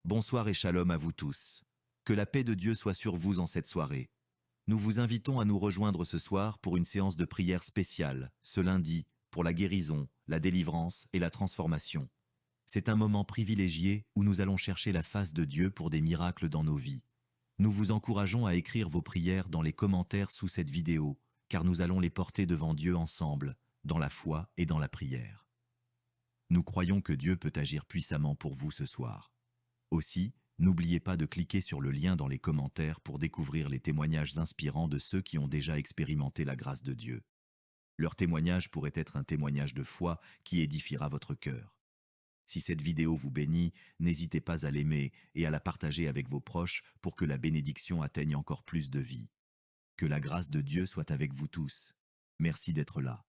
Bonsoir et shalom à vous tous. Que la paix de Dieu soit sur vous en cette soirée. Nous vous invitons à nous rejoindre ce soir pour une séance de prière spéciale, ce lundi, pour la guérison, la délivrance et la transformation. C'est un moment privilégié où nous allons chercher la face de Dieu pour des miracles dans nos vies. Nous vous encourageons à écrire vos prières dans les commentaires sous cette vidéo, car nous allons les porter devant Dieu ensemble, dans la foi et dans la prière. Nous croyons que Dieu peut agir puissamment pour vous ce soir. Aussi, n'oubliez pas de cliquer sur le lien dans les commentaires pour découvrir les témoignages inspirants de ceux qui ont déjà expérimenté la grâce de Dieu. Leur témoignage pourrait être un témoignage de foi qui édifiera votre cœur. Si cette vidéo vous bénit, n'hésitez pas à l'aimer et à la partager avec vos proches pour que la bénédiction atteigne encore plus de vies. Que la grâce de Dieu soit avec vous tous. Merci d'être là.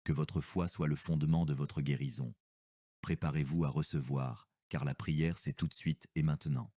Que votre foi soit le fondement de votre guérison. Préparez-vous à recevoir, car la prière c'est tout de suite et maintenant.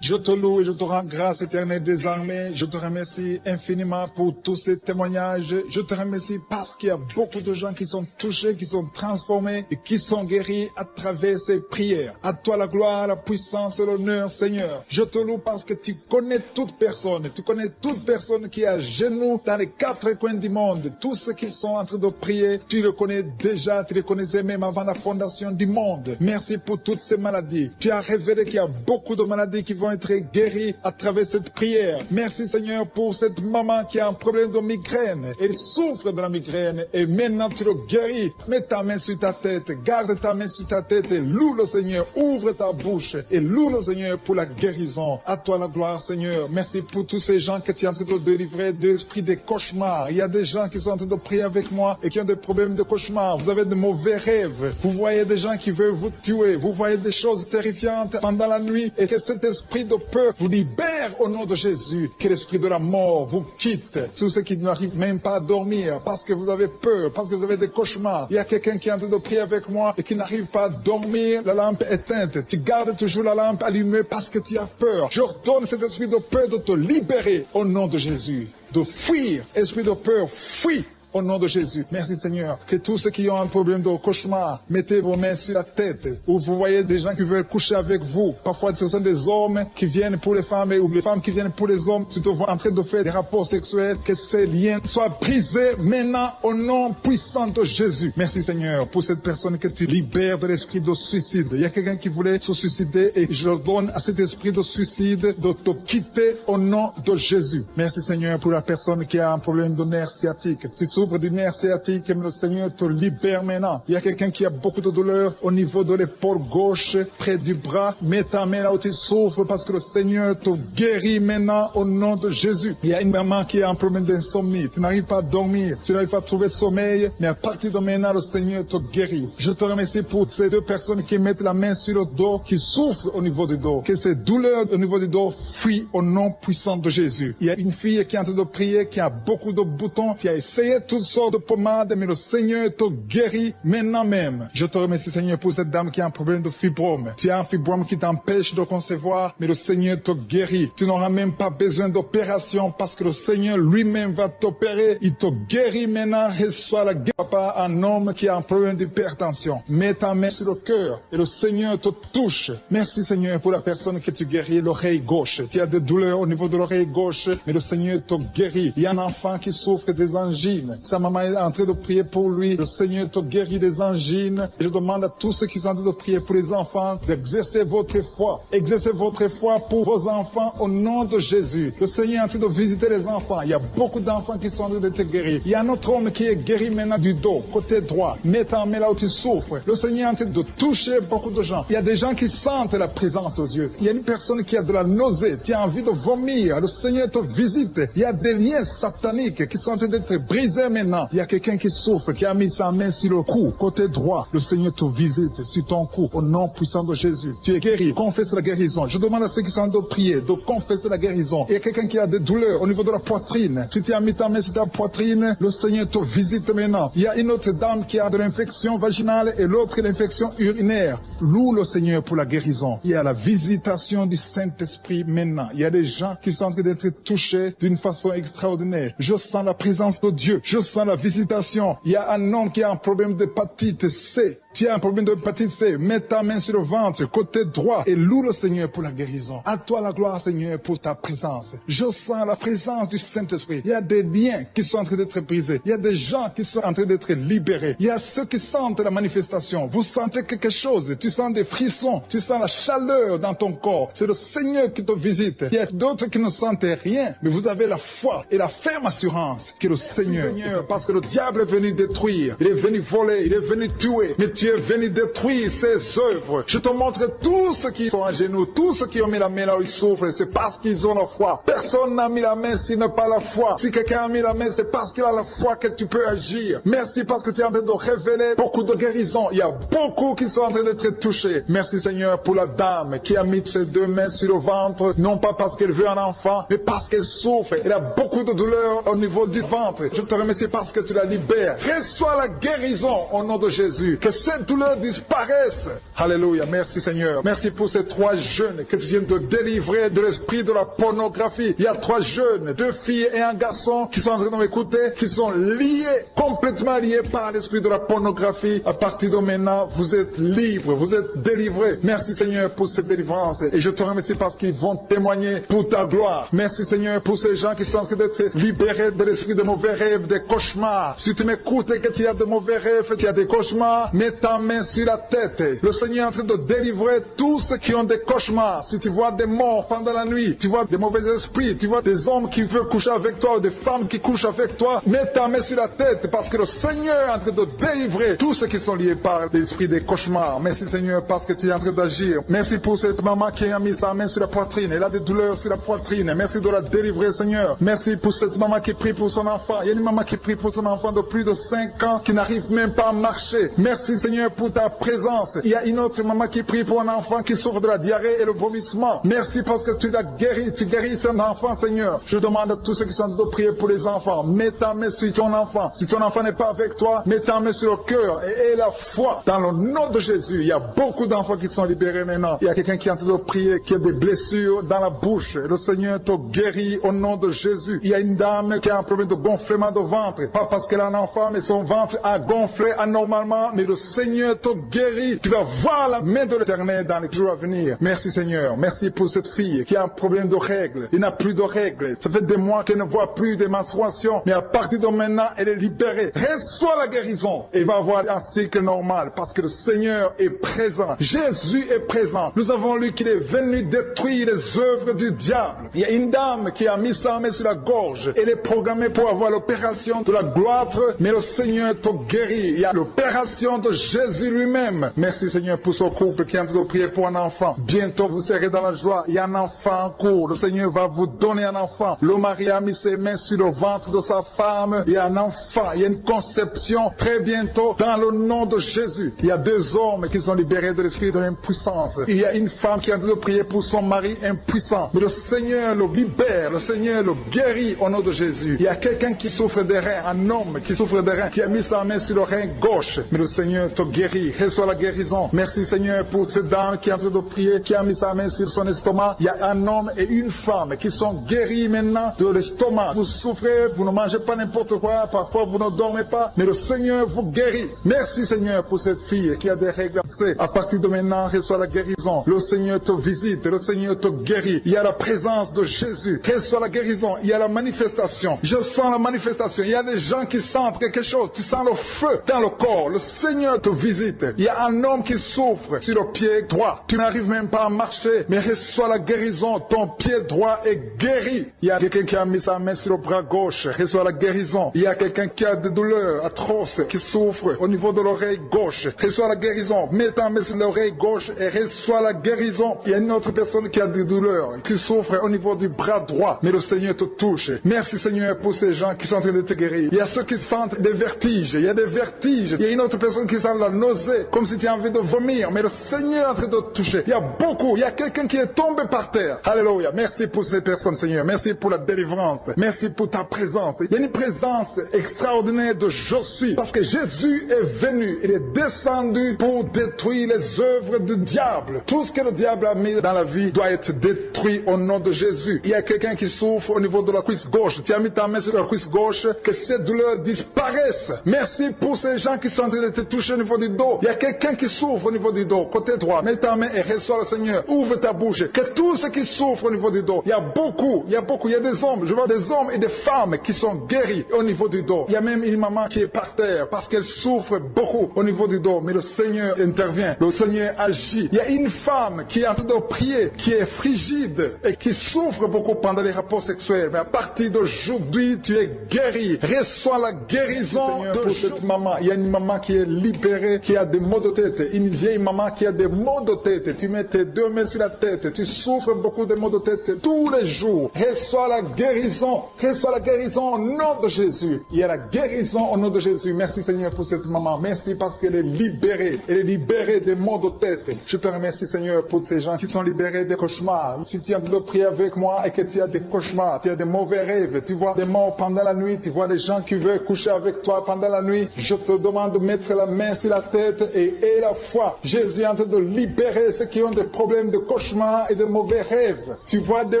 Je te loue et je te rends grâce éternelle des armées. Je te remercie infiniment pour tous ces témoignages. Je te remercie parce qu'il y a beaucoup de gens qui sont touchés, qui sont transformés et qui sont guéris à travers ces prières. À toi la gloire, la puissance et l'honneur, Seigneur. Je te loue parce que tu connais toute personne. Tu connais toute personne qui est à genoux dans les quatre coins du monde. Tous ceux qui sont en train de prier, tu le connais déjà. Tu les connaissais même avant la fondation du monde. Merci pour toutes ces maladies. Tu as révélé qu'il y a beaucoup de maladies qui vont être guérie à travers cette prière. Merci Seigneur pour cette maman qui a un problème de migraine. Elle souffre de la migraine et maintenant tu le guéris. Mets ta main sur ta tête, garde ta main sur ta tête et loue le Seigneur. Ouvre ta bouche et loue le Seigneur pour la guérison. À toi la gloire Seigneur. Merci pour tous ces gens que tu es en train de délivrer de l'esprit des cauchemars. Il y a des gens qui sont en train de prier avec moi et qui ont des problèmes de cauchemars. Vous avez de mauvais rêves. Vous voyez des gens qui veulent vous tuer. Vous voyez des choses terrifiantes pendant la nuit et que cet esprit de peur vous libère au nom de Jésus. Que l'esprit de la mort vous quitte. Tous ceux qui n'arrivent même pas à dormir parce que vous avez peur, parce que vous avez des cauchemars. Il y a quelqu'un qui est en train de prier avec moi et qui n'arrive pas à dormir, la lampe éteinte. Tu gardes toujours la lampe allumée parce que tu as peur. J'ordonne cet esprit de peur de te libérer au nom de Jésus. De fuir, esprit de peur, fuis. Au nom de Jésus. Merci Seigneur. Que tous ceux qui ont un problème de cauchemar, mettez vos mains sur la tête. Ou vous voyez des gens qui veulent coucher avec vous. Parfois ce sont des hommes qui viennent pour les femmes ou les femmes qui viennent pour les hommes. Tu te vois en train de faire des rapports sexuels. Que ces liens soient brisés maintenant au nom puissant de Jésus. Merci Seigneur pour cette personne que tu libères de l'esprit de suicide. Il y a quelqu'un qui voulait se suicider et je donne à cet esprit de suicide de te quitter au nom de Jésus. Merci Seigneur pour la personne qui a un problème de nerf sciatique. Tu souffres du nerf sciatique, mais le Seigneur te libère maintenant. Il y a quelqu'un qui a beaucoup de douleur au niveau de l'épaule gauche, près du bras. Mets ta main là où tu souffres parce que le Seigneur te guérit maintenant au nom de Jésus. Il y a une maman qui a un problème d'insomnie. Tu n'arrives pas à dormir, tu n'arrives pas à trouver sommeil, mais à partir de maintenant, le Seigneur te guérit. Je te remercie pour ces deux personnes qui mettent la main sur le dos, qui souffrent au niveau du dos. Que ces douleurs au niveau du dos fuient au nom puissant de Jésus. Il y a une fille qui est en train de prier, qui a beaucoup de boutons, qui a essayé toutes sortes de pommades, mais le Seigneur te guérit maintenant même. Je te remercie Seigneur pour cette dame qui a un problème de fibrome. Tu as un fibrome qui t'empêche de concevoir, mais le Seigneur te guérit. Tu n'auras même pas besoin d'opération parce que le Seigneur lui-même va t'opérer. Il te guérit maintenant. Reçois la guérison. Papa, un homme qui a un problème d'hypertension. Mets ta main sur le cœur et le Seigneur te touche. Merci Seigneur pour la personne que tu guéris, l'oreille gauche. Tu as des douleurs au niveau de l'oreille gauche, mais le Seigneur te guérit. Il y a un enfant qui souffre des angines. Sa maman est en train de prier pour lui. Le Seigneur te guérit des angines. Et je demande à tous ceux qui sont en train de prier pour les enfants d'exercer votre foi. Exercez votre foi pour vos enfants au nom de Jésus. Le Seigneur est en train de visiter les enfants. Il y a beaucoup d'enfants qui sont en train d'être guéris. Il y a un autre homme qui est guéri maintenant du dos, côté droit. Mets ta main là où tu souffres. Le Seigneur est en train de toucher beaucoup de gens. Il y a des gens qui sentent la présence de Dieu. Il y a une personne qui a de la nausée. Tu as envie de vomir. Le Seigneur te visite. Il y a des liens sataniques qui sont en train d'être brisés maintenant. Il y a quelqu'un qui souffre, qui a mis sa main sur le cou, côté droit. Le Seigneur te visite sur ton cou, au nom puissant de Jésus. Tu es guéri. Confesse la guérison. Je demande à ceux qui sont en train de prier de confesser la guérison. Il y a quelqu'un qui a des douleurs au niveau de la poitrine. Si tu as mis ta main sur ta poitrine, le Seigneur te visite maintenant. Il y a une autre dame qui a de l'infection vaginale et l'autre l'infection urinaire. Loue le Seigneur pour la guérison. Il y a la visitation du Saint-Esprit maintenant. Il y a des gens qui sont en train d'être touchés d'une façon extraordinaire. Je sens la présence de Dieu. Je sens la visitation. Il y a un homme qui a un problème d'hépatite C. Tu as un problème d'hépatite C. Mets ta main sur le ventre, côté droit, et loue le Seigneur pour la guérison. À toi la gloire, Seigneur, pour ta présence. Je sens la présence du Saint-Esprit. Il y a des liens qui sont en train d'être brisés. Il y a des gens qui sont en train d'être libérés. Il y a ceux qui sentent la manifestation. Vous sentez quelque chose. Tu sens des frissons. Tu sens la chaleur dans ton corps. C'est le Seigneur qui te visite. Il y a d'autres qui ne sentent rien, mais vous avez la foi et la ferme assurance que le Seigneur, parce que le diable est venu détruire. Il est venu voler. Il est venu tuer. Mais tu es venu détruire ses œuvres. Je te montre tous ceux qui sont à genoux, tous ceux qui ont mis la main là où ils souffrent, c'est parce qu'ils ont la foi. Personne n'a mis la main s'il n'a pas la foi. Si quelqu'un a mis la main, c'est parce qu'il a la foi que tu peux agir. Merci parce que tu es en train de révéler beaucoup de guérisons. Il y a beaucoup qui sont en train d'être touchés. Merci Seigneur pour la dame qui a mis ses deux mains sur le ventre, non pas parce qu'elle veut un enfant, mais parce qu'elle souffre. Elle a beaucoup de douleur au niveau du ventre. Je te remercie parce que tu la libères. Reçois la guérison au nom de Jésus. Que cette douleur disparaisse. Alléluia. Merci Seigneur. Merci pour ces 3 jeunes que tu viens de délivrer de l'esprit de la pornographie. Il y a 3 jeunes, 2 filles et un garçon qui sont en train de m'écouter, qui sont liés, complètement liés par l'esprit de la pornographie. À partir de maintenant, vous êtes libres, vous êtes délivrés. Merci Seigneur pour cette délivrance. Et je te remercie parce qu'ils vont témoigner pour ta gloire. Merci Seigneur pour ces gens qui sont en train d'être libérés de l'esprit de mauvais rêves, des cauchemars. Si tu m'écoutes et que tu as de mauvais rêves, tu as des cauchemars, mets ta main sur la tête. Le Seigneur est en train de délivrer tous ceux qui ont des cauchemars. Si tu vois des morts pendant la nuit, tu vois des mauvais esprits, tu vois des hommes qui veulent coucher avec toi ou des femmes qui couchent avec toi, mets ta main sur la tête parce que le Seigneur est en train de délivrer tous ceux qui sont liés par l'esprit des cauchemars. Merci Seigneur parce que tu es en train d'agir. Merci pour cette maman qui a mis sa main sur la poitrine. Elle a des douleurs sur la poitrine. Merci de la délivrer Seigneur. Merci pour cette maman qui prie pour son enfant. Il y a une maman qui prie pour son enfant de plus de 5 ans qui n'arrive même pas à marcher. Merci Seigneur pour ta présence. Il y a une autre maman qui prie pour un enfant qui souffre de la diarrhée et le vomissement. Merci parce que tu l'as guéri. Tu guéris cet enfant Seigneur. Je demande à tous ceux qui sont en train de prier pour les enfants. Mets ta main sur ton enfant. Si ton enfant n'est pas avec toi, mets ta main sur le cœur et aie la foi. Dans le nom de Jésus, il y a beaucoup d'enfants qui sont libérés maintenant. Il y a quelqu'un qui est en train de prier, qui a des blessures dans la bouche. Le Seigneur te guérit au nom de Jésus. Il y a une dame qui a un problème de gonflement de ventre. Pas parce qu'elle a un enfant, mais son ventre a gonflé anormalement. Mais le Seigneur te guérit. Tu vas voir la main de l'Éternel dans les jours à venir. Merci Seigneur. Merci pour cette fille qui a un problème de règles. Il n'a plus de règles. Ça fait des mois qu'elle ne voit plus de menstruation. Mais à partir de maintenant, elle est libérée. Reçois la guérison. Et va avoir un cycle normal parce que le Seigneur est présent. Jésus est présent. Nous avons lu qu'il est venu détruire les œuvres du diable. Il y a une dame qui a mis sa main sur la gorge. Elle est programmée pour avoir l'opération de la gloire, mais le Seigneur te guérit. Il y a l'opération de Jésus lui-même. Merci Seigneur pour ce couple qui est en train de prier pour un enfant. Bientôt vous serez dans la joie. Il y a un enfant en cours. Le Seigneur va vous donner un enfant. Le mari a mis ses mains sur le ventre de sa femme. Il y a un enfant. Il y a une conception très bientôt dans le nom de Jésus. Il y a 2 hommes qui sont libérés de l'esprit de l'impuissance. Il y a une femme qui est en train de prier pour son mari impuissant. Mais le Seigneur le libère. Le Seigneur le guérit au nom de Jésus. Il y a quelqu'un qui souffre des reins. Un homme qui souffre des reins. Qui a mis sa main sur le rein gauche. Mais le Seigneur te guérit. Reçois la guérison. Merci Seigneur pour cette dame qui est en train de prier. Qui a mis sa main sur son estomac. Il y a un homme et une femme qui sont guéris maintenant de l'estomac. Vous souffrez. Vous ne mangez pas n'importe quoi. Parfois vous ne dormez pas. Mais le Seigneur vous guérit. Merci Seigneur pour cette fille qui a des règles. À partir de maintenant, reçois la guérison. Le Seigneur te visite. Le Seigneur te guérit. Il y a la présence de Jésus. Reçois la guérison. Il y a la manifestation. Je sens la manifestation. Il y a des gens qui sentent quelque chose. Tu sens le feu dans le corps. Le Seigneur te visite. Il y a un homme qui souffre sur le pied droit. Tu n'arrives même pas à marcher. Mais reçois la guérison. Ton pied droit est guéri. Il y a quelqu'un qui a mis sa main sur le bras gauche. Reçois la guérison. Il y a quelqu'un qui a des douleurs atroces, qui souffre au niveau de l'oreille gauche. Reçois la guérison. Mets ta main sur l'oreille gauche et reçois la guérison. Il y a une autre personne qui a des douleurs, qui souffre au niveau du bras droit. Mais le Seigneur te touche. Merci Seigneur pour ces gens qui sont en train de te guérir. Il y a ceux qui sentent des vertiges. Il y a des vertiges. Il y a une autre personne qui sent la nausée, comme si tu as envie de vomir. Mais le Seigneur est en train de te toucher. Il y a beaucoup. Il y a quelqu'un qui est tombé par terre. Alléluia. Merci pour ces personnes Seigneur. Merci pour la délivrance. Merci pour ta présence. Il y a une présence extraordinaire de je suis. Parce que Jésus est venu. Il est descendu pour détruire les œuvres du diable. Tout ce que le diable a mis dans la vie doit être détruit au nom de Jésus. Il y a quelqu'un qui souffre au niveau de la cuisse gauche. Tu as mis ta main sur la cuisse gauche. que ces douleurs disparaissent. Merci pour ces gens qui sont en train de te toucher au niveau du dos. Il y a quelqu'un qui souffre au niveau du dos, côté droit. Mets ta main et reçois le Seigneur. Ouvre ta bouche. Que tous ceux qui souffrent au niveau du dos, il y a beaucoup, il y a des hommes, je vois des hommes et des femmes qui sont guéris au niveau du dos. Il y a même une maman qui est par terre parce qu'elle souffre beaucoup au niveau du dos. Mais le Seigneur intervient, le Seigneur agit. Il y a une femme qui est en train de prier, qui est frigide et qui souffre beaucoup pendant les rapports sexuels. Mais à partir d'aujourd'hui, tu es guéri. Reçois la guérison pour cette maman. Il y a une maman qui est libérée, qui a des maux de tête. Une vieille maman qui a des maux de tête. Tu mets tes 2 mains sur la tête. Tu souffres beaucoup de maux de tête tous les jours. Reçois la guérison. Reçois la guérison au nom de Jésus. Il y a la guérison au nom de Jésus. Merci Seigneur pour cette maman. Merci parce qu'elle est libérée. Elle est libérée des maux de tête. Je te remercie Seigneur pour ces gens qui sont libérés des cauchemars. Si tu as de prier avec moi et que tu as des cauchemars, tu as des mauvais rêves, tu vois des morts pendant la nuit, tu vois des gens qui veulent coucher avec toi pendant la nuit, je te demande de mettre la main sur la tête et la foi. Jésus est en train de libérer ceux qui ont des problèmes de cauchemars et de mauvais rêves. Tu vois des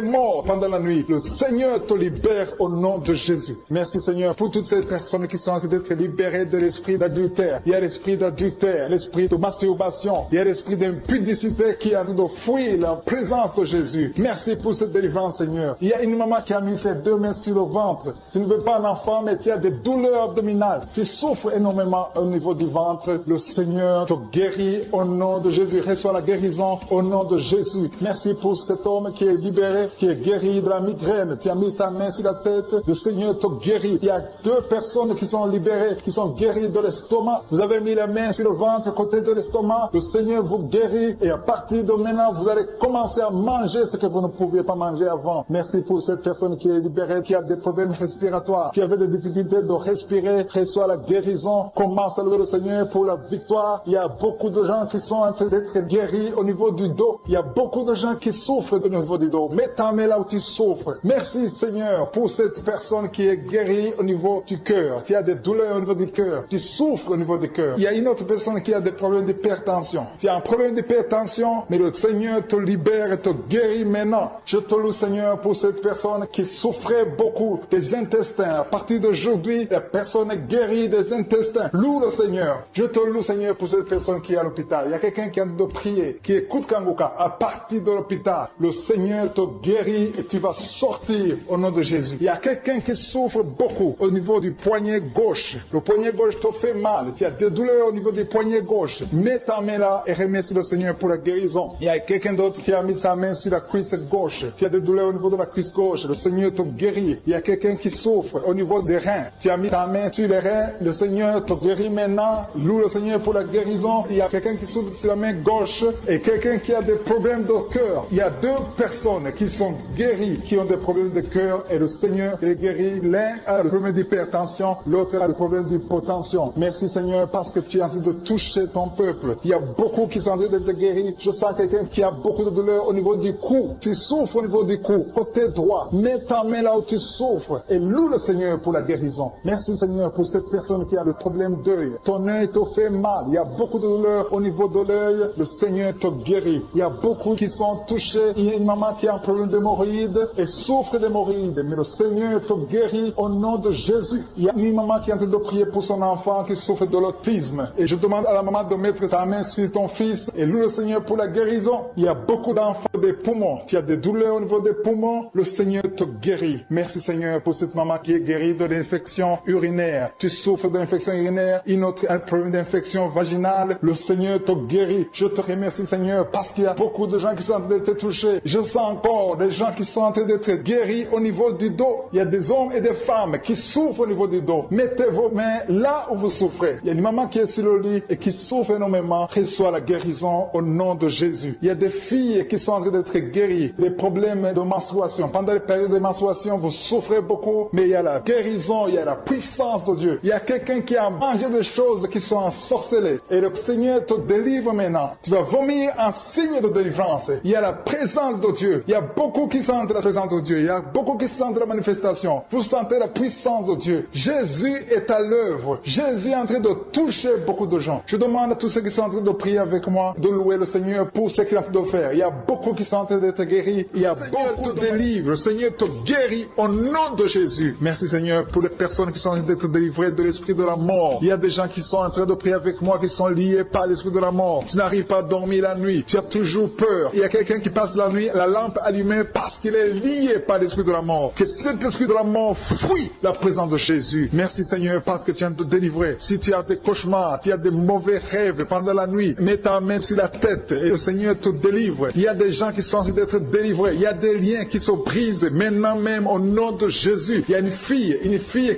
morts pendant la nuit. Le Seigneur te libère au nom de Jésus. Merci Seigneur pour toutes ces personnes qui sont en train d'être libérées de l'esprit d'adultère. Il y a l'esprit d'adultère, l'esprit de masturbation, il y a l'esprit d'impudicité qui est en train de fuir la présence de Jésus. Merci pour cette délivrance Seigneur. Il y a une maman qui a mis ses 2 mains sur le ventre. Tu ne veux pas un enfant mais tu as des douleurs abdominales. Tu souffres énormément au niveau du ventre. Le Seigneur te guérit au nom de Jésus. Reçois la guérison au nom de Jésus. Merci pour cet homme qui est libéré, qui est guéri de la migraine. Tu as mis ta main sur la tête. Le Seigneur te guérit. Il y a 2 personnes qui sont libérées, qui sont guéries de l'estomac. Vous avez mis la main sur le ventre, à côté de l'estomac. Le Seigneur vous guérit et à partir de maintenant, vous allez commencer à manger ce que vous ne pouviez pas manger avant. Merci pour cette personne qui est libérée, qui a des problèmes respiratoires, qui avait des difficultés de respirer. Reçois la guérison. Commence à louer le Seigneur pour la victoire. Il y a beaucoup de gens qui sont en train d'être guéris au niveau du dos. Il y a beaucoup de gens qui souffrent au niveau du dos. Mets ta main là où tu souffres. Merci Seigneur pour cette personne qui est guérie au niveau du cœur. Tu as des douleurs au niveau du cœur. Tu souffres au niveau du cœur. Il y a une autre personne qui a des problèmes d'hypertension. Tu as un problème d'hypertension, mais le Seigneur te libère et te guérit maintenant. Je te loue Seigneur pour cette personne qui souffrait beaucoup des intestins. À partir d'aujourd'hui, la personne est guérie des intestins. Loue le Seigneur. Je te loue Seigneur pour cette personne qui est à l'hôpital. Il y a quelqu'un qui a de prier, qui écoute Kanguka. À partir de l'hôpital, le Seigneur te guérit et tu vas sortir au nom de Jésus. Il y a quelqu'un qui souffre beaucoup au niveau du poignet gauche. Le poignet gauche te fait mal. Tu as des douleurs au niveau du poignet gauche. Mets ta main là et remercie le Seigneur pour la guérison. Il y a quelqu'un d'autre qui a mis sa main sur la cuisse gauche. Tu as des douleurs au niveau de la cuisse gauche. Le Seigneur te guérit. Il y a quelqu'un qui souffre au niveau des reins. Tu as mis ta main sur les reins. Le Seigneur te guérit maintenant. Loue le Seigneur pour la guérison. Il y a quelqu'un qui souffre sur la main gauche et quelqu'un qui a des problèmes de cœur. Il y a 2 personnes qui sont guéries, qui ont des problèmes de cœur et le Seigneur les guérit. L'un a le problème d'hypertension, l'autre a le problème d'hypotension. Merci Seigneur parce que tu es en train de toucher ton peuple. Il y a beaucoup qui sont en train d'être guéris. Je sens quelqu'un qui a beaucoup de douleur au niveau du cou. Tu souffres au niveau du cou, côté droit. Mets ta main là où tu souffres et loue le Seigneur pour la guérison. Merci Seigneur pour cette personne qui a le problème d'œil. Ton œil te fait mal. Il y a beaucoup de douleur au niveau de l'œil. Le Seigneur te guérit. Il y a beaucoup qui sont touchés. Il y a une maman qui a un problème d'hémorroïdes et souffre d'hémorroïdes. Mais le Seigneur te guérit au nom de Jésus. Il y a une maman qui est en train de prier pour son enfant qui souffre de l'autisme. Et je demande à la maman de mettre sa main sur ton fils et loue le Seigneur pour la guérison. Il y a beaucoup d'enfants des poumons. Tu as des douleurs au niveau des poumons. Le Seigneur te guérit. Merci Seigneur pour cette maman qui est guérie de l'infection urinaire. Tu souffres de l'infection urinaire. Une autre a un problème d'infection vaginale. Le Seigneur te guérit. Je te remercie Seigneur parce qu'il y a beaucoup de gens qui sont en train d'être touchés. Je sens encore des gens qui sont en train d'être guéris au niveau du dos. Il y a des hommes et des femmes qui souffrent au niveau du dos. Mettez vos mains là où vous souffrez. Il y a une maman qui est sur le lit et qui souffre énormément. Reçois la guérison au nom de Jésus. Il y a des filles qui sont en train d'être guéries des problèmes de menstruation. Pendant les périodes de menstruation, vous souffrez beaucoup, mais il y a la guérison, il y a la puissance de Dieu. Il y a quelqu'un qui a mangé des choses qui sont ensorcelées et le Seigneur te délivre maintenant. Tu vas vomir un signe de délivrance. Il y a la présence de Dieu. Il y a beaucoup qui sentent la présence de Dieu. Il y a beaucoup qui sentent la manifestation. Vous sentez la puissance de Dieu. Jésus est à l'œuvre. Jésus est en train de toucher beaucoup de gens. Je demande à tous ceux qui sont en train de prier avec moi de louer le Seigneur pour ce qu'il a fait de faire. Il y a beaucoup qui sont en train d'être guéris. Il y a beaucoup de délivres. Le Seigneur te guérit au nom de Jésus. Merci Seigneur. Seigneur, pour les personnes qui sont en train d'être délivrées de l'esprit de la mort. Il y a des gens qui sont en train de prier avec moi, qui sont liés par l'esprit de la mort. Tu n'arrives pas à dormir la nuit. Tu as toujours peur. Il y a quelqu'un qui passe la nuit, la lampe allumée parce qu'il est lié par l'esprit de la mort. Que cet esprit de la mort fuit la présence de Jésus. Merci Seigneur parce que tu viens de te délivrer. Si tu as des cauchemars, tu as des mauvais rêves pendant la nuit, mets ta main sur la tête et le Seigneur te délivre. Il y a des gens qui sont en train d'être délivrés. Il y a des liens qui se brisent maintenant même au nom de Jésus. Il y a une fille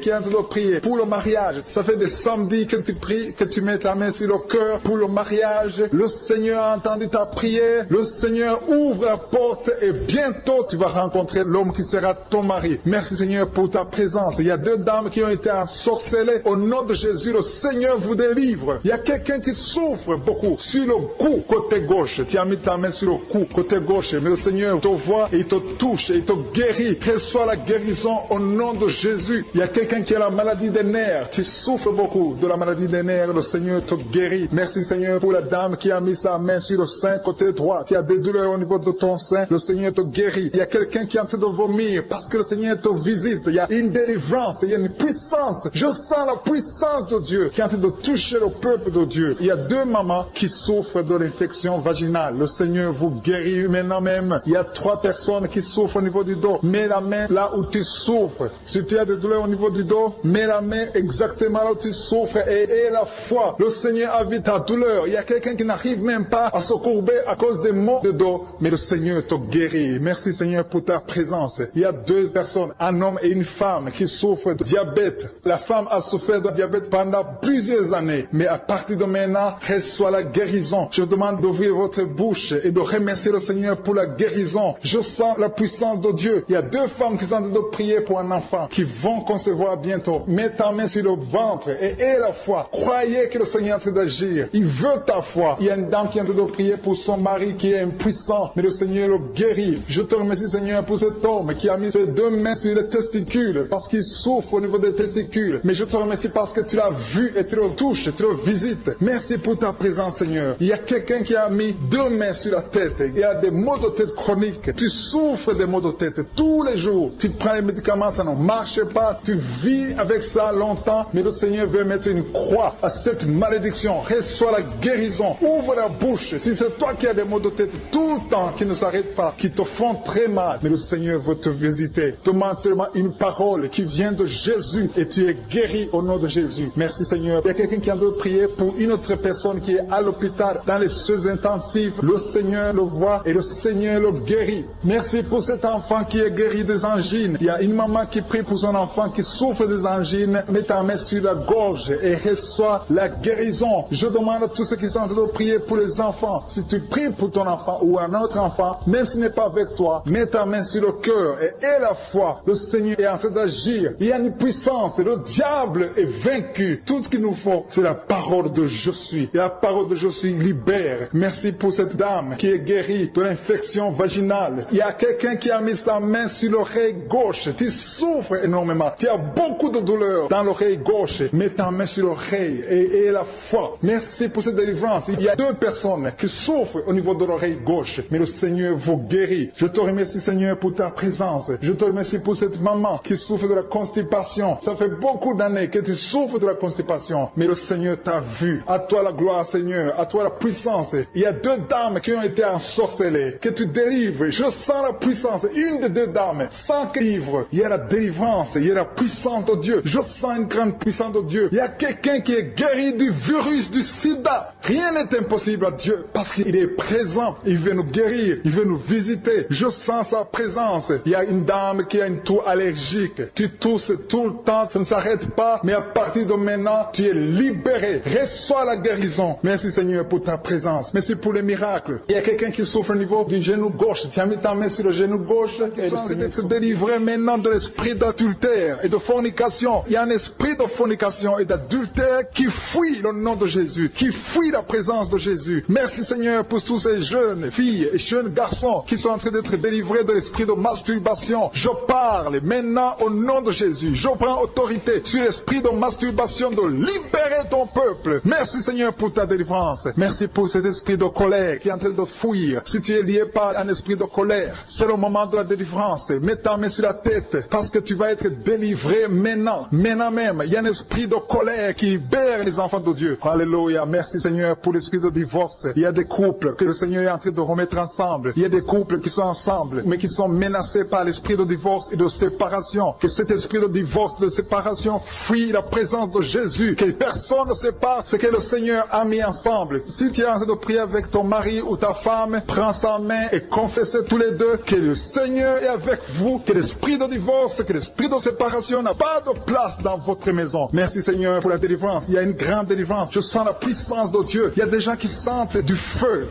qui est en train de prier pour le mariage. Ça fait des samedis que tu pries, que tu mets ta main sur le cœur pour le mariage. Le Seigneur a entendu ta prière. Le Seigneur ouvre la porte et bientôt tu vas rencontrer l'homme qui sera ton mari. Merci Seigneur pour ta présence. Il y a deux dames qui ont été ensorcelées. Au nom de Jésus, le Seigneur vous délivre. Il y a quelqu'un qui souffre beaucoup sur le cou, côté gauche. Tu as mis ta main sur le cou, côté gauche. Mais le Seigneur te voit et il te touche et il te guérit. Reçois la guérison au nom de Jésus. Il y a quelqu'un qui a la maladie des nerfs. Tu souffres beaucoup de la maladie des nerfs. Le Seigneur te guérit. Merci Seigneur pour la dame qui a mis sa main sur le sein, côté droit. Tu as des douleurs au niveau de ton sein. Le Seigneur te guérit. Il y a quelqu'un qui est en train de vomir parce que le Seigneur te visite. Il y a une délivrance. Il y a une puissance. Je sens la puissance de Dieu qui est en train de toucher le peuple de Dieu. Il y a deux mamans qui souffrent de l'infection vaginale. Le Seigneur vous guérit maintenant même. Il y a 3 personnes qui souffrent au niveau du dos. Mets la main là où tu souffres. Si tu as des douleurs au niveau du dos, mets la main exactement là où tu souffres et aie la foi. Le Seigneur a vu ta douleur. Il y a quelqu'un qui n'arrive même pas à se courber à cause des maux de dos, mais le Seigneur te guérit. Merci Seigneur pour ta présence. Il y a 2 personnes, un homme et une femme qui souffrent de diabète. La femme a souffert de diabète pendant plusieurs années, mais à partir de maintenant, reçoit la guérison. Je vous demande d'ouvrir votre bouche et de remercier le Seigneur pour la guérison. Je sens la puissance de Dieu. Il y a 2 femmes qui sont en train de prier pour un enfant qui vont concevoir bientôt. Mets ta main sur le ventre et aie la foi. Croyez que le Seigneur est en train d'agir. Il veut ta foi. Il y a une dame qui est en train de prier pour son mari qui est impuissant, mais le Seigneur le guérit. Je te remercie Seigneur pour cet homme qui a mis ses 2 mains sur les testicules parce qu'il souffre au niveau des testicules. Mais je te remercie parce que tu l'as vu et tu le touches, tu le visites. Merci pour ta présence Seigneur. Il y a quelqu'un qui a mis 2 mains sur la tête. Il y a des maux de tête chroniques. Tu souffres des maux de tête tous les jours. Tu prends les médicaments, ça ne marche pas. Tu vis avec ça longtemps, mais le Seigneur veut mettre une croix à cette malédiction. Reçois la guérison. Ouvre la bouche. Si c'est toi qui as des maux de tête tout le temps, qui ne s'arrêtent pas, qui te font très mal, mais le Seigneur veut te visiter. Demande seulement une parole qui vient de Jésus et tu es guéri au nom de Jésus. Merci Seigneur. Il y a quelqu'un qui a de prier pour une autre personne qui est à l'hôpital dans les soins intensifs. Le Seigneur le voit et le Seigneur le guérit. Merci pour cet enfant qui est guéri des angines. Il y a une maman qui prie pour son enfant qui souffre des angines. Mets ta main sur la gorge et reçois la guérison. Je demande à tous ceux qui sont en train de prier pour les enfants. Si tu pries pour ton enfant ou un autre enfant, même s'il n'est pas avec toi, mets ta main sur le cœur et aie la foi. Le Seigneur est en train d'agir. Il y a une puissance. Le diable est vaincu. Tout ce qu'il nous faut, c'est la parole de je suis. Et la parole de je suis libère. Merci pour cette dame qui est guérie de l'infection vaginale. Il y a quelqu'un qui a mis sa main sur l'oreille gauche. Tu souffres énormément. Tu as beaucoup de douleur dans l'oreille gauche. Mets ta main sur l'oreille et aie la foi. Merci pour cette délivrance. Il y a 2 personnes qui souffrent au niveau de l'oreille gauche. Mais le Seigneur vous guérit. Je te remercie Seigneur pour ta présence. Je te remercie pour cette maman qui souffre de la constipation. Ça fait beaucoup d'années que tu souffres de la constipation. Mais le Seigneur t'a vu. À toi la gloire Seigneur. À toi la puissance. Il y a 2 dames qui ont été ensorcelées. Que tu délivres. Je sens la puissance. Une des 2 dames. Sans que livre. Il y a la délivrance. Il y a la puissance de Dieu. Je sens une grande puissance de Dieu. Il y a quelqu'un qui est guéri du virus du sida. Rien n'est impossible à Dieu parce qu'il est présent. Il veut nous guérir. Il veut nous visiter. Je sens sa présence. Il y a une dame qui a une toux allergique. Tu tousses tout le temps. Ça ne s'arrête pas. Mais à partir de maintenant, tu es libéré. Reçois la guérison. Merci Seigneur pour ta présence. Merci pour les miracles. Il y a quelqu'un qui souffre au niveau du genou gauche. Tu as mis ta main sur le genou gauche. Et le Seigneur être délivré maintenant de l'esprit d'adultère et de fornication. Il y a un esprit de fornication et d'adultère qui fuit le nom de Jésus, qui fuit la présence de Jésus. Merci Seigneur pour tous ces jeunes filles et jeunes garçons qui sont en train d'être délivrés de l'esprit de masturbation. Je parle maintenant au nom de Jésus. Je prends autorité sur l'esprit de masturbation de libérer ton peuple. Merci Seigneur pour ta délivrance. Merci pour cet esprit de colère qui est en train de fuir. Si tu es lié par un esprit de colère, c'est le moment de la délivrance. Mets ta main sur la tête parce que tu vas être délivré maintenant. Maintenant même, il y a un esprit de colère qui libère les enfants de Dieu. Alléluia. Merci Seigneur pour l'esprit de divorce. Il y a des couples que le Seigneur est en train de remettre ensemble. Il y a des couples qui sont ensemble, mais qui sont menacés par l'esprit de divorce et de séparation. Que cet esprit de divorce, de séparation, fuit la présence de Jésus. Que personne ne sépare ce que le Seigneur a mis ensemble. Si tu es en train de prier avec ton mari ou ta femme, prends sa main et confessez tous les deux que le Seigneur est avec vous, que l'esprit de divorce, que l'esprit de séparation n'a pas de place dans votre maison. Merci Seigneur pour la délivrance. Il y a une grande délivrance. Je sens la puissance de Dieu. Il y a des gens qui sentent du feu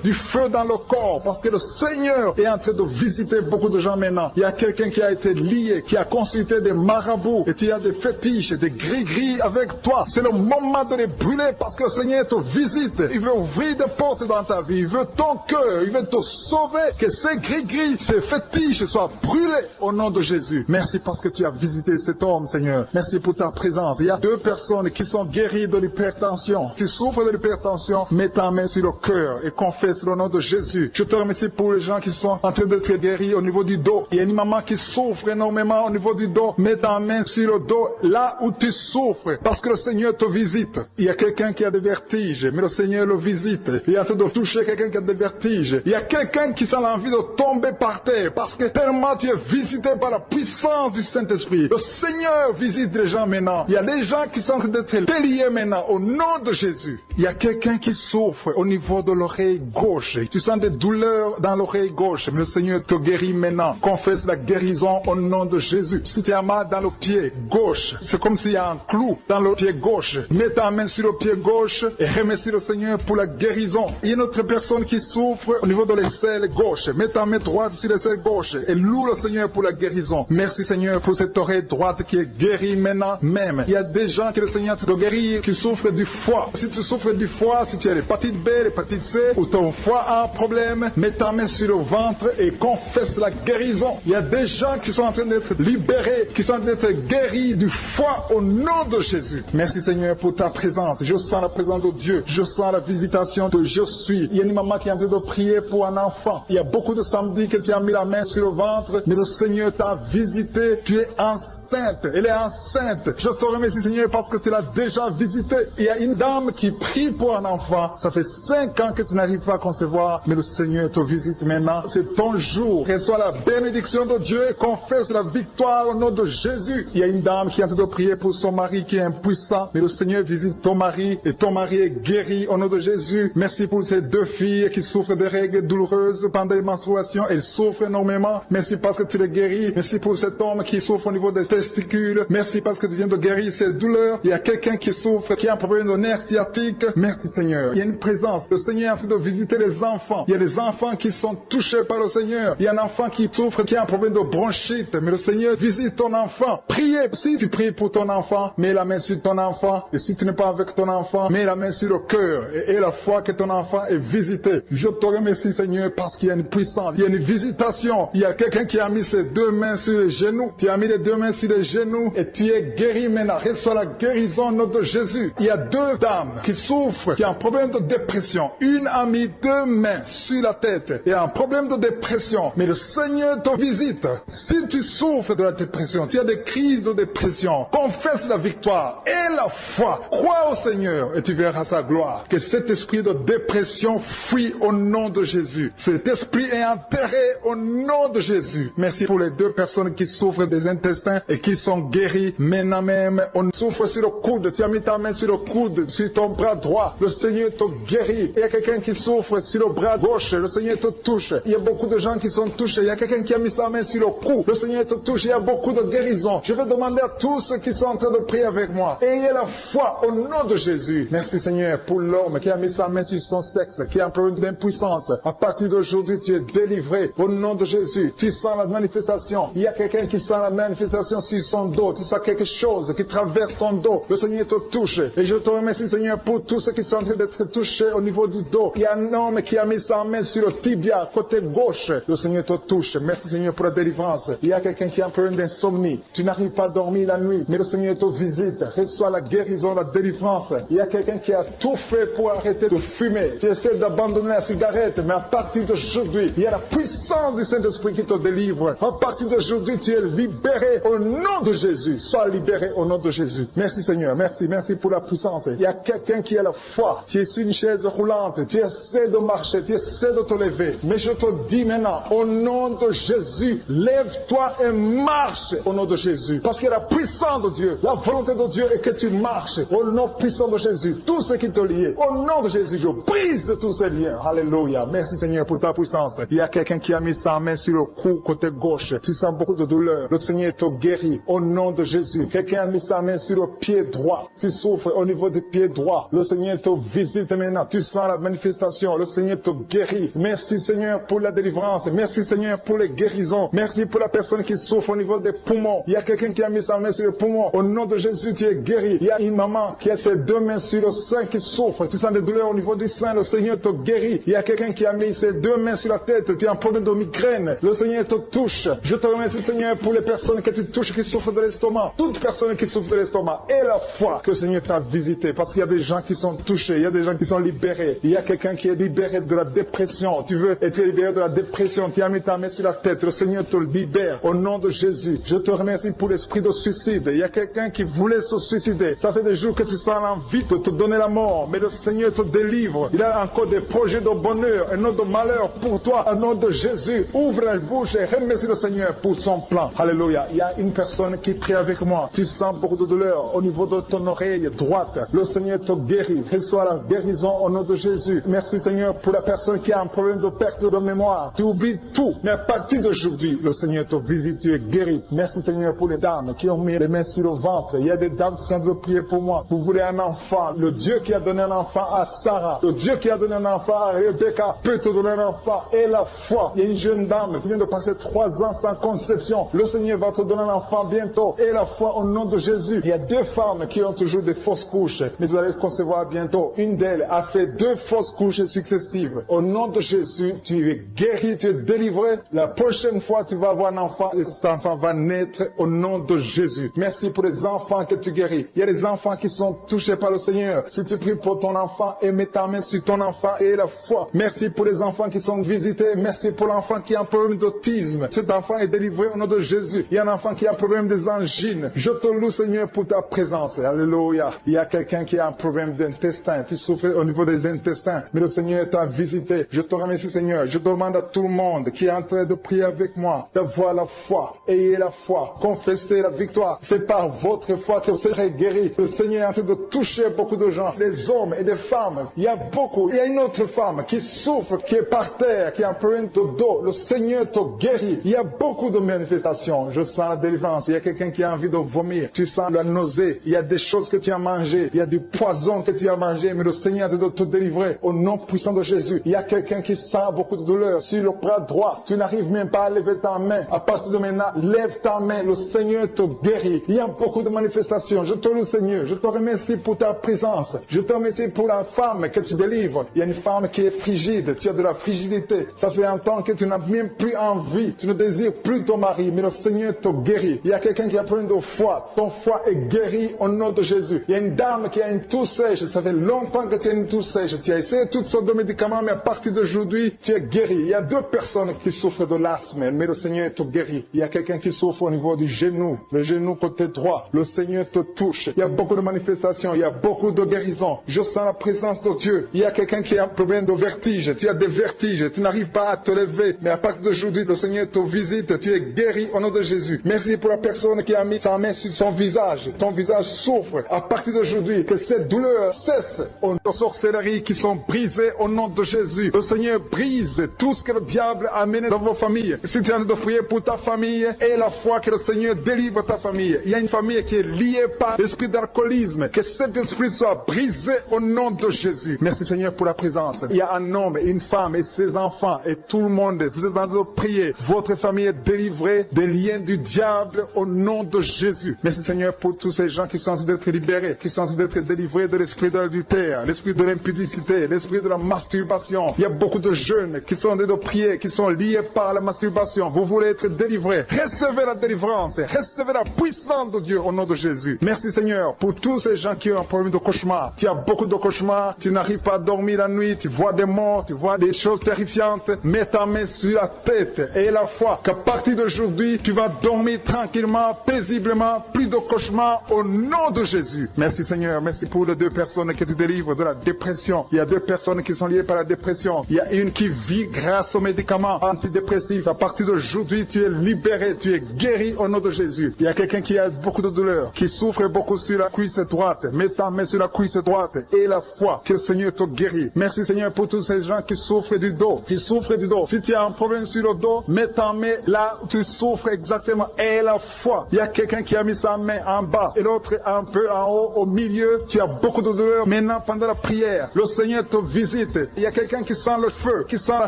dans le corps, parce que le Seigneur est en train de visiter beaucoup de gens maintenant. Il y a quelqu'un qui a été lié, qui a consulté des marabouts, et tu as des fétiches, des gris-gris avec toi. C'est le moment de les brûler, parce que le Seigneur te visite. Il veut ouvrir des portes dans ta vie. Il veut ton cœur. Il veut te sauver. Que ces gris-gris, ces fétiches soient brûlés au nom de Jésus. Merci parce que tu as visité cet homme, Seigneur. Merci pour ta présence. Il y a 2 personnes qui sont guéries de l'hypertension. Tu souffres de l'hypertension, mets ta main sur le cœur et confesse le nom de Jésus. Je te remercie pour les gens qui sont en train d'être guéris au niveau du dos. Il y a une maman qui souffre énormément au niveau du dos. Mets ta main sur le dos, là où tu souffres, parce que le Seigneur te visite. Il y a quelqu'un qui a des vertiges, mais le Seigneur le visite. Il est en train de toucher quelqu'un qui a des vertiges. Il y a quelqu'un qui sent l'envie de tomber par terre, parce que tellement tu es visité par la puissance du Saint-Esprit. Le Seigneur visite les gens maintenant. Il y a des gens qui sont en train d'être déliés maintenant, au nom de Jésus. Il y a quelqu'un qui souffre au niveau de l'oreille gauche. Tu sens des douleurs dans l'oreille gauche, mais le Seigneur te guérit maintenant. Confesse la guérison au nom de Jésus. Si tu as mal dans le pied gauche, c'est comme s'il y a un clou dans le pied gauche. Mets ta main sur le pied gauche et remercie le Seigneur pour la guérison. Il y a une autre personne qui souffre au niveau de l'aisselle gauche. Mets ta main droite sur l'aisselle gauche et loue le Seigneur pour la guérison. Merci Seigneur pour cette oreille droite qui est guérie maintenant même. Il y a des gens que le Seigneur te guérit qui souffrent du foie. Si tu souffres du foie, si tu as l'hépatite B, l'hépatite C, ou ton foie a un problème, mets ta main sur le ventre et confesse la guérison. Il y a des gens qui sont en train d'être libérés, qui sont en train d'être guéris du foie au nom de Jésus. Merci Seigneur pour ta présence. Je sens la présence de Dieu. Je sens la visitation de je suis. Il y a une maman qui est en train de prier pour un enfant. Il y a beaucoup de samedis que tu as mis la main sur le ventre, mais le Seigneur t'a visité. Tu es enceinte. Elle est enceinte. Je te remercie Seigneur parce que tu l'as déjà visité. Il y a une dame qui prie pour un enfant. Ça fait 5 ans que tu n'arrives pas à concevoir, mais le Seigneur te visite maintenant. C'est ton jour. Reçois la bénédiction de Dieu et confesse la victoire au nom de Jésus. Il y a une dame qui est en train de prier pour son mari qui est impuissant, mais le Seigneur visite ton mari et ton mari est guéri au nom de Jésus. Merci pour ces 2 filles qui souffrent de règles douloureuses pendant les menstruations. Elles souffrent énormément. Merci parce que tu les guéris. Merci pour cet homme qui souffre au niveau des testicules. Merci parce que tu viens de guérir ces douleurs. Il y a quelqu'un qui souffre, qui a un problème de nerf sciatique. Merci Seigneur. Il y a une présence. Le Seigneur est en train de visiter les enfants. Il y a des enfants qui sont touchés par le Seigneur. Il y a un enfant qui souffre, qui a un problème de bronchite. Mais le Seigneur visite ton enfant. Priez. Si tu pries pour ton enfant, mets la main sur ton enfant. Et si tu n'es pas avec ton enfant, mets la main sur le cœur. Et la foi que ton enfant est visité. Je te remercie Seigneur parce qu'il y a une puissance. Il y a une visitation. Il y a quelqu'un qui a mis ses 2 mains sur les genoux. Tu as mis les 2 mains sur les genoux et tu es guéri maintenant. Reçois la guérison au nom de Jésus. Il y a 2 dames qui souffrent, qui ont un problème de dépression. Une a mis 2 mains sur la tête et a un problème de dépression. Mais le Seigneur te visite. Si tu souffres de la dépression, tu as des crises de dépression, confesse la victoire et la foi. Crois au Seigneur et tu verras sa gloire. Que cet esprit de dépression fuit au nom de Jésus. Cet esprit est enterré au nom de Jésus. Merci pour les 2 personnes qui souffrent des intestins et qui sont guéries maintenant même. On souffre sur le coude. Tu as mis ta main sur le coude, sur ton bras droit. Le Seigneur te guérit. Il y a quelqu'un qui souffre sur le bras gauche. Le Seigneur te touche. Il y a beaucoup de gens qui sont touchés. Il y a quelqu'un qui a mis sa main sur le cou. Le Seigneur te touche. Il y a beaucoup de guérisons. Je vais demander à tous ceux qui sont en train de prier avec moi. Ayez la foi au nom de Jésus. Merci Seigneur pour l'homme qui a mis sa main sur son sexe, qui a un problème d'impuissance. À partir d'aujourd'hui, tu es délivré au nom de Jésus. Tu sens la manifestation. Il y a quelqu'un qui sent la manifestation sur son dos. Tu sens quelque chose qui traverse ton dos. Le Seigneur te touche. Et je te remercie Seigneur pour tous ceux qui sont en train d'être touchés au niveau du dos. Il y a un homme qui a mis sa main sur le tibia, côté gauche. Le Seigneur te touche. Merci Seigneur pour la délivrance. Il y a quelqu'un qui a un problème d'insomnie. Tu n'arrives pas à dormir la nuit, mais le Seigneur te visite. Reçois la guérison, la délivrance. Il y a quelqu'un qui a tout fait pour arrêter de fumer. Tu essaies d'abandonner la cigarette, mais à partir d'aujourd'hui, il y a la puissance du Saint-Esprit qui te délivre. À partir d'aujourd'hui, tu es libéré au nom de Jésus, sois libéré au nom de Jésus. Merci Seigneur, merci pour la puissance. Il y a quelqu'un qui a la foi, tu es sur une chaise roulante, tu essaies de marcher, tu essaies de te lever. Mais je te dis maintenant, au nom de Jésus, lève-toi et marche au nom de Jésus. Parce que la puissance de Dieu, la volonté de Dieu est que tu marches au nom puissant de Jésus. Tout ce qui te lie, au nom de Jésus, je brise de tous ces liens. Alléluia. Merci Seigneur pour ta puissance. Il y a quelqu'un qui a mis sa main sur le cou côté gauche. Tu sens beaucoup de douleur. Le Seigneur te guérit au nom de Jésus. Quelqu'un a mis sa main sur le pied droit. Tu souffres au niveau du pied droit. Le Seigneur te visite maintenant. Tu sens la manifestation. Le Seigneur te guérit. Merci Seigneur pour la délivrance. Merci Seigneur pour les guérisons. Merci pour la personne qui souffre au niveau des poumons. Il y a quelqu'un qui a mis sa main sur le poumon. Au nom de Jésus, tu es guéri. Il y a une maman qui a ses deux mains sur le sein qui souffre. Tu sens des douleurs au niveau du sein. Le Seigneur te guérit. Il y a quelqu'un qui a mis ses deux mains sur la tête. Tu as un problème de migraine. Le Seigneur te touche. Je te remercie Seigneur pour les personnes que tu touches qui souffrent de l'estomac. Toute personne qui souffre de l'estomac. Et la foi que le Seigneur t'a visité. Parce qu'il y a des gens qui sont touchés. Il y a des gens qui sont libérés. Il y a quelqu'un qui est libéré de la dépression. Tu veux être libéré de la dépression. Tu as mis ta main sur la tête. Le Seigneur te libère. Au nom de Jésus. Je te remercie pour l'esprit de suicide. Il y a quelqu'un qui voulait se suicider. Ça fait des jours que tu sens l'envie de te donner la mort. Mais le Seigneur te délivre. Il a encore des projets de bonheur et non de malheur pour toi. Au nom de Jésus. Ouvre la bouche et remercie le Seigneur pour son plan. Alléluia. Il y a une personne qui prie avec moi. Tu sens beaucoup de douleur au niveau de ton oreille droite. Le Seigneur te guérit. Reçois la guérison au nom de Jésus. Merci Seigneur pour la personne qui a un problème de perte de mémoire. Tu oublies tout. Mais à partir d'aujourd'hui, le Seigneur te visite. Tu es guéri. Merci Seigneur pour les dames qui ont mis les mains sur le ventre. Il y a des dames qui sont en train de prier pour moi. Vous voulez un enfant. Le Dieu qui a donné un enfant à Sarah. Le Dieu qui a donné un enfant à Rebecca peut te donner un enfant. Et la foi. Il y a une jeune dame qui vient de passer 3 ans sans conception. Le Seigneur va te donner un enfant bientôt. Et la foi au nom de Jésus. Il y a 2 femmes qui ont toujours des fausses couches. Mais vous allez concevoir bientôt. Une d'elles a fait 2 fausses couches successives. Au nom de Jésus, tu es guéri, tu es délivré. La prochaine fois, tu vas avoir un enfant. Et cet enfant va naître au nom de Jésus. Merci pour les enfants que tu guéris. Il y a des enfants qui sont touchés par le Seigneur. Si tu pries pour ton enfant et mets ta main sur ton enfant et la foi. Merci pour les enfants qui sont visités. Merci pour l'enfant qui a un problème d'autisme. Cet enfant est délivré au nom de Jésus. Il y a un enfant qui a un problème des angines. Je te loue Seigneur pour ta présence. Alléluia. Il y a quelqu'un qui a un problème d'intestin. Tu souffres au niveau des intestins. Mais le Seigneur t'a visité. Je te remercie Seigneur. Je demande à tout le monde qui est en train de prier avec moi d'avoir la foi. Ayez la foi. Confessez la victoire. C'est par votre foi que vous serez guéris. Le Seigneur est en train de toucher beaucoup de gens. Des hommes et des femmes. Il y a beaucoup. Il y a une autre femme qui souffre, qui est par terre, qui a un problème de dos. Le Seigneur te guérit. Il y a beaucoup de manifestations. Je sens la délivrance. Il y a quelqu'un qui a envie de vomir. Tu sens la nausée. Il y a des choses que tu as mangées. Il y a du poison que tu as mangé. Mais le Seigneur est en train de te délivrer. Au nom puissant de Jésus. Il y a quelqu'un qui sent beaucoup de douleur sur le bras droit. Tu n'arrives même pas à lever ta main. À partir de maintenant, lève ta main. Le Seigneur te guérit. Il y a beaucoup de manifestations. Je te loue Seigneur. Je te remercie pour ta présence. Je te remercie pour la femme que tu délivres. Il y a une femme qui est frigide. Tu as de la frigidité. Ça fait un temps que tu n'as même plus envie. Tu ne désires plus ton mari. Mais le Seigneur te guérit. Il y a quelqu'un qui a problème de foie. Ton foie est guéri au nom de Jésus. Il y a une dame qui a une toux sèche. Ça fait longtemps que tu as une toux sèche. Tu as essayé toutes sortes de médicaments. Mais à partir d'aujourd'hui, tu es guéri. Il y a 2 personnes qui souffrent de l'asthme. Mais le Seigneur te guérit. Il y a quelqu'un qui souffre au niveau du genou. Le genou côté droit. Le Seigneur te touche. Il y a beaucoup de manifestations. Il y a beaucoup de guérisons. Je sens la présence de Dieu. Il y a quelqu'un qui a un problème de vertige. Tu as des vertiges. Tu n'arrives pas à te lever. Mais à partir d'aujourd'hui, le Seigneur te visite. Tu es guéri au nom de Jésus. Merci pour la personne qui a mis sa main sur son visage. Ton visage souffre. À partir d'aujourd'hui, que cette douleur cesse. Aux sorcelleries qui sont brisées au nom de Jésus. Le Seigneur brise tout ce que le diable a amené dans vos familles. Si tu es en train de prier pour ta famille, et la foi que le Seigneur délivre ta famille. Il y a une famille qui est liée par l'esprit d'alcoolisme. Que cet esprit soit brisé au nom de Jésus. Merci Seigneur pour la présence. Il y a un homme, une femme et ses enfants et tout le monde. Vous êtes en train de prier. Votre famille est délivrée des liens du diable au nom de Jésus. Merci Seigneur pour tous ces gens qui sont en train d'être libérés, qui sont en train d'être délivrés de l'esprit de l'adultère, l'esprit de l'impudicité, l'esprit de la masturbation. Il y a beaucoup de jeunes qui sont en train de prier, qui sont liés par la masturbation. Vous voulez être délivrés. Recevez la délivrance. Recevez la puissance de Dieu au nom de Jésus. Merci Seigneur pour tous ces gens qui ont un problème de cauchemar. Tu as beaucoup de cauchemars. Tu n'arrives pas à dormir la nuit. Tu vois des morts. Tu vois des choses terrifiantes. Mets ta main sur la tête et la foi qu'à partir d'aujourd'hui, tu vas dormir tranquillement, paisiblement, plus de cauchemars au nom de Jésus. Merci Seigneur, merci pour les 2 personnes que tu délivres de la dépression. Il y a 2 personnes qui sont liées par la dépression. Il y a une qui vit grâce aux médicaments antidépressifs. À partir d'aujourd'hui, tu es libéré, tu es guéri au nom de Jésus. Il y a quelqu'un qui a beaucoup de douleur, qui souffre beaucoup sur la cuisse droite. Mets ta main sur la cuisse droite et la foi que le Seigneur te guérit. Merci Seigneur pour tous ces gens qui souffrent du dos. Tu souffres du dos. Si tu as un problème sur le dos, mets ta main là où tu souffres exactement et la foi. Il y a quelqu'un qui a mis sa main en bas et l'autre un peu en haut, au milieu. Tu as beaucoup de douleur. Maintenant, pendant la prière, le Seigneur te visite. Il y a quelqu'un qui sent le feu, qui sent la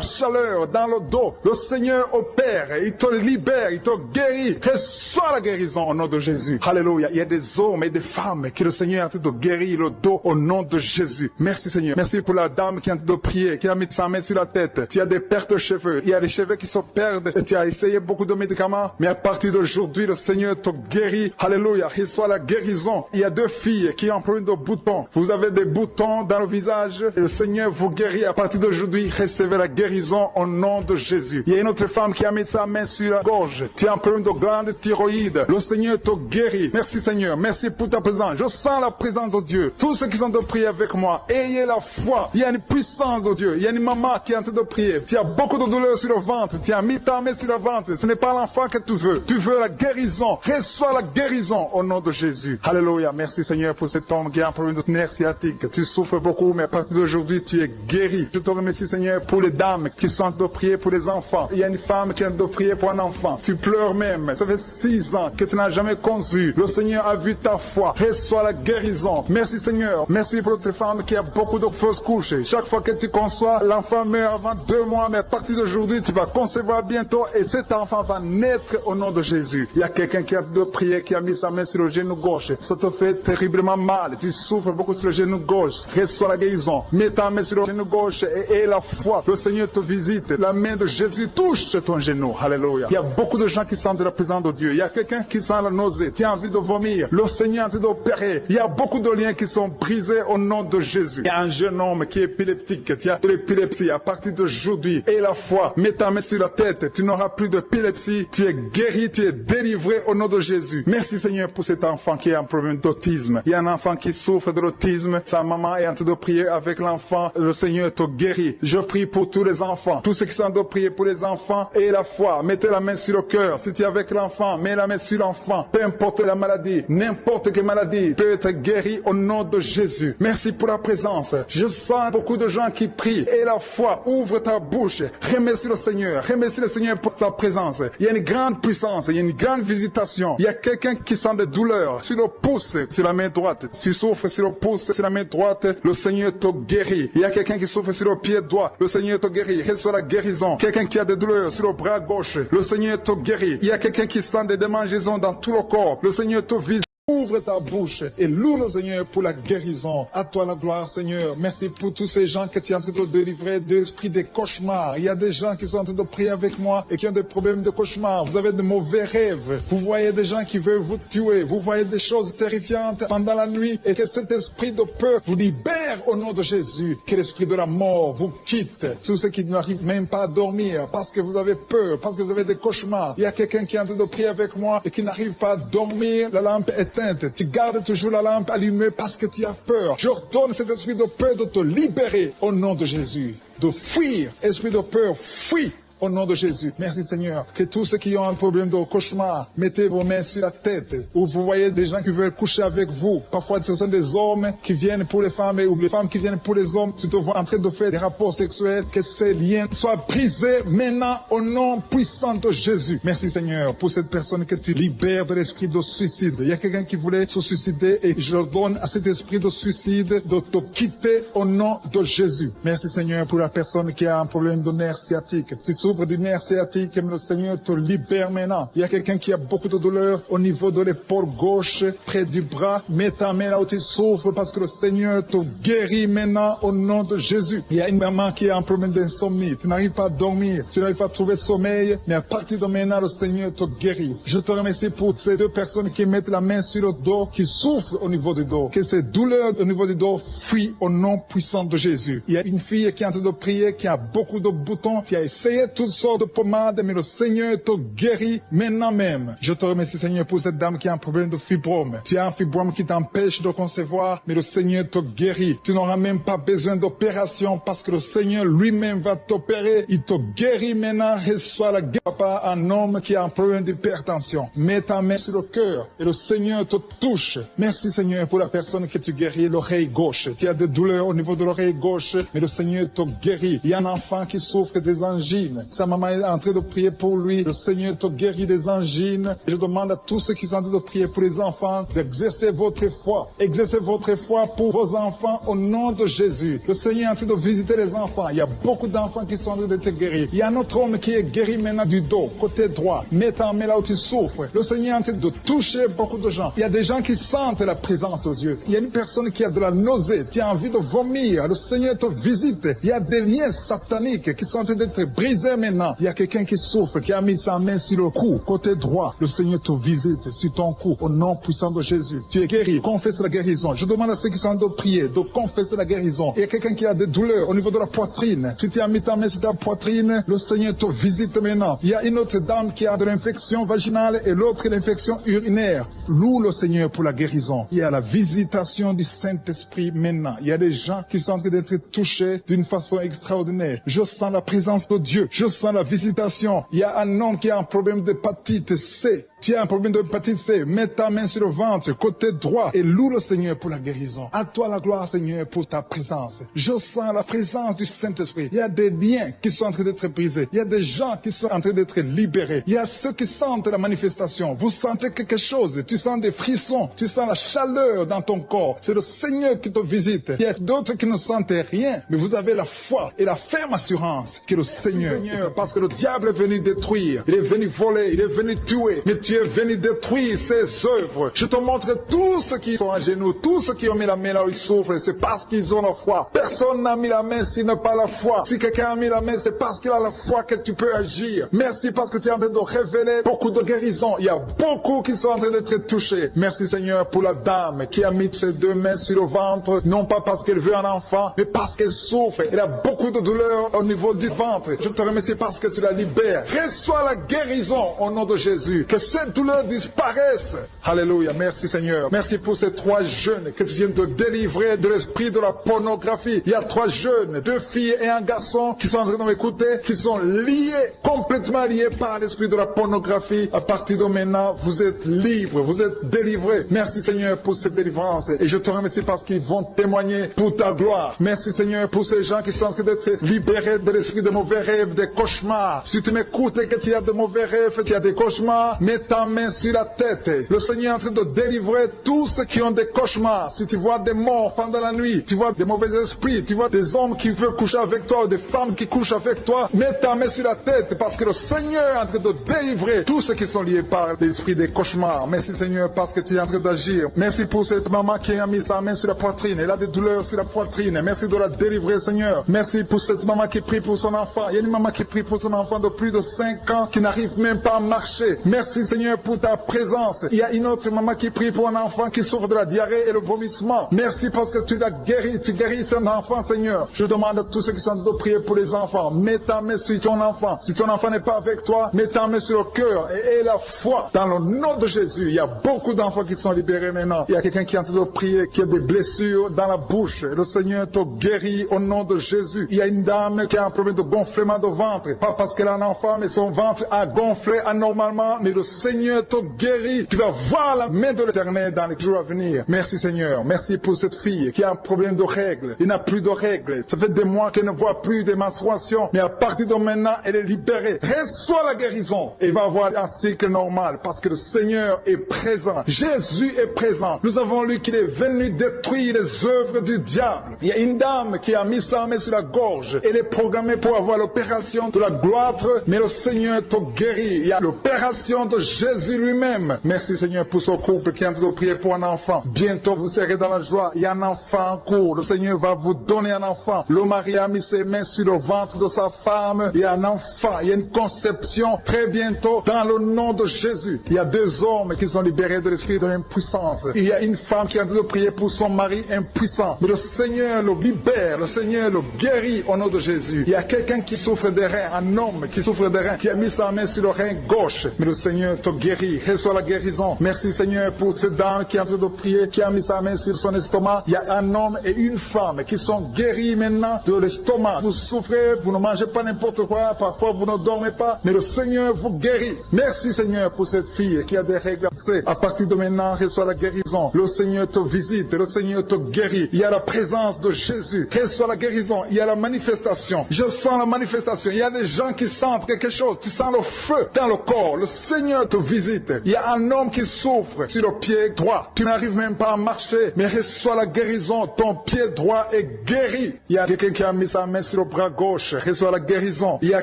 chaleur dans le dos. Le Seigneur opère, il te libère, il te guérit. Reçois la guérison au nom de Jésus. Alléluia. Il y a des hommes et des femmes que le Seigneur est en train de guérir le dos au nom de Jésus. Merci Seigneur. Merci pour la dame qui est en train de prier, qui a mis sa main sur la tête. Tu as des pertes de cheveux. Il y a des cheveux qui se perdent. Et tu as essayé beaucoup de médicaments. Mais à partir d'aujourd'hui, le Seigneur te guérit. Alléluia. Reçois la guérison. Il y a 2 filles qui ont un problème de boutons. Vous avez des boutons dans le visage. Et le Seigneur vous guérit. À partir d'aujourd'hui, recevez la guérison au nom de Jésus. Il y a une autre femme qui a mis sa main sur la gorge. Tu as un problème de glande thyroïde. Le Seigneur te guérit. Merci Seigneur. Merci pour ta présence. Je sens la présence de Dieu. Tous ceux qui sont de prier avec moi, ayez la foi. Il y a une puissance de Dieu. Il y a une maman qui est en train de prier. Tu as beaucoup de douleur sur le ventre. Tu as mis ta main sur le ventre. Ce n'est pas l'enfant que tu veux. Tu veux la guérison. Reçois la guérison au nom de Jésus. Alléluia. Merci Seigneur pour cet homme qui a un problème de nerf sciatique. Tu souffres beaucoup, mais à partir d'aujourd'hui, tu es guéri. Je te remercie Seigneur pour les dames qui sont en train de prier pour les enfants. Il y a une femme qui est en train de prier pour un enfant. Tu pleures même. Ça fait 6 ans que tu n'as jamais conçu. Le Seigneur a vu ta foi. Reçois la guérison. Merci Seigneur. Merci pour notre femme qui a beaucoup de fausses couches. Chaque fois que tu conçois, l'enfant meurt avant 2 mois, mais à partir d'aujourd'hui, tu vas concevoir bientôt et cet enfant va naître au nom de Jésus. Il y a quelqu'un qui a de prier, qui a mis sa main sur le genou gauche. Ça te fait terriblement mal. Tu souffres beaucoup sur le genou gauche. Reçois la guérison. Mets ta main sur le genou gauche et la foi. Le Seigneur te visite. La main de Jésus touche ton genou. Alléluia. Il y a beaucoup de gens qui sentent la présence de Dieu. Il y a quelqu'un qui sent la nausée. Tu as envie de vomir. Le Seigneur est en train d'opérer. Il y a beaucoup de liens qui sont brisés au nom de Jésus. Il y a un jeune homme qui est épileptique. Tu as de l'épilepsie à partir d'aujourd'hui. Et la foi. Mets ta main sur la tête. Tu n'auras plus d'épilepsie. Tu es guéri. Tu es délivré au nom de Jésus. Merci Seigneur pour cet enfant qui a un problème d'autisme. Il y a un enfant qui souffre de l'autisme. Sa maman est en train de prier avec l'enfant. Le Seigneur te guérit. Je prie pour tous les enfants. Tous ceux qui sont en train de prier pour les enfants et la foi. Mettez la main sur le cœur. Si tu es avec l'enfant, mets la main sur l'enfant. Peu importe la maladie, n'importe quelle maladie peut être guérie au nom de Jésus. Merci pour la présence. Je sens beaucoup de gens qui prient. Et la foi, ouvre ta bouche. Remercie le Seigneur. Remercie le Seigneur pour sa présence. Il y a une grande puissance. Il y a une grande visitation. Il y a quelqu'un qui sent des douleurs sur le pouce, sur la main droite. Tu souffres sur le pouce, sur la main droite. Le Seigneur te guérit. Il y a quelqu'un qui souffre sur le pied droit. Le Seigneur te guérit. Reçois la guérison. Quelqu'un qui a des douleurs sur le bras gauche. Le Seigneur te guérit. Il y a quelqu'un qui sent des démangeaisons dans tout le corps. Le Seigneur te visite. Ouvre ta bouche et loue le Seigneur pour la guérison. À toi la gloire, Seigneur. Merci pour tous ces gens que tu es en train de délivrer de l'esprit des cauchemars. Il y a des gens qui sont en train de prier avec moi et qui ont des problèmes de cauchemars. Vous avez de mauvais rêves. Vous voyez des gens qui veulent vous tuer. Vous voyez des choses terrifiantes pendant la nuit et que cet esprit de peur vous libère au nom de Jésus. Que l'esprit de la mort vous quitte. Tous ceux qui n'arrivent même pas à dormir parce que vous avez peur, parce que vous avez des cauchemars. Il y a quelqu'un qui est en train de prier avec moi et qui n'arrive pas à dormir. La lampe est tu gardes toujours la lampe allumée parce que tu as peur. J'ordonne cet esprit de peur de te libérer au nom de Jésus. De fuir, esprit de peur, fuis au nom de Jésus. Merci Seigneur. Que tous ceux qui ont un problème de cauchemar, mettez vos mains sur la tête. Ou vous voyez des gens qui veulent coucher avec vous. Parfois ce sont des hommes qui viennent pour les femmes ou les femmes qui viennent pour les hommes. Tu te vois en train de faire des rapports sexuels. Que ces liens soient brisés maintenant au nom puissant de Jésus. Merci Seigneur pour cette personne que tu libères de l'esprit de suicide. Il y a quelqu'un qui voulait se suicider et je donne à cet esprit de suicide de te quitter au nom de Jésus. Merci Seigneur pour la personne qui a un problème de nerf sciatique. Tu souffres du nerf sciatique, mais le Seigneur te libère maintenant. Il y a quelqu'un qui a beaucoup de douleur au niveau de l'épaule gauche, près du bras. Mets ta main là où tu souffres parce que le Seigneur te guérit maintenant au nom de Jésus. Il y a une maman qui a un problème d'insomnie. Tu n'arrives pas à dormir, tu n'arrives pas à trouver sommeil, mais à partir de maintenant, le Seigneur te guérit. Je te remercie pour ces deux personnes qui mettent la main sur le dos, qui souffrent au niveau du dos. Que ces douleurs au niveau du dos fuient au nom puissant de Jésus. Il y a une fille qui est en train de prier, qui a beaucoup de boutons, qui a essayé toutes sortes de pommades, mais le Seigneur te guérit maintenant même. Je te remercie, Seigneur, pour cette dame qui a un problème de fibrome. Tu as un fibrome qui t'empêche de concevoir, mais le Seigneur te guérit. Tu n'auras même pas besoin d'opération parce que le Seigneur lui-même va t'opérer. Il te guérit maintenant. Reçois la guérison. Papa, un homme qui a un problème d'hypertension. Mets ta main sur le cœur et le Seigneur te touche. Merci, Seigneur, pour la personne que tu guéris, l'oreille gauche. Tu as des douleurs au niveau de l'oreille gauche, mais le Seigneur te guérit. Il y a un enfant qui souffre des angines. Sa maman est en train de prier pour lui. Le Seigneur te guérit des angines. Je demande à tous ceux qui sont en train de prier pour les enfants d'exercer votre foi. Exercez votre foi pour vos enfants au nom de Jésus. Le Seigneur est en train de visiter les enfants. Il y a beaucoup d'enfants qui sont en train d'être guéris. Il y a un autre homme qui est guéri maintenant du dos, côté droit. Mets ta main là où tu souffres. Le Seigneur est en train de toucher beaucoup de gens. Il y a des gens qui sentent la présence de Dieu. Il y a une personne qui a de la nausée, qui a envie de vomir. Le Seigneur te visite. Il y a des liens sataniques qui sont en train d'être brisés maintenant. Il y a quelqu'un qui souffre, qui a mis sa main sur le cou, côté droit. Le Seigneur te visite sur ton cou, au nom puissant de Jésus. Tu es guéri. Confesse la guérison. Je demande à ceux qui sont en train de prier de confesser la guérison. Il y a quelqu'un qui a des douleurs au niveau de la poitrine. Si tu as mis ta main sur ta poitrine, le Seigneur te visite maintenant. Il y a une autre dame qui a de l'infection vaginale et l'autre l'infection urinaire. Loue le Seigneur pour la guérison. Il y a la visitation du Saint-Esprit maintenant. Il y a des gens qui sont en train d'être touchés d'une façon extraordinaire. Je sens la présence de Dieu. Je sens la visitation. Il y a un homme qui a un problème d'hépatite C. Tu as un problème d'hépatite C. Mets ta main sur le ventre, côté droit, et loue le Seigneur pour la guérison. À toi la gloire, Seigneur, pour ta présence. Je sens la présence du Saint-Esprit. Il y a des liens qui sont en train d'être brisés. Il y a des gens qui sont en train d'être libérés. Il y a ceux qui sentent la manifestation. Vous sentez quelque chose. Tu sens des frissons. Tu sens la chaleur dans ton corps. C'est le Seigneur qui te visite. Il y a d'autres qui ne sentent rien, mais vous avez la foi et la ferme assurance que le Seigneur, parce que le diable est venu détruire. Il est venu voler. Il est venu tuer. Mais tu es venu détruire ses œuvres. Je te montre tous ceux qui sont à genoux, tous ceux qui ont mis la main là où ils souffrent, c'est parce qu'ils ont la foi. Personne n'a mis la main s'il n'a pas la foi. Si quelqu'un a mis la main, c'est parce qu'il a la foi que tu peux agir. Merci parce que tu es en train de révéler beaucoup de guérisons. Il y a beaucoup qui sont en train d'être touchés. Merci Seigneur pour la dame qui a mis ses deux mains sur le ventre, non pas parce qu'elle veut un enfant, mais parce qu'elle souffre. Elle a beaucoup de douleur au niveau du ventre. Je te remercie parce que tu la libères. Reçois la guérison au nom de Jésus. Que cette douleur disparaisse. Alléluia. Merci Seigneur. Merci pour ces 3 jeunes que tu viens de délivrer de l'esprit de la pornographie. Il y a 3 jeunes, 2 filles et un garçon qui sont en train de m'écouter, qui sont liés, complètement liés par l'esprit de la pornographie. À partir de maintenant, vous êtes libres, vous êtes délivrés. Merci Seigneur pour cette délivrance. Et je te remercie parce qu'ils vont témoigner pour ta gloire. Merci Seigneur pour ces gens qui sont en train d'être libérés de l'esprit de mauvais rêves, des cauchemars. Si tu m'écoutes et que tu as de mauvais rêves, tu as des cauchemars, mets ta main sur la tête. Le Seigneur est en train de délivrer tous ceux qui ont des cauchemars. Si tu vois des morts pendant la nuit, tu vois des mauvais esprits, tu vois des hommes qui veulent coucher avec toi ou des femmes qui couchent avec toi, mets ta main sur la tête parce que le Seigneur est en train de délivrer tous ceux qui sont liés par l'esprit des cauchemars. Merci Seigneur parce que tu es en train d'agir. Merci pour cette maman qui a mis sa main sur la poitrine. Elle a des douleurs sur la poitrine. Merci de la délivrer Seigneur. Merci pour cette maman qui prie pour son enfant. Il y a une maman qui prie pour son enfant de plus de 5 ans qui n'arrive même pas à marcher. Merci Seigneur pour ta présence. Il y a une autre maman qui prie pour un enfant qui souffre de la diarrhée et le vomissement. Merci parce que tu l'as guéri. Tu guéris cet enfant Seigneur. Je demande à tous ceux qui sont en train de prier pour les enfants. Mets ta main sur ton enfant. Si ton enfant n'est pas avec toi, mets ta main sur le cœur et la foi. Dans le nom de Jésus, il y a beaucoup d'enfants qui sont libérés maintenant. Il y a quelqu'un qui est en train de prier, qui a des blessures dans la bouche. Le Seigneur te guérit au nom de Jésus. Il y a une dame qui a un problème de gonflement de ventre. Pas parce qu'elle a un enfant, mais son ventre a gonflé anormalement. Mais le Seigneur te guérit. Tu vas voir la main de l'Éternel dans les jours à venir. Merci Seigneur. Merci pour cette fille qui a un problème de règles. Il n'a plus de règles. Ça fait des mois qu'elle ne voit plus des menstruations. Mais à partir de maintenant, elle est libérée. Reçois la guérison. Et va avoir un cycle normal parce que le Seigneur est présent. Jésus est présent. Nous avons lu qu'il est venu détruire les œuvres du diable. Il y a une dame qui a mis sa main sur la gorge. Elle est programmée pour avoir l'opération de la gloître, mais le Seigneur te guérit. Il y a l'opération de Jésus lui-même. Merci Seigneur pour ce couple qui est en train de prier pour un enfant. Bientôt vous serez dans la joie. Il y a un enfant en cours. Le Seigneur va vous donner un enfant. Le mari a mis ses mains sur le ventre de sa femme. Il y a un enfant. Il y a une conception très bientôt dans le nom de Jésus. Il y a 2 hommes qui sont libérés de l'esprit de l'impuissance. Il y a une femme qui est en train de prier pour son mari impuissant. Mais le Seigneur le libère. Le Seigneur le guérit au nom de Jésus. Il y a quelqu'un qui souffre des des reins, un homme qui souffre des reins, qui a mis sa main sur le rein gauche, mais le Seigneur te guérit, reçois la guérison. Merci Seigneur pour cette dame qui est en train de prier, qui a mis sa main sur son estomac. Il y a un homme et une femme qui sont guéris maintenant de l'estomac. Vous souffrez, vous ne mangez pas n'importe quoi, parfois vous ne dormez pas, mais le Seigneur vous guérit. Merci Seigneur pour cette fille qui a des règles. À partir de maintenant, reçois la guérison. Le Seigneur te visite, le Seigneur te guérit. Il y a la présence de Jésus. Reçois la guérison, il y a la manifestation. Je sens la manifestation. Il y a des gens qui sentent quelque chose. Tu sens le feu dans le corps. Le Seigneur te visite. Il y a un homme qui souffre sur le pied droit. Tu n'arrives même pas à marcher, mais reçois la guérison. Ton pied droit est guéri. Il y a quelqu'un qui a mis sa main sur le bras gauche. Reçois la guérison. Il y a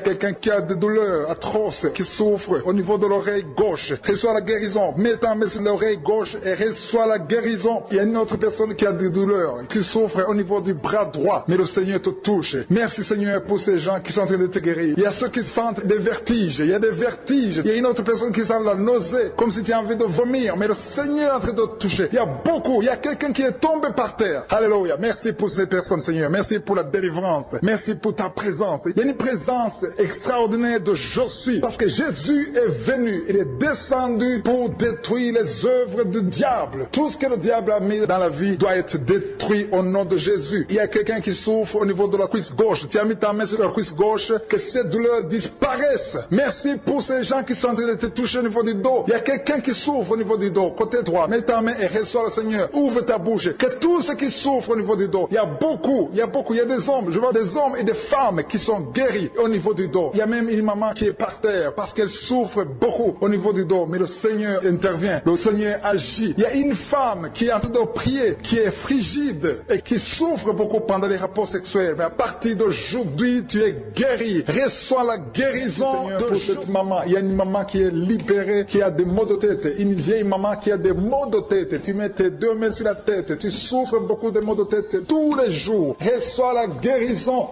quelqu'un qui a des douleurs atroces, qui souffre au niveau de l'oreille gauche. Reçois la guérison. Mets ta main sur l'oreille gauche et reçois la guérison. Il y a une autre personne qui a des douleurs, qui souffre au niveau du bras droit, mais le Seigneur te touche. Merci Seigneur pour ces gens qui sont en train de te guérir. Il y a ceux qui sentent des vertiges. Il y a des vertiges. Il y a une autre personne qui sent la nausée, comme si tu as envie de vomir, mais le Seigneur est en train de te toucher. Il y a beaucoup. Il y a quelqu'un qui est tombé par terre. Alléluia. Merci pour ces personnes, Seigneur. Merci pour la délivrance. Merci pour ta présence. Il y a une présence extraordinaire de je suis, parce que Jésus est venu. Il est descendu pour détruire les œuvres du diable. Tout ce que le diable a mis dans la vie doit être détruit au nom de Jésus. Il y a quelqu'un qui souffre au niveau de la cuisse gauche. Tu as mis ta main sur la cuisse gauche, que ces douleurs disparaissent. Merci pour ces gens qui sont en train de te toucher au niveau du dos. Il y a quelqu'un qui souffre au niveau du dos, côté droit. Mets ta main et reçois le Seigneur. Ouvre ta bouche. Que tous ceux qui souffrent au niveau du dos, il y a beaucoup, il y a des hommes, je vois des hommes et des femmes qui sont guéris au niveau du dos. Il y a même une maman qui est par terre parce qu'elle souffre beaucoup au niveau du dos, mais le Seigneur intervient, le Seigneur agit. Il y a une femme qui est en train de prier, qui est frigide et qui souffre beaucoup pendant les rapports sexuels, mais à partir d'aujourd'hui, tu es guéri. Reçois la guérison de cette maman. Il y a une maman qui est libérée, qui a des maux de tête, une vieille maman qui a des maux de tête. Tu mets tes deux mains sur la tête, tu souffres beaucoup de maux de tête tous les jours. Reçois la guérison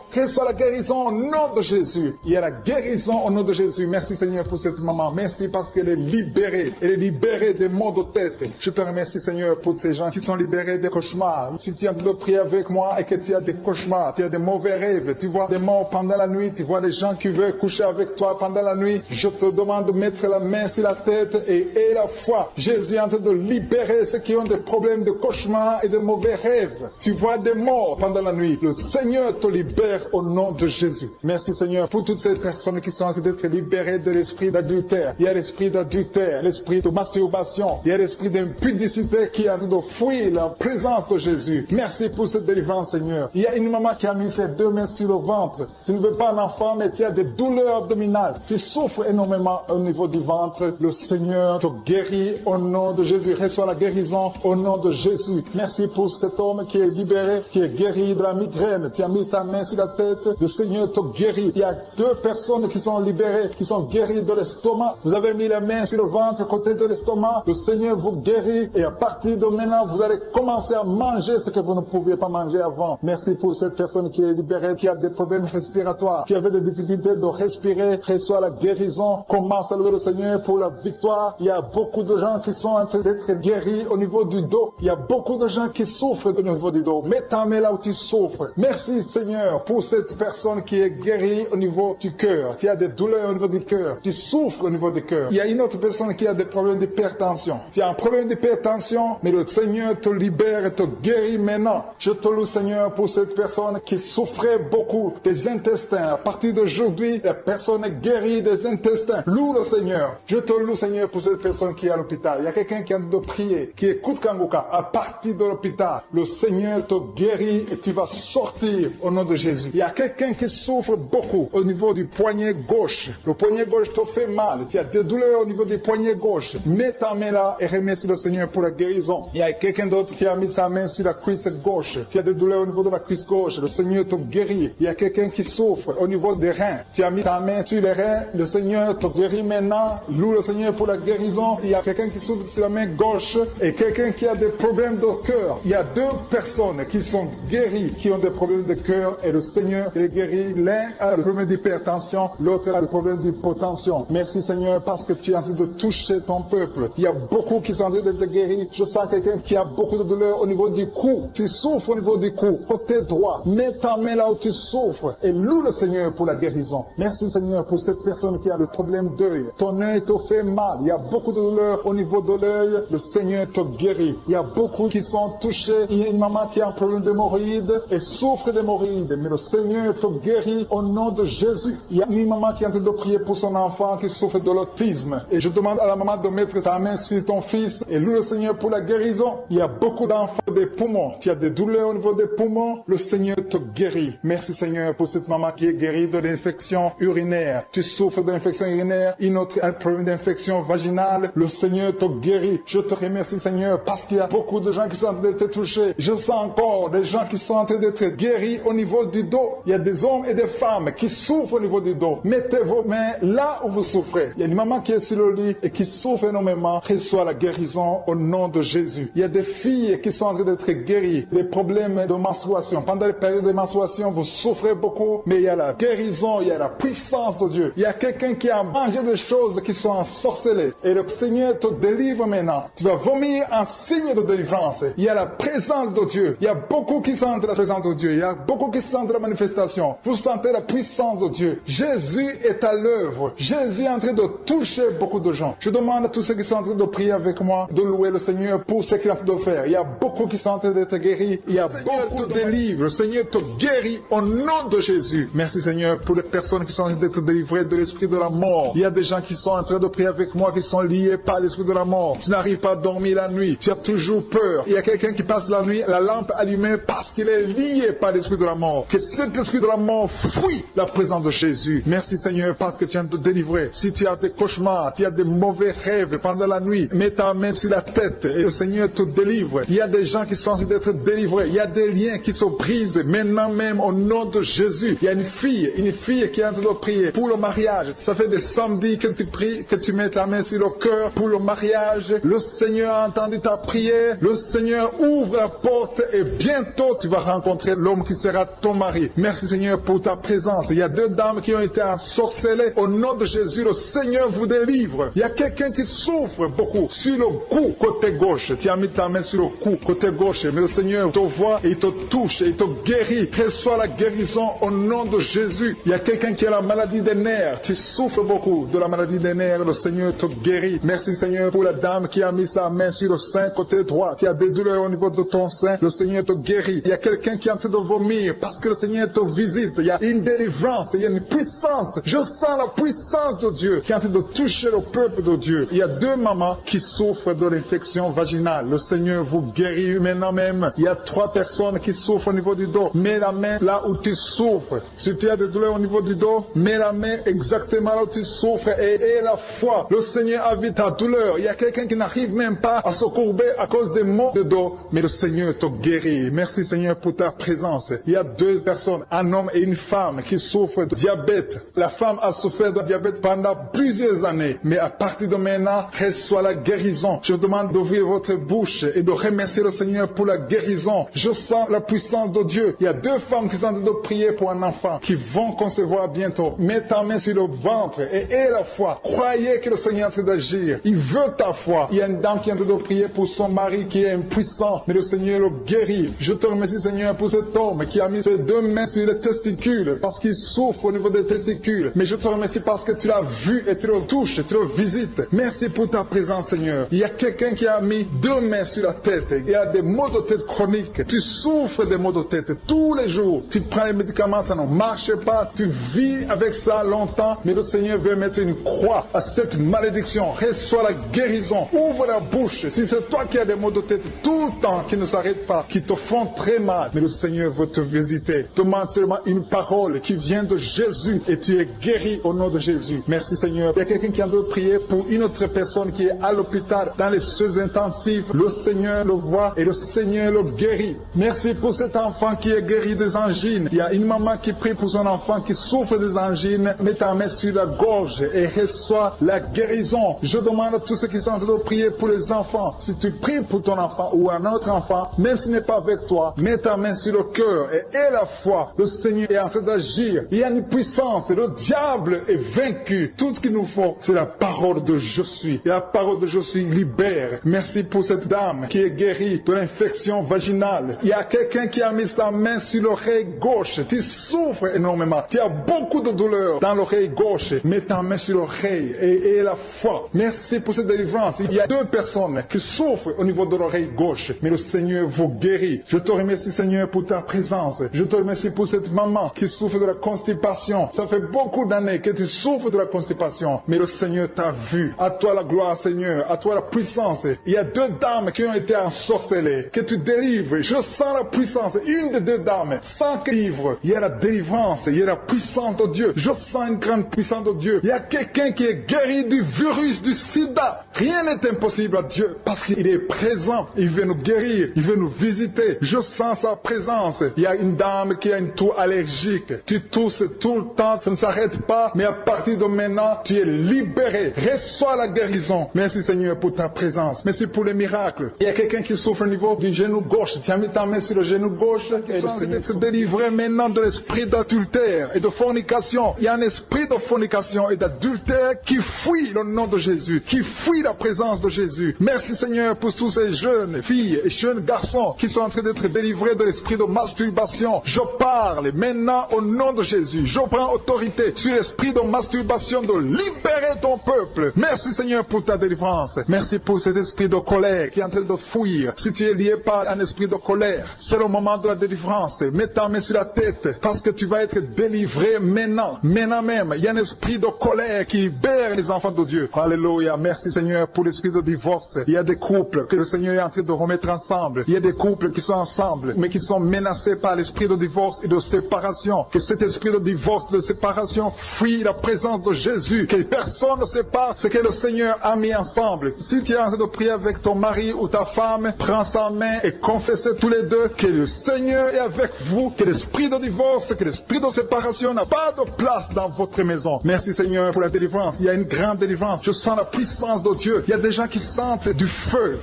au nom de Jésus. Il y a la guérison au nom de Jésus. Merci Seigneur pour cette maman. Merci parce qu'elle est libérée. Elle est libérée des maux de tête. Je te remercie Seigneur pour ces gens qui sont libérés des cauchemars. Si tu es en train de prier avec moi et que tu as des cauchemars, tu as des mauvais rêves, tu vois des morts pendant la nuit, tu vois des gens qui veulent coucher avec toi pendant la nuit, je te demande de mettre la main sur la tête et la foi. Jésus est en train de libérer ceux qui ont des problèmes de cauchemars et de mauvais rêves. Tu vois des morts pendant la nuit. Le Seigneur te libère au nom de Jésus. Merci Seigneur pour toutes ces personnes qui sont en train d'être libérées de l'esprit d'adultère. Il y a l'esprit d'adultère, l'esprit de masturbation, il y a l'esprit d'impudicité qui est en train de fuir la présence de Jésus. Merci pour cette délivrance Seigneur. Il y a une maman qui a mis ses deux mains sur le ventre. Tu ne veux pas un enfant mais tu as des douleurs abdominales. Tu souffres énormément au niveau du ventre. Le Seigneur te guérit au nom de Jésus. Reçois la guérison au nom de Jésus. Merci pour cet homme qui est libéré, qui est guéri de la migraine. Tu as mis ta main sur la tête. Le Seigneur te guérit. Il y a deux personnes qui sont libérées, qui sont guéries de l'estomac. Vous avez mis la main sur le ventre, côté de l'estomac. Le Seigneur vous guérit et à partir de maintenant, vous allez commencer à manger ce que vous ne pouviez pas manger avant. Merci pour cette personne qui est libérée, qui a des problèmes respiratoires, qui avait des difficultés de respirer. Reçois la guérison. Commence à louer le Seigneur pour la victoire. Il y a beaucoup de gens qui sont en train d'être guéris au niveau du dos. Il y a beaucoup de gens qui souffrent au niveau du dos. Mets ta main là où tu souffres. Merci Seigneur pour cette personne qui est guérie au niveau du cœur. Tu as des douleurs au niveau du cœur. Tu souffres au niveau du cœur. Il y a une autre personne qui a des problèmes d'hypertension. Tu as un problème d'hypertension, mais le Seigneur te libère et te guérit maintenant. Je te loue Seigneur pour cette personne qui souffrait beaucoup des intestins. À partir d'aujourd'hui, la personne est guérie des intestins. Loue le Seigneur. Je te loue Seigneur pour cette personne qui est à l'hôpital. Il y a quelqu'un qui a de prier, qui écoute Kanguka. À partir de l'hôpital, le Seigneur te guérit et tu vas sortir au nom de Jésus. Il y a quelqu'un qui souffre beaucoup au niveau du poignet gauche. Le poignet gauche te fait mal. Tu as des douleurs au niveau du poignet gauche. Mets ta main là et remercie le Seigneur pour la guérison. Il y a quelqu'un d'autre qui a mis sa main sur la cuisse gauche. Tu as des douleurs au niveau de la cuisse gauche. Le Seigneur te guérit. Il y a quelqu'un qui souffre au niveau des reins. Tu as mis ta main sur les reins. Le Seigneur te guérit maintenant. Loue le Seigneur pour la guérison. Il y a quelqu'un qui souffre sur la main gauche et quelqu'un qui a des problèmes de cœur. Il y a deux personnes qui sont guéries, qui ont des problèmes de cœur et le Seigneur les guérit. L'un a le problème d'hypertension, l'autre a le problème d'hypotension. Merci Seigneur parce que tu es en train de toucher ton peuple. Il y a beaucoup qui sont en train d'être guéris. Je sens quelqu'un qui a beaucoup de douleur au niveau du cou. Tu souffres au niveau du cou, côté droit. Mets ta main là où tu souffres et loue le Seigneur pour pour la guérison. Merci Seigneur pour cette personne qui a le problème d'œil. Ton œil te fait mal. Il y a beaucoup de douleur au niveau de l'œil. Le Seigneur te guérit. Il y a beaucoup qui sont touchés. Il y a une maman qui a un problème d'hémorroïdes et souffre d'hémorroïdes. Mais le Seigneur te guérit au nom de Jésus. Il y a une maman qui est en train de prier pour son enfant qui souffre de l'autisme. Et je demande à la maman de mettre sa main sur ton fils et loue le Seigneur pour la guérison. Il y a beaucoup d'enfants des poumons. Tu as des douleurs au niveau des poumons. Le Seigneur te guérit. Merci Seigneur pour cette maman qui est guérie de l'infection urinaire. Tu souffres de l'infection urinaire, un problème d'infection vaginale. Le Seigneur te guérit. Je te remercie Seigneur parce qu'il y a beaucoup de gens qui sont en train d'être touchés. Je sens encore des gens qui sont en train d'être guéris au niveau du dos. Il y a des hommes et des femmes qui souffrent au niveau du dos. Mettez vos mains là où vous souffrez. Il y a une maman qui est sur le lit et qui souffre énormément. Reçois la guérison au nom de Jésus. Il y a des filles qui sont en train d'être guéries des problèmes de menstruation. Pendant les périodes de menstruation, vous souffrez beaucoup, mais il y a la guérison, il y a la puissance de Dieu. Il y a quelqu'un qui a mangé des choses qui sont ensorcelées. Et le Seigneur te délivre maintenant. Tu vas vomir un signe de délivrance. Il y a la présence de Dieu. Il y a beaucoup qui sentent la présence de Dieu. Il y a beaucoup qui sentent la manifestation. Vous sentez la puissance de Dieu. Jésus est à l'œuvre. Jésus est en train de toucher beaucoup de gens. Je demande à tous ceux qui sont en train de prier avec moi de louer le Seigneur pour ce qu'il est en train de faire. Il y a beaucoup qui sont en train d'être guéris. Il y a beaucoup de délivres. Le Seigneur te guérit au nom de Jésus. Merci Seigneur pour les personnes qui sont en train d'être délivrées de l'esprit de la mort. Il y a des gens qui sont en train de prier avec moi qui sont liés par l'esprit de la mort. Tu n'arrives pas à dormir la nuit. Tu as toujours peur. Il y a quelqu'un qui passe la nuit, la lampe allumée parce qu'il est lié par l'esprit de la mort. Que cet esprit de la mort fuit la présence de Jésus. Merci Seigneur parce que tu viens de te délivrer. Si tu as des cauchemars, tu as des mauvais rêves pendant la nuit, mets ta main sur la tête et le Seigneur te délivre. Il y a des gens qui sont en train d'être délivrés. Il y a des liens qui se brisent maintenant même au nom de Jésus. Il y a une fille qui est en train de prier pour le mariage. Ça fait des samedis que tu pries, que tu mets ta main sur le cœur pour le mariage. Le Seigneur a entendu ta prière. Le Seigneur ouvre la porte et bientôt tu vas rencontrer l'homme qui sera ton mari. Merci Seigneur pour ta présence. Il y a deux dames qui ont été ensorcelées. Au nom de Jésus, le Seigneur vous délivre. Il y a quelqu'un qui souffre beaucoup sur le cou, côté gauche. Tu as mis ta main sur le cou, côté gauche. Mais le Seigneur te voit et il te touche et il te guérit. Reçois la guérison au nom de Jésus. Il y a quelqu'un qui a la maladie des nerfs. Tu souffres beaucoup de la maladie des nerfs. Le Seigneur te guérit. Merci Seigneur pour la dame qui a mis sa main sur le sein côté droit. Tu as des douleurs au niveau de ton sein. Le Seigneur te guérit. Il y a quelqu'un qui est en train de vomir parce que le Seigneur te visite. Il y a une délivrance. Il y a une puissance. Je sens la puissance de Dieu qui est en train de toucher le peuple de Dieu. Il y a deux mamans qui souffrent de l'infection vaginale. Le Seigneur vous guérit maintenant même. Il y a trois personnes qui souffrent au niveau du dos. Mets la main là où tu souffres. Si tu as des douleurs au niveau du dos, mets la main exactement là où tu souffres et aie la foi. Le Seigneur a vu ta douleur. Il y a quelqu'un qui n'arrive même pas à se courber à cause des maux de dos, mais le Seigneur te guérit. Merci Seigneur pour ta présence. Il y a deux personnes, un homme et une femme qui souffrent de diabète. La femme a souffert de diabète pendant plusieurs années, mais à partir de maintenant, reçoit la guérison. Je vous demande d'ouvrir votre bouche et de remercier le Seigneur pour la guérison. Je sens la puissance de Dieu. Il y a deux femmes qui sont en train de prier pour un enfant qui vont concevoir bientôt. Mets ta main sur le ventre et aie la foi. Croyez que le Seigneur est en train d'agir. Il veut ta foi. Il y a une dame qui est en train de prier pour son mari qui est impuissant, mais le Seigneur le guérit. Je te remercie Seigneur pour cet homme qui a mis ses deux mains sur les testicules parce qu'il souffre au niveau des testicules. Mais je te remercie parce que tu l'as vu et tu le touches, tu le visites. Merci pour ta présence Seigneur. Il y a quelqu'un qui a mis deux mains sur la tête. Il y a des maux de tête chroniques. Tu souffres des maux de tête tous les jours. Tu prends les médicaments, ça ne marche pas. Tu vis avec ça longtemps, mais le Seigneur veut mettre une croix à cette malédiction. Reçois la guérison. Ouvre la bouche. Si c'est toi qui as des maux de tête tout le temps, qui ne s'arrêtent pas, qui te font très mal, mais le Seigneur veut te visiter. Demande seulement une parole qui vient de Jésus et tu es guéri au nom de Jésus. Merci Seigneur. Il y a quelqu'un qui a de prier pour une autre personne qui est à l'hôpital dans les soins intensifs. Le Seigneur le voit et le Seigneur le guérit. Merci pour cet enfant qui est guéri des angines. Il y a une maman qui prie pour son enfant qui souffre des angines. Mets ta main sur la gorge et reçois la guérison. Je demande à tous ceux qui sont en train de prier pour les enfants. Si tu pries pour ton enfant ou un autre enfant, même s'il n'est pas avec toi, mets ta main sur le cœur et aie la foi. Le Seigneur est en train d'agir. Il y a une puissance. Le diable est vaincu. Tout ce qu'il nous faut, c'est la parole de je suis. Et la parole de je suis libère. Merci pour cette dame qui est guérie de l'infection vaginale. Il y a quelqu'un qui a mis sa main sur l'oreille gauche. Tu souffres énormément. énormément. Tu as beaucoup de douleur dans l'oreille gauche. Mets ta main sur l'oreille et la foi. Merci pour cette délivrance. Il y a 2 personnes qui souffrent au niveau de l'oreille gauche, mais le Seigneur vous guérit. Je te remercie, Seigneur, pour ta présence. Je te remercie pour cette maman qui souffre de la constipation. Ça fait beaucoup d'années que tu souffres de la constipation, mais le Seigneur t'a vu. À toi la gloire, Seigneur. À toi la puissance. Il y a 2 dames qui ont été ensorcelées, que tu délivres. Je sens la puissance. Une des 2 dames, sans livre. Il y a la délivrance. Il y a la puissance de Dieu. Je sens une grande puissance de Dieu. Il y a quelqu'un qui est guéri du virus du sida. Rien n'est impossible à Dieu parce qu'il est présent. Il veut nous guérir. Il veut nous visiter. Je sens sa présence. Il y a une dame qui a une toux allergique. Tu tousses tout le temps. Ça ne s'arrête pas. Mais à partir de maintenant, tu es libéré. Reçois la guérison. Merci Seigneur pour ta présence. Merci pour les miracles. Il y a quelqu'un qui souffre au niveau du genou gauche. Tu as mis ta main sur le genou gauche. Et le Seigneur être délivré maintenant de l'esprit d'adultère et de fornication. Il y a un esprit de fornication et d'adultère qui fuit le nom de Jésus, qui fuit la présence de Jésus. Merci Seigneur pour tous ces jeunes filles et jeunes garçons qui sont en train d'être délivrés de l'esprit de masturbation. Je parle maintenant au nom de Jésus. Je prends autorité sur l'esprit de masturbation de libérer ton peuple. Merci Seigneur pour ta délivrance. Merci pour cet esprit de colère qui est en train de fuir. Si tu es lié par un esprit de colère, c'est le moment de la délivrance. Mets ta main sur la tête parce que tu vas être délivré maintenant. Maintenant même, il y a un esprit de colère qui libère les enfants de Dieu. Alléluia. Merci Seigneur pour l'esprit de divorce. Il y a des couples que le Seigneur est en train de remettre ensemble. Il y a des couples qui sont ensemble mais qui sont menacés par l'esprit de divorce et de séparation. Que cet esprit de divorce, de séparation fuit la présence de Jésus. Que personne ne sépare ce que le Seigneur a mis ensemble. Si tu es en train de prier avec ton mari ou ta femme, prends sa main et confessez tous les deux que le Seigneur est avec vous, que l'esprit de divorce, que l'esprit de séparation n'a pas de place dans votre maison. Merci Seigneur pour la délivrance. Il y a une grande délivrance. Je sens la puissance de Dieu. Il y a des gens qui sentent du feu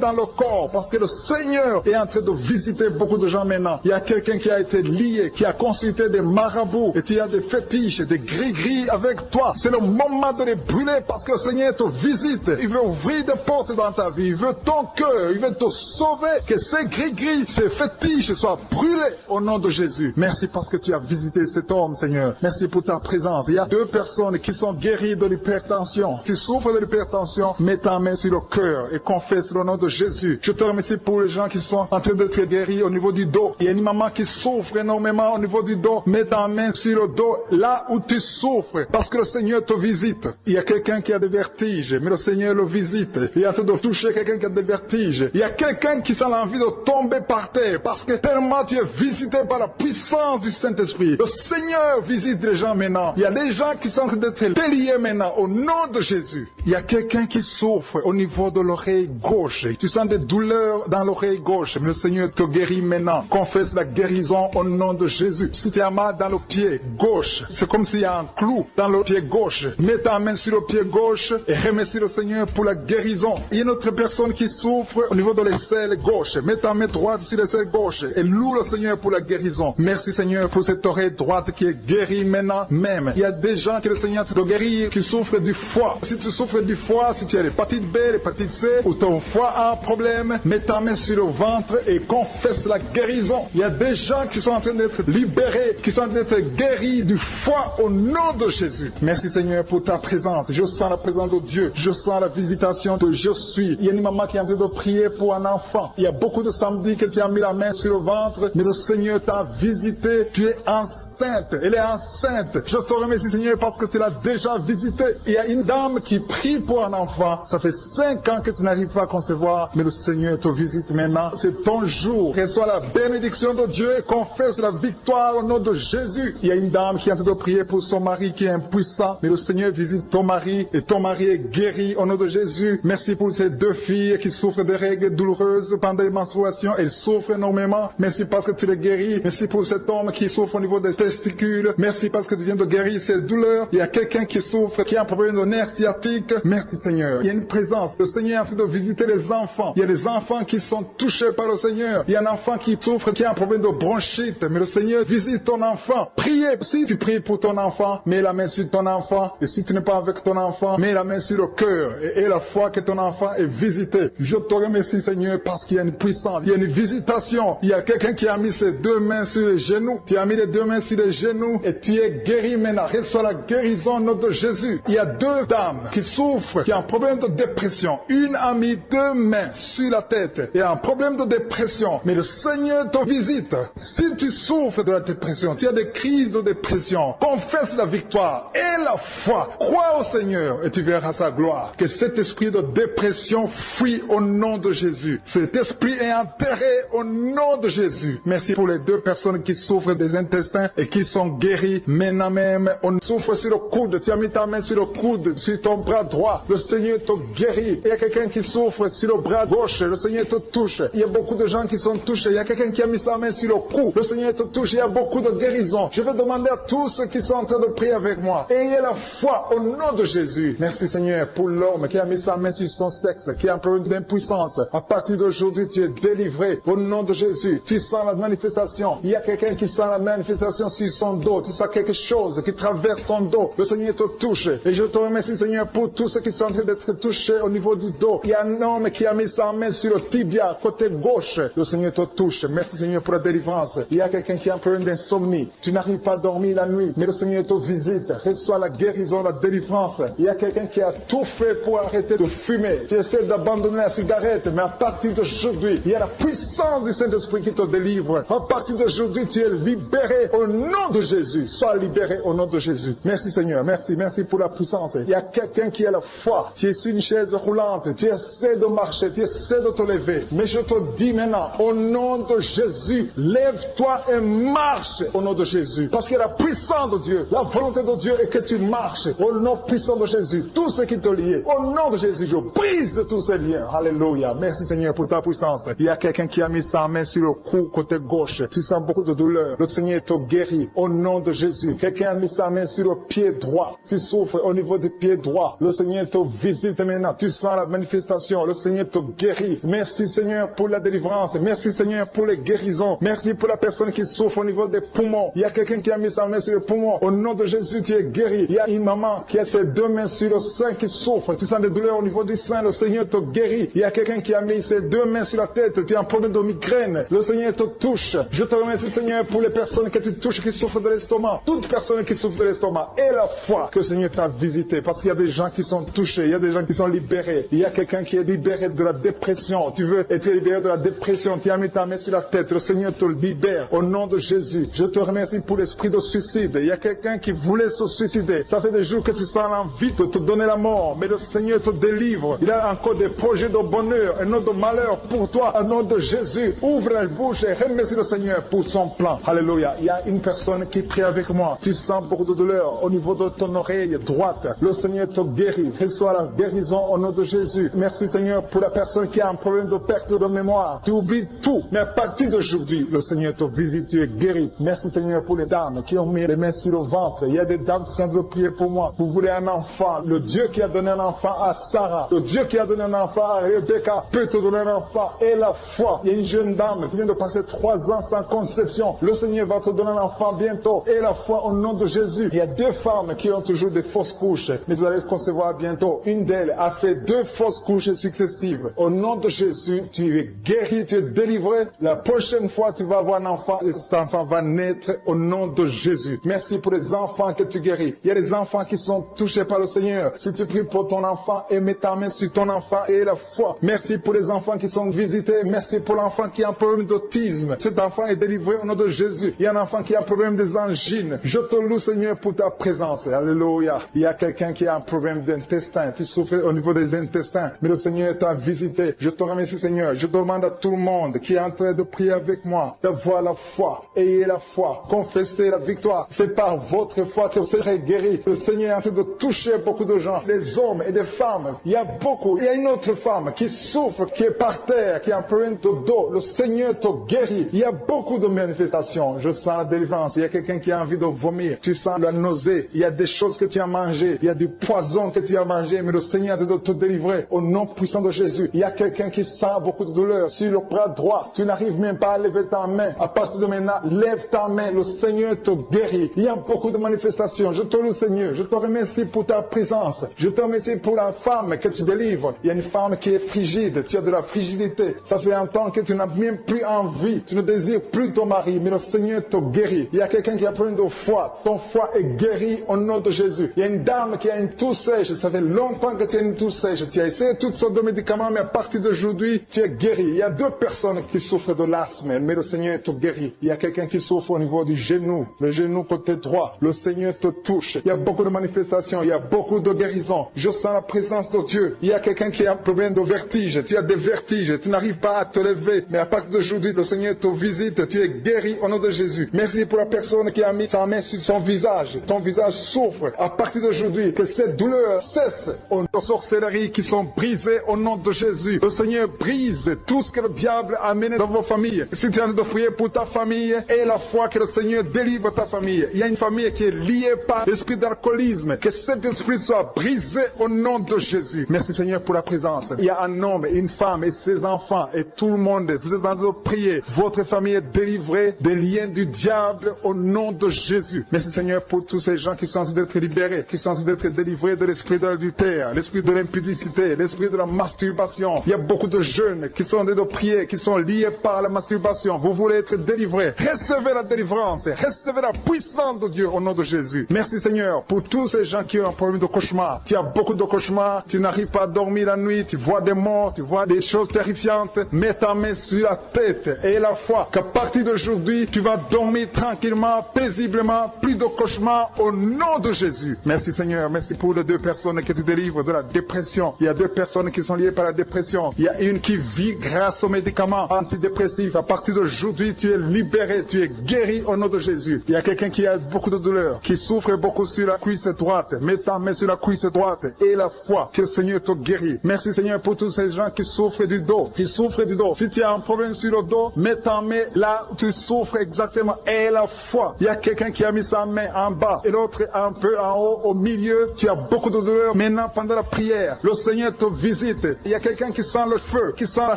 dans le corps parce que le Seigneur est en train de visiter beaucoup de gens maintenant. Il y a quelqu'un qui a été lié, qui a consulté des marabouts et tu as des fétiches, des gris-gris avec toi. C'est le moment de les brûler parce que le Seigneur te visite. Il veut ouvrir des portes dans ta vie. Il veut ton cœur. Il veut te sauver. Que ces gris-gris, ces fétiches soient brûlés au nom de Jésus. Merci parce que tu as visité cet homme, Seigneur. Merci pour ta présence. Il y a 2 personnes qui sont guéries de l'hypertension. Tu souffres de l'hypertension, mets ta main sur le cœur et confesse le nom de Jésus. Je te remercie pour les gens qui sont en train d'être guéris au niveau du dos. Il y a une maman qui souffre énormément au niveau du dos. Mets ta main sur le dos, là où tu souffres, parce que le Seigneur te visite. Il y a quelqu'un qui a des vertiges, mais le Seigneur le visite. Il est en train de toucher quelqu'un qui a des vertiges. Il y a quelqu'un qui sent l'envie de tomber par terre, parce que tellement tu es visité par la puissance du Saint-Esprit. Le Seigneur visite les gens maintenant. Il y a des gens qui sont en train d'être déliés maintenant au nom de Jésus. Il y a quelqu'un qui souffre au niveau de l'oreille gauche. Tu sens des douleurs dans l'oreille gauche, mais le Seigneur te guérit maintenant. Confesse la guérison au nom de Jésus. Si tu as mal dans le pied gauche, c'est comme s'il y a un clou dans le pied gauche. Mets ta main sur le pied gauche et remercie le Seigneur pour la guérison. Il y a une autre personne qui souffre au niveau de l'aisselle gauche. Mets ta main droite sur l'aisselle gauche et loue le Seigneur pour la guérison. Merci Seigneur pour cette oreille droite qui est guérie maintenant même. Il y a des gens que le Seigneur te guérit qui souffrent du foie. Si tu souffres du foie, si tu as l'hépatite B, l'hépatite C ou ton foie a un problème, mets ta main sur le ventre et confesse la guérison. Il y a des gens qui sont en train d'être libérés, qui sont en train d'être guéris du foie au nom de Jésus. Merci Seigneur pour ta présence. Je sens la présence de Dieu. Je sens la visitation de je suis. Il y a une maman qui est en train de prier pour un enfant. Il y a beaucoup de samedis que tu as mis la main sur le ventre, mais le Seigneur t'a visité. Tu es enceinte. Elle est enceinte. Je te remercie Seigneur parce que tu l'as déjà visité. Il y a une dame qui prie pour un enfant. Ça fait 5 ans que tu n'arrives pas à concevoir, mais le Seigneur te visite maintenant. C'est ton jour. Reçois la bénédiction de Dieu et confesse la victoire au nom de Jésus. Il y a une dame qui est en train de prier pour son mari qui est impuissant, mais le Seigneur visite ton mari et ton mari est guéri au nom de Jésus. Merci pour ces 2 filles qui souffrent de règles douloureuses pendant les menstruations. Elles souffrent énormément. Merci parce que tu les guéris. Merci pour cet homme qui souffre au niveau des testicules. Merci parce que tu viens de guérir ces douleurs. Il y a quelqu'un qui souffre, qui a un problème de nerf sciatique. Merci Seigneur. Il y a une présence. Le Seigneur est en train de visiter les enfants. Il y a des enfants qui sont touchés par le Seigneur. Il y a un enfant qui souffre, qui a un problème de bronchite. Mais le Seigneur visite ton enfant. Priez. Si tu pries pour ton enfant, mets la main sur ton enfant. Et si tu n'es pas avec ton enfant, mets la main sur le cœur. Et la foi que ton enfant est visité. Je te remercie Seigneur parce qu'il y a une puissance. Il y a une visitation. Il y a quelqu'un qui a mis ses 2 mains sur les genoux. Tu as mis les 2 mains main sur les genoux et tu es guéri maintenant. Reçois la guérison au nom de Jésus. Il y a 2 dames qui souffrent, qui ont un problème de dépression. Une a mis 2 mains sur la tête et a un problème de dépression. Mais le Seigneur te visite. Si tu souffres de la dépression, tu as des crises de dépression, confesse la victoire et la foi. Crois au Seigneur et tu verras sa gloire. Que cet esprit de dépression fuit au nom de Jésus. Cet esprit est enterré au nom de Jésus. Merci pour les 2 personnes qui souffrent des intestins et qui sont guéries maintenant même. On souffre sur le coude. Tu as mis ta main sur le coude, sur ton bras droit. Le Seigneur te guérit. Il y a quelqu'un qui souffre sur le bras gauche. Le Seigneur te touche. Il y a beaucoup de gens qui sont touchés. Il y a quelqu'un qui a mis sa main sur le cou. Le Seigneur te touche. Il y a beaucoup de guérisons. Je vais demander à tous ceux qui sont en train de prier avec moi. Ayez la foi au nom de Jésus. Merci Seigneur pour l'homme qui a mis sa main sur son sexe, qui a un problème d'impuissance. À partir d'aujourd'hui, tu es délivré au nom de Jésus. Tu sens la manifestation. Il y a quelqu'un qui sent la manifestation sur son dos. Tu sens quelque chose qui traverse ton dos. Le Seigneur te touche. Et je te remercie Seigneur pour tous ceux qui sont en train d'être touchés au niveau du dos. Il y a un homme qui a mis sa main sur le tibia, côté gauche. Le Seigneur te touche. Merci Seigneur pour la délivrance. Il y a quelqu'un qui a un problème d'insomnie. Tu n'arrives pas à dormir la nuit, mais le Seigneur te visite. Reçois la guérison, la délivrance. Il y a quelqu'un qui a tout fait pour arrêter de fumer. Tu essaies d'abandonner la cigarette, mais à partir d'aujourd'hui, il y a la puissance du Saint-Esprit qui te délivre. À partir d'aujourd'hui, tu es libéré au nom de Jésus. Sois libéré au nom de Jésus. Merci Seigneur. Merci pour la puissance. Il y a quelqu'un qui a la foi. Tu es sur une chaise roulante. Tu essaies de marcher. Tu essaies de te lever. Mais je te dis maintenant, au nom de Jésus, lève-toi et marche au nom de Jésus. Parce que la puissance de Dieu, la volonté de Dieu est que tu marches au nom puissant de Jésus. Tout ce qui te lie, au nom de Jésus, je brise tous ces liens. Alléluia. Merci Seigneur pour ta puissance. Il y a quelqu'un qui a mis sa main sur le cou côté gauche. Tu sens beaucoup de douleur. Le Seigneur te guérit au nom de Jésus. Quelqu'un a mis sa main sur le pied droit. Tu souffres au niveau du pied droit. Le Seigneur te visite maintenant. Tu sens la manifestation. Le Seigneur te guérit. Merci Seigneur pour la délivrance. Merci Seigneur pour les guérisons. Merci pour la personne qui souffre au niveau des poumons. Il y a quelqu'un qui a mis sa main sur le poumon. Au nom de Jésus, tu es guéri. Il y a une maman qui a ses 2 mains sur le sein qui souffre. Tu sens des douleurs au niveau du sein. Le Seigneur te guérit. Il y a quelqu'un qui a mis ses 2 mains sur la tête. Tu as un problème de migraine. Le Seigneur te touche. Je te remercie Seigneur pour les personnes que tu touches qui souffrent de l'estomac. Toute personne qui souffre de l'estomac. Et la foi que le Seigneur t'a visité. Parce qu'il y a des gens qui sont touchés. Il y a des gens qui sont libérés. Il y a quelqu'un qui est libéré de la dépression. Tu veux être libéré de la dépression. Tu as mis ta main sur la tête. Le Seigneur te libère. Au nom de Jésus. Je te remercie pour l'esprit de suicide. Il y a quelqu'un qui voulait se suicider. Ça fait des jours que tu sens l'envie de te donner la mort. Mais le Seigneur te délivre. Il a encore des projets de bonheur et non de malheur pour toi. Au nom de Jésus. Ouvre la bouche et remercie le Seigneur pour son plan. Alléluia. Il y a une personne qui prie avec moi. Tu sens beaucoup de douleur au niveau de ton oreille droite. Le Seigneur te guérit. Reçois la guérison au nom de Jésus. Merci Seigneur pour la personne qui a un problème de perte de mémoire. Tu oublies tout. Mais à partir d'aujourd'hui, le Seigneur te visite. Tu es guéri. Merci Seigneur pour les dames qui ont mis les mains sur le ventre. Il y a des dames qui sont en train de prier pour moi. Vous voulez un enfant. Le Dieu qui a donné un enfant à Sarah. Le Dieu qui a donné un enfant à Rebecca peut te donner un enfant. Et la foi. Il y a une jeune dame qui vient de passer 3 ans sans conception. Le Seigneur va te donner un enfant bientôt. Et la foi au nom de Jésus. Il y a 2 femmes qui ont toujours des fausses couches. Mais vous allez concevoir bientôt. Une d'elles a fait 2 fausses couches successives. Au nom de Jésus, tu es guéri, tu es délivré. La prochaine fois, tu vas avoir un enfant. Et cet enfant va naître au nom de Jésus. Merci pour les enfants que tu guéris. Il y a des enfants qui sont touchés par le Seigneur. Si tu pries pour ton enfant et mets ta main sur ton enfant et la foi. Merci pour les enfants qui sont visités. Merci pour l'enfant qui a un problème d'autisme. Cet enfant est délivré au nom de Jésus. Il y a un enfant qui a un problème des angines. Je te loue Seigneur pour ta présence. Alléluia. Il y a quelqu'un qui a un problème d'intestin. Tu souffres au niveau des intestins. Mais le Seigneur t'a visité. Je te remercie Seigneur. Je demande à tout le monde qui est en train de prier avec moi d'avoir la foi. Ayez la foi. Confessez la victoire. C'est par votre foi que vous serez guéris. Le Seigneur est en train de toucher beaucoup de gens. Des hommes et des femmes. Il y a beaucoup. Il y a une autre femme qui souffre, qui est par terre, qui a un problème de dos. Le Seigneur te guérit. Il y a beaucoup de manifestations. Je sens la délivrance. Il y a quelqu'un qui a envie de vomir. Tu sens la nausée. Il y a des choses que tu as mangées. Il y a du poison que tu as mangé. Mais le Seigneur doit te délivrer au nom puissant de Jésus. Il y a quelqu'un qui sent beaucoup de douleur sur le bras droit. Tu n'arrives même pas à lever ta main. À partir de maintenant, lève ta main. Le Seigneur te guérit. Il y a beaucoup de manifestations. Je te loue Seigneur. Je te remercie pour ta présence. Je te remercie pour la femme que tu délivres. Il y a une femme qui est frigide. Tu as de la frigidité. Ça fait un temps que tu n'as même plus envie. Tu ne désires plus ton mari. Mais le Seigneur te guérit. guéri. Il y a quelqu'un qui a problème de foie. Ton foie est guéri au nom de Jésus. Il y a une dame qui a une toux sèche. Ça fait longtemps que tu as une toux sèche. Tu as essayé toutes sortes de médicaments, mais à partir d'aujourd'hui, tu es guéri. Il y a 2 personnes qui souffrent de l'asthme, mais le Seigneur te guérit. Il y a quelqu'un qui souffre au niveau du genou, le genou côté droit. Le Seigneur te touche. Il y a beaucoup de manifestations. Il y a beaucoup de guérisons. Je sens la présence de Dieu. Il y a quelqu'un qui a un problème de vertige. Tu as des vertiges. Tu n'arrives pas à te lever. Mais à partir d'aujourd'hui, le Seigneur te visite. Tu es guéri au nom de Jésus. Merci pour la personne qui a mis sa main sur son visage. Ton visage souffre. À partir d'aujourd'hui, que cette douleur cesse. Aux sorcelleries qui sont brisées au nom de Jésus. Le Seigneur brise tout ce que le diable a amené dans vos familles. Si tu es en train de prier pour ta famille, et la foi que le Seigneur délivre ta famille. Il y a une famille qui est liée par l'esprit d'alcoolisme. Que cet esprit soit brisé au nom de Jésus. Merci Seigneur pour la présence. Il y a un homme, une femme et ses enfants et tout le monde. Vous êtes en train de prier. Votre famille est délivrée des liens du diable au nom de Jésus. Merci Seigneur pour tous ces gens qui sont en train d'être libérés, qui sont en train d'être délivrés de l'esprit de l'adultère, l'esprit de l'impudicité, l'esprit de la masturbation. Il y a beaucoup de jeunes qui sont en train de prier, qui sont liés par la masturbation. Vous voulez être délivrés. Recevez la délivrance. Recevez la puissance de Dieu au nom de Jésus. Merci Seigneur pour tous ces gens qui ont un problème de cauchemar. Tu as beaucoup de cauchemars. Tu n'arrives pas à dormir la nuit. Tu vois des morts. Tu vois des choses terrifiantes. Mets ta main sur la tête et la foi qu'à partir d'aujourd'hui, tu vas dormir tranquillement, paisiblement. Plus de cauchemars au nom de Jésus. Merci Seigneur. Merci pour les 2 personnes que tu délivres de la dépression. Il y a 2 personnes qui sont liées par la dépression. Il y a une qui vit grâce aux médicaments antidépressifs. À partir d'aujourd'hui, tu es libéré. Tu es guéri au nom de Jésus. Il y a quelqu'un qui a beaucoup de douleur, qui souffre beaucoup sur la cuisse droite. Mets ta main sur la cuisse droite et la foi que le Seigneur te guérit. Merci Seigneur pour tous ces gens qui souffrent du dos. Tu souffres du dos. Si tu as un problème sur le dos, mets ta main là où tu souffres exactement et la foi. Il y a quelqu'un qui a mis sa main en bas et l'autre un peu en haut, au milieu. Tu as beaucoup de douleur. Maintenant, pendant la prière, le Seigneur te visite. Il y a quelqu'un qui sent le feu, qui sent la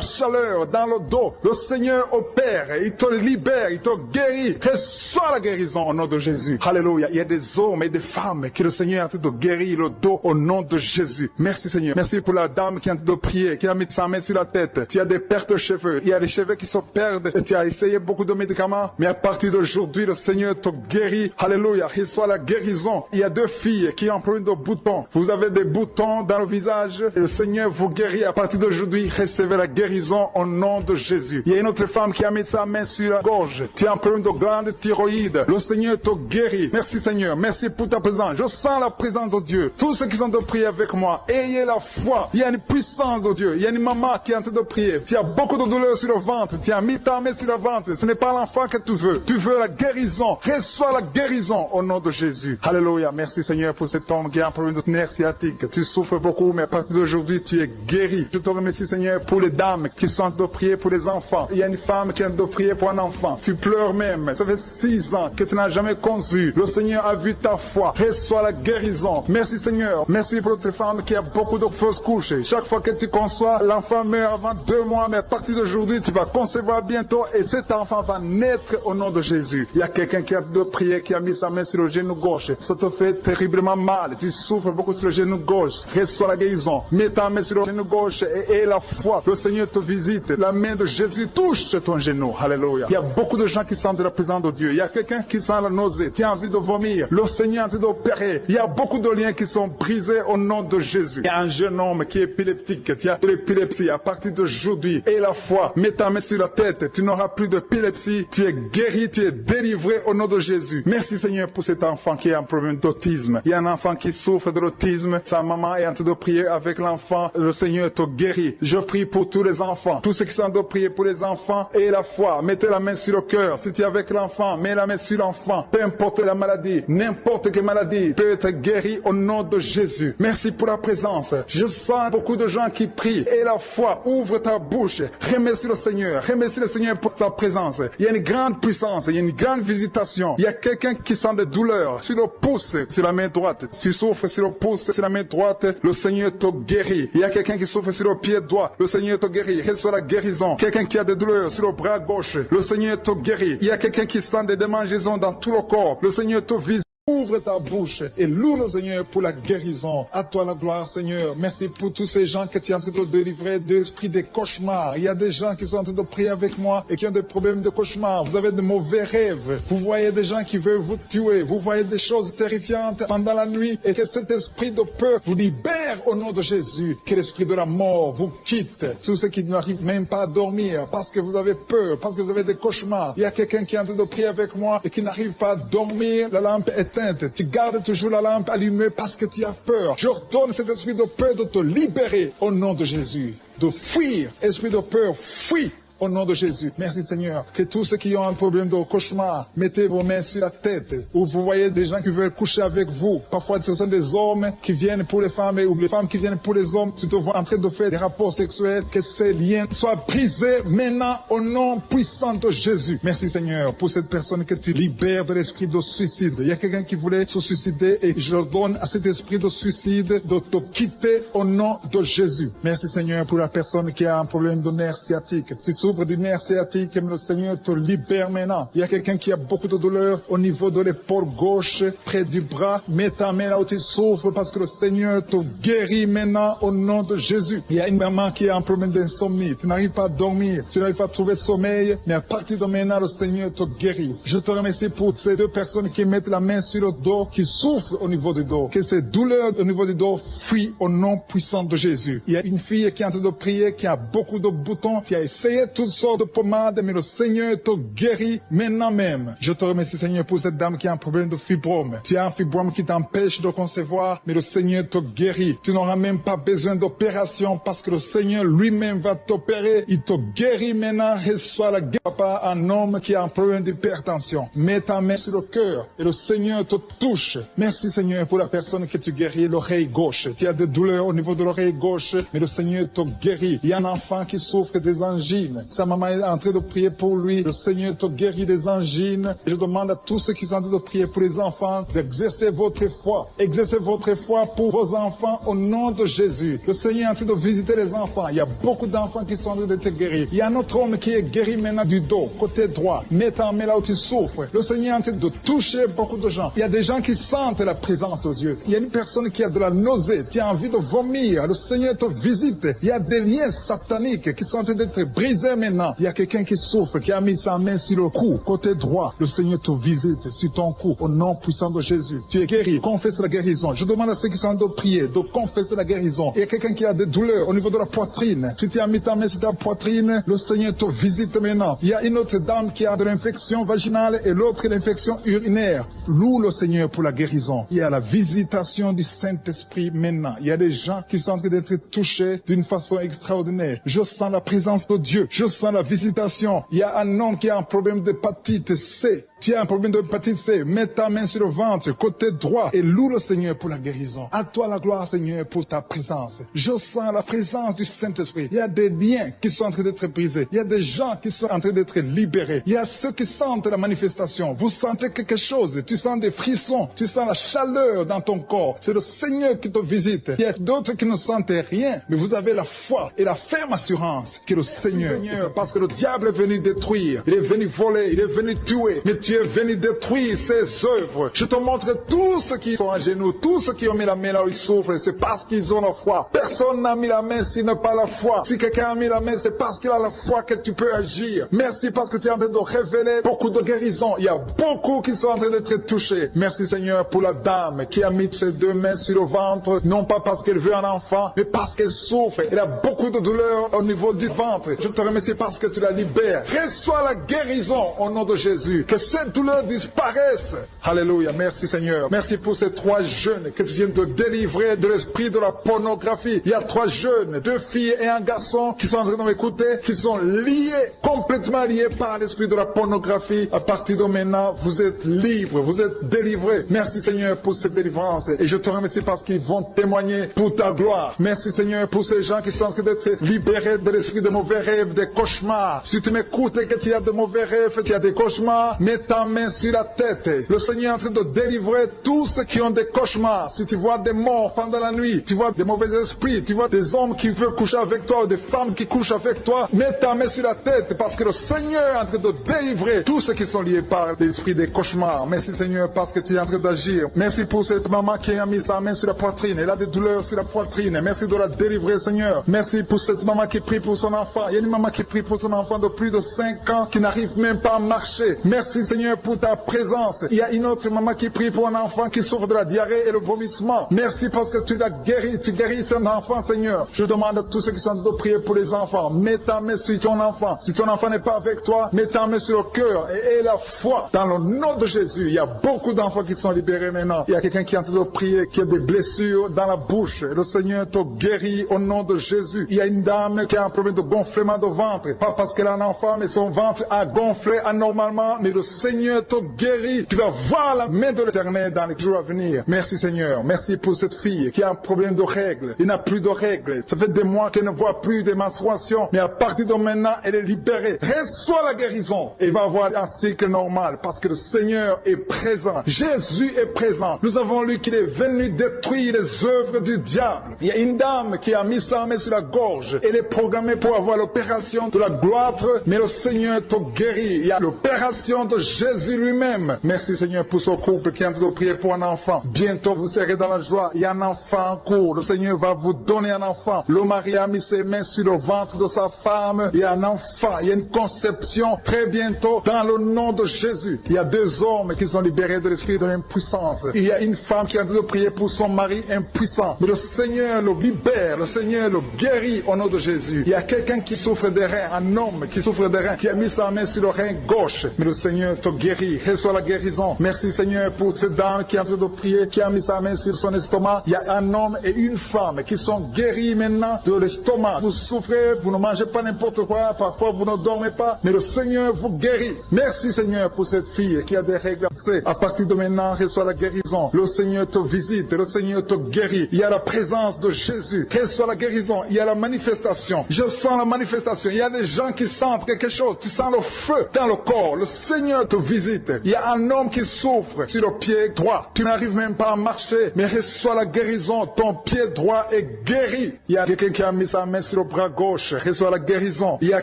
chaleur dans le dos. Le Seigneur opère. Il te libère. Il te guérit. Reçois la guérison au nom de Jésus. Alléluia. Il y a des hommes et des femmes que le Seigneur est en train de guérir le dos au nom de Jésus. Merci Seigneur. Merci pour la dame qui est en train de prier, qui a mis sa main sur la tête. Tu as des pertes de cheveux. Il y a des cheveux qui se perdent. Tu as essayé beaucoup de médicaments. Mais à partir d'aujourd'hui, le Seigneur te guérit. Alléluia. Reçois la guérison. Il y a 2 filles qui ont un problème de boutons. Vous avez des boutons dans le visage. Et le Seigneur vous guérit. À partir d'aujourd'hui, recevez la guérison au nom de Jésus. Il y a une autre femme qui a mis sa main sur la gorge. Tu as un problème de glande thyroïde. Le Seigneur te guérit. Merci Seigneur. Merci pour ta présence. Je sens la présence de Dieu. Tous ceux qui sont de prier avec moi, ayez la foi. Il y a une puissance de Dieu. Il y a une maman qui est en train de prier. Tu as beaucoup de douleur sur le ventre. Tu as mis ta main sur le ventre. Ce n'est pas l'enfant que tu veux. Tu veux la guérison. Reçois la guérison au nom de Jésus. Alléluia. Merci Seigneur pour cet homme qui a un problème de nerf sciatique. Tu souffres beaucoup, mais à partir d'aujourd'hui, tu es guéri. Je te remercie Seigneur pour les dames qui sont en train de prier pour les enfants. Il y a une femme qui est en train de prier pour un enfant. Tu pleures même. Ça fait 6 ans que tu n'as jamais conçu. Le Seigneur a vu ta foi. Reçois la guérison. Merci Seigneur. Merci pour notre femme qui a beaucoup de fausses couches. Chaque fois que tu conçois, l'enfant meurt avant 2 mois, mais à partir d'aujourd'hui, tu vas concevoir bientôt et cet enfant va naître au nom de Jésus. Il y a quelqu'un qui a de prier, qui a mis sa main sur le genou gauche. Ça te fait terriblement mal. Tu souffres beaucoup sur le genou gauche. Reçois la guérison. Mets ta main sur le genou gauche et la foi. Le Seigneur te visite. La main de Jésus touche ton genou. Alléluia. Il y a beaucoup de gens qui sentent la présence de Dieu. Il y a quelqu'un qui sent la nausée. Tu as envie de vomir. Le Seigneur est en train d'opérer. Il y a beaucoup de liens qui sont brisés au nom de Jésus. Il y a un jeune homme qui est épileptique. Tu as de l'épilepsie à partir d'aujourd'hui. Et la foi. Mets ta main sur la tête. Tu n'auras plus d'épilepsie. Tu es guéri. Tu es délivré au nom de Jésus. Merci Seigneur pour cet enfant qui a un problème d'autisme. Il y a un enfant qui souffre de l'autisme. Sa maman est en train de prier avec l'enfant. Le Seigneur te guérit. Je prie pour tous les enfants. Tous ceux qui sont en train de prier pour les enfants et la foi. Mettez la main sur le cœur. Si tu es avec l'enfant, mets la main sur l'enfant. Peu importe la maladie, n'importe quelle maladie peut être guérie au nom de Jésus. Merci pour la présence. Je sens beaucoup de gens qui prient. Et la foi, ouvre ta bouche. Remercie le Seigneur. Remercie le Seigneur pour sa présence. Il y a une grande puissance. Il y a une grande visitation. Il y a quelqu'un qui sent des douleurs sur le pouce, sur la main droite. Tu souffres sur le pouce, sur la main droite. Le Seigneur te guérit. Il y a quelqu'un qui souffre sur le pied droit. Le Seigneur te guérit. Reçois la guérison. Quelqu'un qui a des douleurs sur le bras gauche. Le Seigneur te guérit. Il y a quelqu'un qui sent des démangeaisons dans tout le corps. Le Seigneur te visite. Ouvre ta bouche et loue le Seigneur pour la guérison. À toi la gloire, Seigneur. Merci pour tous ces gens que tu es en train de délivrer de l'esprit des cauchemars. Il y a des gens qui sont en train de prier avec moi et qui ont des problèmes de cauchemars. Vous avez de mauvais rêves. Vous voyez des gens qui veulent vous tuer. Vous voyez des choses terrifiantes pendant la nuit et que cet esprit de peur vous libère au nom de Jésus. Que l'esprit de la mort vous quitte. Tous ceux qui n'arrivent même pas à dormir parce que vous avez peur, parce que vous avez des cauchemars. Il y a quelqu'un qui est en train de prier avec moi et qui n'arrive pas à dormir. La lampe est éteinte. Tu gardes toujours la lampe allumée parce que tu as peur. J'ordonne cet esprit de peur de te libérer au nom de Jésus. De fuir, esprit de peur, fuis au nom de Jésus. Merci Seigneur. Que tous ceux qui ont un problème de cauchemar, mettez vos mains sur la tête. Ou vous voyez des gens qui veulent coucher avec vous. Parfois ce sont des hommes qui viennent pour les femmes ou les femmes qui viennent pour les hommes. Tu te vois en train de faire des rapports sexuels. Que ces liens soient brisés maintenant au nom puissant de Jésus. Merci Seigneur pour cette personne que tu libères de l'esprit de suicide. Il y a quelqu'un qui voulait se suicider et je donne à cet esprit de suicide de te quitter au nom de Jésus. Merci Seigneur pour la personne qui a un problème de nerf sciatique. Tu souffres du nerf sciatique, mais le Seigneur te libère maintenant. Il y a quelqu'un qui a beaucoup de douleur au niveau de l'épaule gauche, près du bras. Mets ta main là où tu souffres parce que le Seigneur te guérit maintenant au nom de Jésus. Il y a une maman qui a un problème d'insomnie. Tu n'arrives pas à dormir, tu n'arrives pas à trouver sommeil, mais à partir de maintenant, le Seigneur te guérit. Je te remercie pour ces deux personnes qui mettent la main sur le dos, qui souffrent au niveau du dos. Que ces douleurs au niveau du dos fuient au nom puissant de Jésus. Il y a une fille qui est en train de prier, qui a beaucoup de boutons, qui a essayé toutes sortes de pommades, mais le Seigneur te guérit maintenant même. Je te remercie Seigneur pour cette dame qui a un problème de fibrome. Tu as un fibrome qui t'empêche de concevoir, mais le Seigneur te guérit. Tu n'auras même pas besoin d'opération parce que le Seigneur lui-même va t'opérer. Il te guérit maintenant. Reçois la guérison. Papa, un homme qui a un problème d'hypertension. Mets ta main sur le cœur et le Seigneur te touche. Merci Seigneur pour la personne que tu guéris, l'oreille gauche. Tu as des douleurs au niveau de l'oreille gauche, mais le Seigneur te guérit. Il y a un enfant qui souffre des angines. Sa maman est en train de prier pour lui. Le Seigneur te guérit des angines. Je demande à tous ceux qui sont en train de prier pour les enfants d'exercer votre foi. Exercez votre foi pour vos enfants au nom de Jésus. Le Seigneur est en train de visiter les enfants. Il y a beaucoup d'enfants qui sont en train d'être guéris. Il y a un autre homme qui est guéri maintenant du dos, côté droit. Mets ta main là où tu souffres. Le Seigneur est en train de toucher beaucoup de gens. Il y a des gens qui sentent la présence de Dieu. Il y a une personne qui a de la nausée. Tu as envie de vomir. Le Seigneur te visite. Il y a des liens sataniques qui sont en train d'être brisés maintenant. Il y a quelqu'un qui souffre, qui a mis sa main sur le cou, côté droit. Le Seigneur te visite sur ton cou, au nom puissant de Jésus. Tu es guéri. Confesse la guérison. Je demande à ceux qui sont en train de prier de confesser la guérison. Il y a quelqu'un qui a des douleurs au niveau de la poitrine. Si tu as mis ta main sur ta poitrine, le Seigneur te visite maintenant. Il y a une autre dame qui a de l'infection vaginale et l'autre l'infection urinaire. Loue le Seigneur pour la guérison. Il y a la visitation du Saint-Esprit maintenant. Il y a des gens qui sont en train d'être touchés d'une façon extraordinaire. Je sens la présence de Dieu. Je sens la visitation. Il y a un homme qui a un problème d'hépatite C. Tu as un problème d'hépatite C. Mets ta main sur le ventre, côté droit, et loue le Seigneur pour la guérison. À toi la gloire, Seigneur, pour ta présence. Je sens la présence du Saint-Esprit. Il y a des liens qui sont en train d'être brisés. Il y a des gens qui sont en train d'être libérés. Il y a ceux qui sentent la manifestation. Vous sentez quelque chose. Tu sens des frissons. Tu sens la chaleur dans ton corps. C'est le Seigneur qui te visite. Il y a d'autres qui ne sentent rien, mais vous avez la foi et la ferme assurance que le Seigneur, parce que le diable est venu détruire. Il est venu voler. Il est venu tuer. Mais tu es venu détruire ses œuvres. Je te montre tous ceux qui sont à genoux, tous ceux qui ont mis la main là où ils souffrent, c'est parce qu'ils ont la foi. Personne n'a mis la main s'il n'a pas la foi. Si quelqu'un a mis la main, c'est parce qu'il a la foi que tu peux agir. Merci parce que tu es en train de révéler beaucoup de guérisons. Il y a beaucoup qui sont en train d'être touchés. Merci Seigneur pour la dame qui a mis ses deux mains sur le ventre, non pas parce qu'elle veut un enfant, mais parce qu'elle souffre. Elle a beaucoup de douleur au niveau du ventre. Je te remercie parce que tu la libères. Reçois la guérison au nom de Jésus. Que cette douleur disparaisse. Alléluia. Merci Seigneur. Merci pour ces 3 jeunes que tu viens de délivrer de l'esprit de la pornographie. Il y a 3 jeunes, 2 filles et un garçon qui sont en train de m'écouter, qui sont liés, complètement liés par l'esprit de la pornographie. À partir de maintenant, vous êtes libres, vous êtes délivrés. Merci Seigneur pour cette délivrance. Et je te remercie parce qu'ils vont témoigner pour ta gloire. Merci Seigneur pour ces gens qui sont en train d'être libérés de l'esprit de mauvais rêves, des cauchemars. Si tu m'écoutes et que tu as de mauvais rêves, tu as des cauchemars, mets ta main sur la tête. Le Seigneur est en train de délivrer tous ceux qui ont des cauchemars. Si tu vois des morts pendant la nuit, tu vois des mauvais esprits, tu vois des hommes qui veulent coucher avec toi ou des femmes qui couchent avec toi, mets ta main sur la tête parce que le Seigneur est en train de délivrer tous ceux qui sont liés par l'esprit des cauchemars. Merci Seigneur parce que tu es en train d'agir. Merci pour cette maman qui a mis sa main sur la poitrine. Elle a des douleurs sur la poitrine. Merci de la délivrer Seigneur. Merci pour cette maman qui prie pour son enfant. Il y a une maman qui prie pour son enfant de plus de 5 ans qui n'arrive même pas à marcher. Merci Seigneur pour ta présence. Il y a une autre maman qui prie pour un enfant qui souffre de la diarrhée et le vomissement. Merci parce que tu l'as guéri. Tu guéris cet enfant Seigneur. Je demande à tous ceux qui sont en train de prier pour les enfants. Mets ta main sur ton enfant. Si ton enfant n'est pas avec toi, mets ta main sur le cœur et aie la foi dans le nom de Jésus. Il y a beaucoup d'enfants qui sont libérés maintenant. Il y a quelqu'un qui est en train de prier, qui a des blessures dans la bouche. Le Seigneur te guérit au nom de Jésus. Il y a une dame qui a un problème de gonflement de ventre. Pas parce qu'elle a un enfant, mais son ventre a gonflé anormalement. Mais le Seigneur te guérit. Tu vas voir la main de l'Éternel dans les jours à venir. Merci Seigneur. Merci pour cette fille qui a un problème de règles. Il n'a plus de règles. Ça fait des mois qu'elle ne voit plus de menstruation. Mais à partir de maintenant, elle est libérée. Reçois la guérison. Et va avoir un cycle normal parce que le Seigneur est présent. Jésus est présent. Nous avons lu qu'il est venu détruire les œuvres du diable. Il y a une dame qui a mis sa main sur la gorge. Elle est programmée pour avoir l'opération de la gloître, mais le Seigneur te guérit. Il y a l'opération de Jésus lui-même. Merci Seigneur pour ce couple qui est en train de prier pour un enfant. Bientôt vous serez dans la joie. Il y a un enfant en cours. Le Seigneur va vous donner un enfant. Le mari a mis ses mains sur le ventre de sa femme. Il y a un enfant. Il y a une conception très bientôt dans le nom de Jésus. Il y a 2 hommes qui sont libérés de l'esprit de l'impuissance. Il y a une femme qui est en train de prier pour son mari impuissant. Mais le Seigneur le libère. Le Seigneur le guérit au nom de Jésus. Il y a quelqu'un qui souffre des reins. Un homme qui souffre des reins. Qui a mis sa main sur le rein gauche. Mais le Seigneur te guérit. Reçois la guérison. Merci Seigneur pour cette dame qui est en train de prier. Qui a mis sa main sur son estomac. Il y a un homme et une femme qui sont guéris maintenant de l'estomac. Vous souffrez. Vous ne mangez pas n'importe quoi. Parfois vous ne dormez pas. Mais le Seigneur vous guérit. Merci Seigneur pour cette fille qui a des règles. À partir de maintenant, reçois la guérison. Le Seigneur te visite. Le Seigneur te guérit. Il y a la présence de Jésus. Reçois la guérison. Il y a la manifestation. Je sens la manifestation. Il y a des gens qui sentent quelque chose. Tu sens le feu dans le corps. Le Seigneur te visite. Il y a un homme qui souffre sur le pied droit. Tu n'arrives même pas à marcher. Mais reçois la guérison. Ton pied droit est guéri. Il y a quelqu'un qui a mis sa main sur le bras gauche. Reçois la guérison. Il y a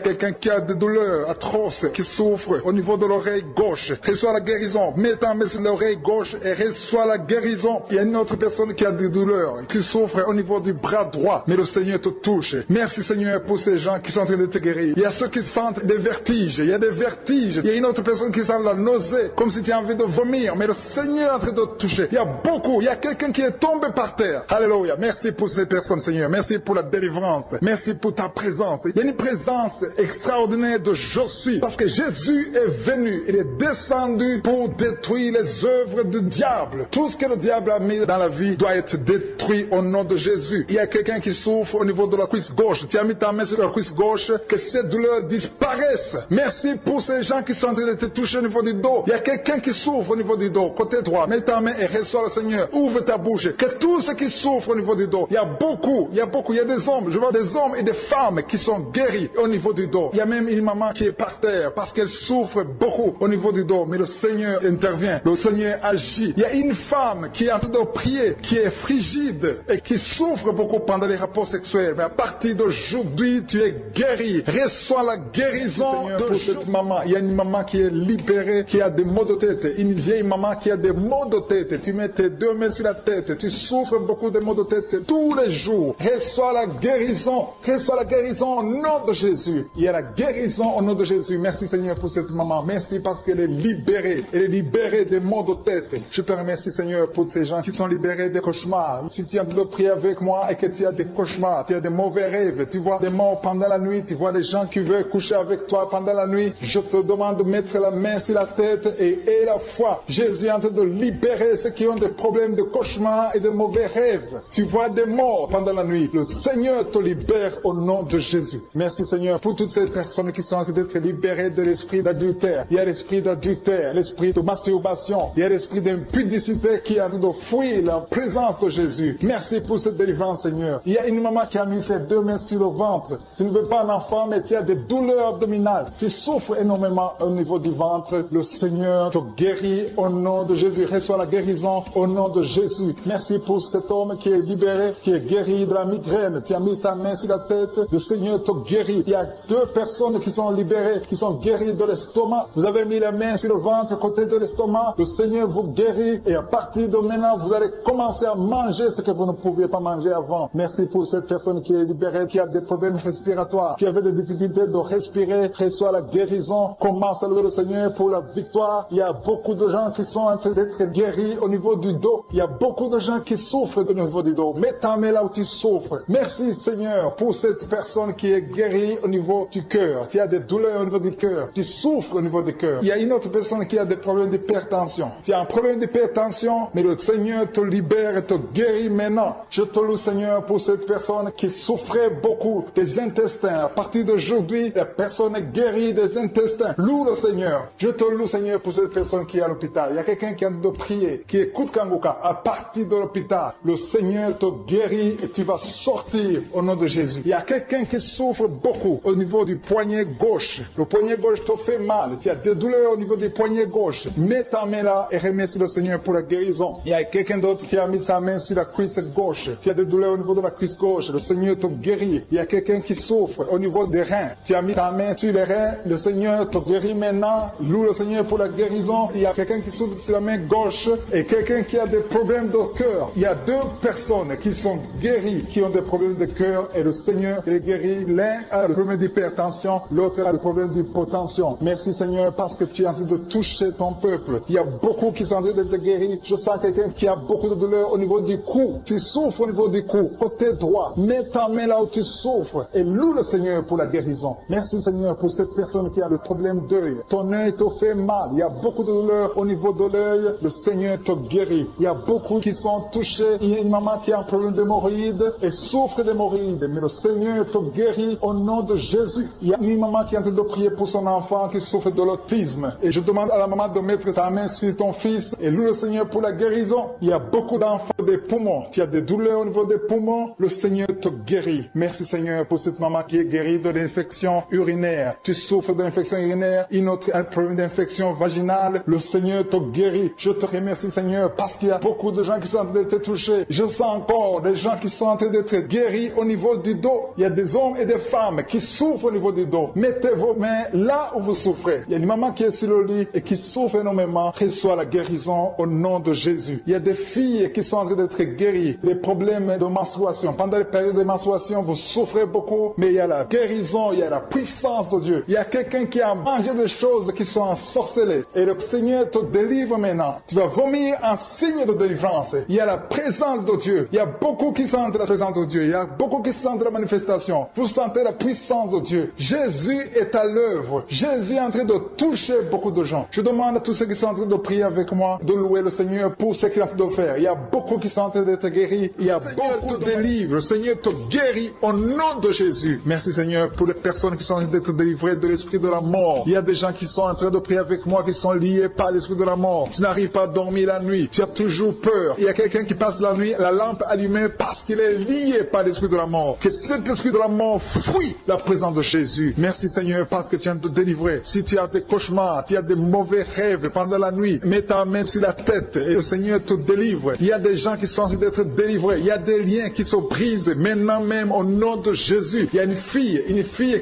quelqu'un qui a des douleurs atroces, qui souffre au niveau de l'oreille gauche. Reçois la guérison. Mets ta main sur l'oreille gauche et reçois la guérison. Il y a une autre personne qui a des douleurs, qui souffre au niveau du bras droit. Mais le Seigneur te touche. Merci Seigneur pour ces gens qui sont en train de te guérir. Il y a ceux qui sentent des vertiges. Il y a des vertiges. Il y a une autre personne qui sent la nausée, comme si tu as envie de vomir. Mais le Seigneur est en train de te toucher. Il y a beaucoup. Il y a quelqu'un qui est tombé par terre. Alléluia. Merci pour ces personnes Seigneur. Merci pour la délivrance. Merci pour ta présence. Il y a une présence extraordinaire de je suis. Parce que Jésus est venu. Il est descendu pour détruire les œuvres du diable. Tout ce que le diable a mis dans la vie doit être détruit au nom de Jésus. Il y a quelqu'un qui souffre au niveau de la cuisse gauche. Tu as mis ta main sur la cuisse gauche. Que ces douleurs disparaissent. Merci pour ces gens qui sont en train de te toucher au niveau du dos. Il y a quelqu'un qui souffre au niveau du dos. Côté droit. Mets ta main et reçois le Seigneur. Ouvre ta bouche. Que tous ceux qui souffrent au niveau du dos. Il y a beaucoup. Il y a des hommes. Je vois des hommes et des femmes qui sont guéris au niveau du dos. Il y a même une maman qui est par terre parce qu'elle souffre beaucoup au niveau du dos. Mais le Seigneur intervient. Le Seigneur agit. Il y a une femme qui est en train de prier, qui est frigide et qui souffre beaucoup pendant les rapports sexuels. Mais à partir d'aujourd'hui, tu es guéri. Reçois la guérison de cette maman. Il y a une maman qui est libérée, qui a des maux de tête. Une vieille maman qui a des maux de tête. Tu mets tes 2 mains sur la tête. Tu souffres beaucoup de maux de tête tous les jours. Reçois la guérison. Reçois la guérison au nom de Jésus. Il y a la guérison au nom de Jésus. Merci Seigneur pour cette maman. Merci parce qu'elle est libérée. Elle est libérée des maux de tête. Je te remercie Seigneur pour ces gens qui sont libérés des cauchemars. Si tu es en train de prier avec moi et que tu as des cauchemars, tu as des mauvais rêves, tu vois des morts pendant la nuit, tu vois des gens qui veulent coucher avec toi pendant la nuit, je te demande de mettre la main sur la tête et la foi. Jésus est en train de libérer ceux qui ont des problèmes de cauchemars et de mauvais rêves. Tu vois des morts pendant la nuit. Le Seigneur te libère au nom de Jésus. Merci Seigneur pour toutes ces personnes qui sont en train d'être libérées de l'esprit d'adultère. Il y a l'esprit d'adultère, l'esprit de masturbation, il y a l'esprit d'impudicité qui est en train de fuir la présence de Jésus. Merci pour cette délivrance Seigneur. Il y a une maman qui a mis ses 2 mains sur le ventre. Tu ne veux pas un enfant mais tu as des douleurs abdominales. Tu souffres énormément au niveau du ventre. ventre. Le Seigneur te guérit au nom de Jésus. Reçois la guérison au nom de Jésus. Merci pour cet homme qui est libéré, qui est guéri de la migraine. Tu as mis ta main sur la tête. Le Seigneur te guérit. Il y a 2 personnes qui sont libérées, qui sont guéries de l'estomac. Vous avez mis la main sur le ventre, côté de l'estomac. Le Seigneur vous guérit. Et à partir de maintenant, vous allez commencer à manger ce que vous ne pouviez pas manger avant. Merci pour cette personne qui est libérée, qui a des problèmes respiratoires, qui avait des difficultés de respirer. Reçois la guérison. Commence à louer le Seigneur pour la victoire. Il y a beaucoup de gens qui sont en train d'être guéris au niveau du dos. Il y a beaucoup de gens qui souffrent au niveau du dos. Mets ta main là où tu souffres. Merci Seigneur pour cette personne qui est guérie au niveau du cœur. Tu as des douleurs au niveau du cœur. Tu souffres au niveau du cœur. Il y a une autre personne qui a des problèmes d'hypertension. Tu as un problème d'hypertension, mais le Seigneur te libère et te guérit maintenant. Je te loue Seigneur pour cette personne qui souffrait beaucoup des intestins. À partir d'aujourd'hui, la personne est guérie des intestins. Loue le Seigneur. Je te loue Seigneur pour cette personne qui est à l'hôpital. Il y a quelqu'un qui a de prier, qui écoute Kangoka. À partir de l'hôpital, le Seigneur te guérit et tu vas sortir au nom de Jésus. Il y a quelqu'un qui souffre beaucoup au niveau du poignet gauche. Le poignet gauche te fait mal. Tu as des douleurs au niveau du poignet gauche. Mets ta main là et remercie le Seigneur pour la guérison. Il y a quelqu'un d'autre qui a mis sa main sur la cuisse gauche. Tu as des douleurs au niveau de la cuisse gauche. Le Seigneur te guérit. Il y a quelqu'un qui souffre au niveau des reins. Tu as mis ta main sur les reins. Le Seigneur te guérit maintenant. Loue le Seigneur pour la guérison. Il y a quelqu'un qui souffre sur la main gauche et quelqu'un qui a des problèmes de cœur. Il y a 2 personnes qui sont guéries, qui ont des problèmes de cœur et le Seigneur les guérit. L'un a le problème d'hypertension, l'autre a le problème d'hypotension. Merci Seigneur parce que tu es en train de toucher ton peuple. Il y a beaucoup qui sont en train d'être guéris. Je sens quelqu'un qui a beaucoup de douleur au niveau du cou. Tu souffres au niveau du cou, côté droit. Mets ta main là où tu souffres et loue le Seigneur pour la guérison. Merci Seigneur pour cette personne qui a le problème d'œil. Ton œil te fait mal. Il y a beaucoup de douleur au niveau de l'œil. Le Seigneur te guérit. Il y a beaucoup qui sont touchés. Il y a une maman qui a un problème d'hémorroïdes et souffre d'hémorroïdes. Mais le Seigneur te guérit au nom de Jésus. Il y a une maman qui est en train de prier pour son enfant qui souffre de l'autisme. Et je demande à la maman de mettre sa main sur ton fils et loue le Seigneur pour la guérison. Il y a beaucoup d'enfants des poumons. Tu as des douleurs au niveau des poumons. Le Seigneur te guérit. Merci Seigneur pour cette maman qui est guérie de l'infection urinaire. Tu souffres de l'infection urinaire. Une autre a un problème d'infection vaginale. Le Seigneur te guérit. Je te remercie Seigneur parce qu'il y a beaucoup de gens qui sont en train d'être touchés. Je sens encore des gens qui sont en train d'être guéris au niveau du dos. Il y a des hommes et des femmes qui souffrent au niveau du dos. Mettez vos mains là où vous souffrez. Il y a une maman qui est sur le lit et qui souffre énormément. Reçois la guérison au nom de Jésus. Il y a des filles qui sont en train d'être guéries. Des problèmes de menstruation. Pendant les périodes de menstruation, vous souffrez beaucoup, mais il y a la guérison, il y a la puissance de Dieu. Il y a quelqu'un qui a mangé des choses qui sont ensorcelées. Et le Seigneur te délivre maintenant. Tu vas vomir un signe de délivrance. Il y a la présence de Dieu. Il y a beaucoup qui sentent la présence de Dieu. Il y a beaucoup qui sentent la manifestation. Vous sentez la puissance de Dieu. Jésus est à l'œuvre. Jésus est en train de toucher beaucoup de gens. Je demande à tous ceux qui sont en train de prier avec moi de louer le Seigneur pour ce qu'il est en train de faire. Il y a beaucoup qui sont en train d'être guéris. Il y a beaucoup de délivres. Le Seigneur te guérit au nom de Jésus. Merci Seigneur pour les personnes qui sont en train d'être délivrées de l'esprit de la mort. Il y a des gens qui sont en train de prier avec moi qui sont liés par l'esprit de la mort. Tu n'arrives pas à dormir la nuit. Tu as toujours peur. Il y a quelqu'un qui passe la nuit, la lampe allumée parce qu'il est lié par l'esprit de la mort. Que cet esprit de la mort fuit la présence de Jésus. Merci Seigneur parce que tu viens de te délivrer. Si tu as des cauchemars, tu as des mauvais rêves pendant la nuit, mets ta main sur la tête et le Seigneur te délivre. Il y a des gens qui sont en train d'être délivrés. Il y a des liens qui se brisent maintenant même au nom de Jésus. Il y a une fille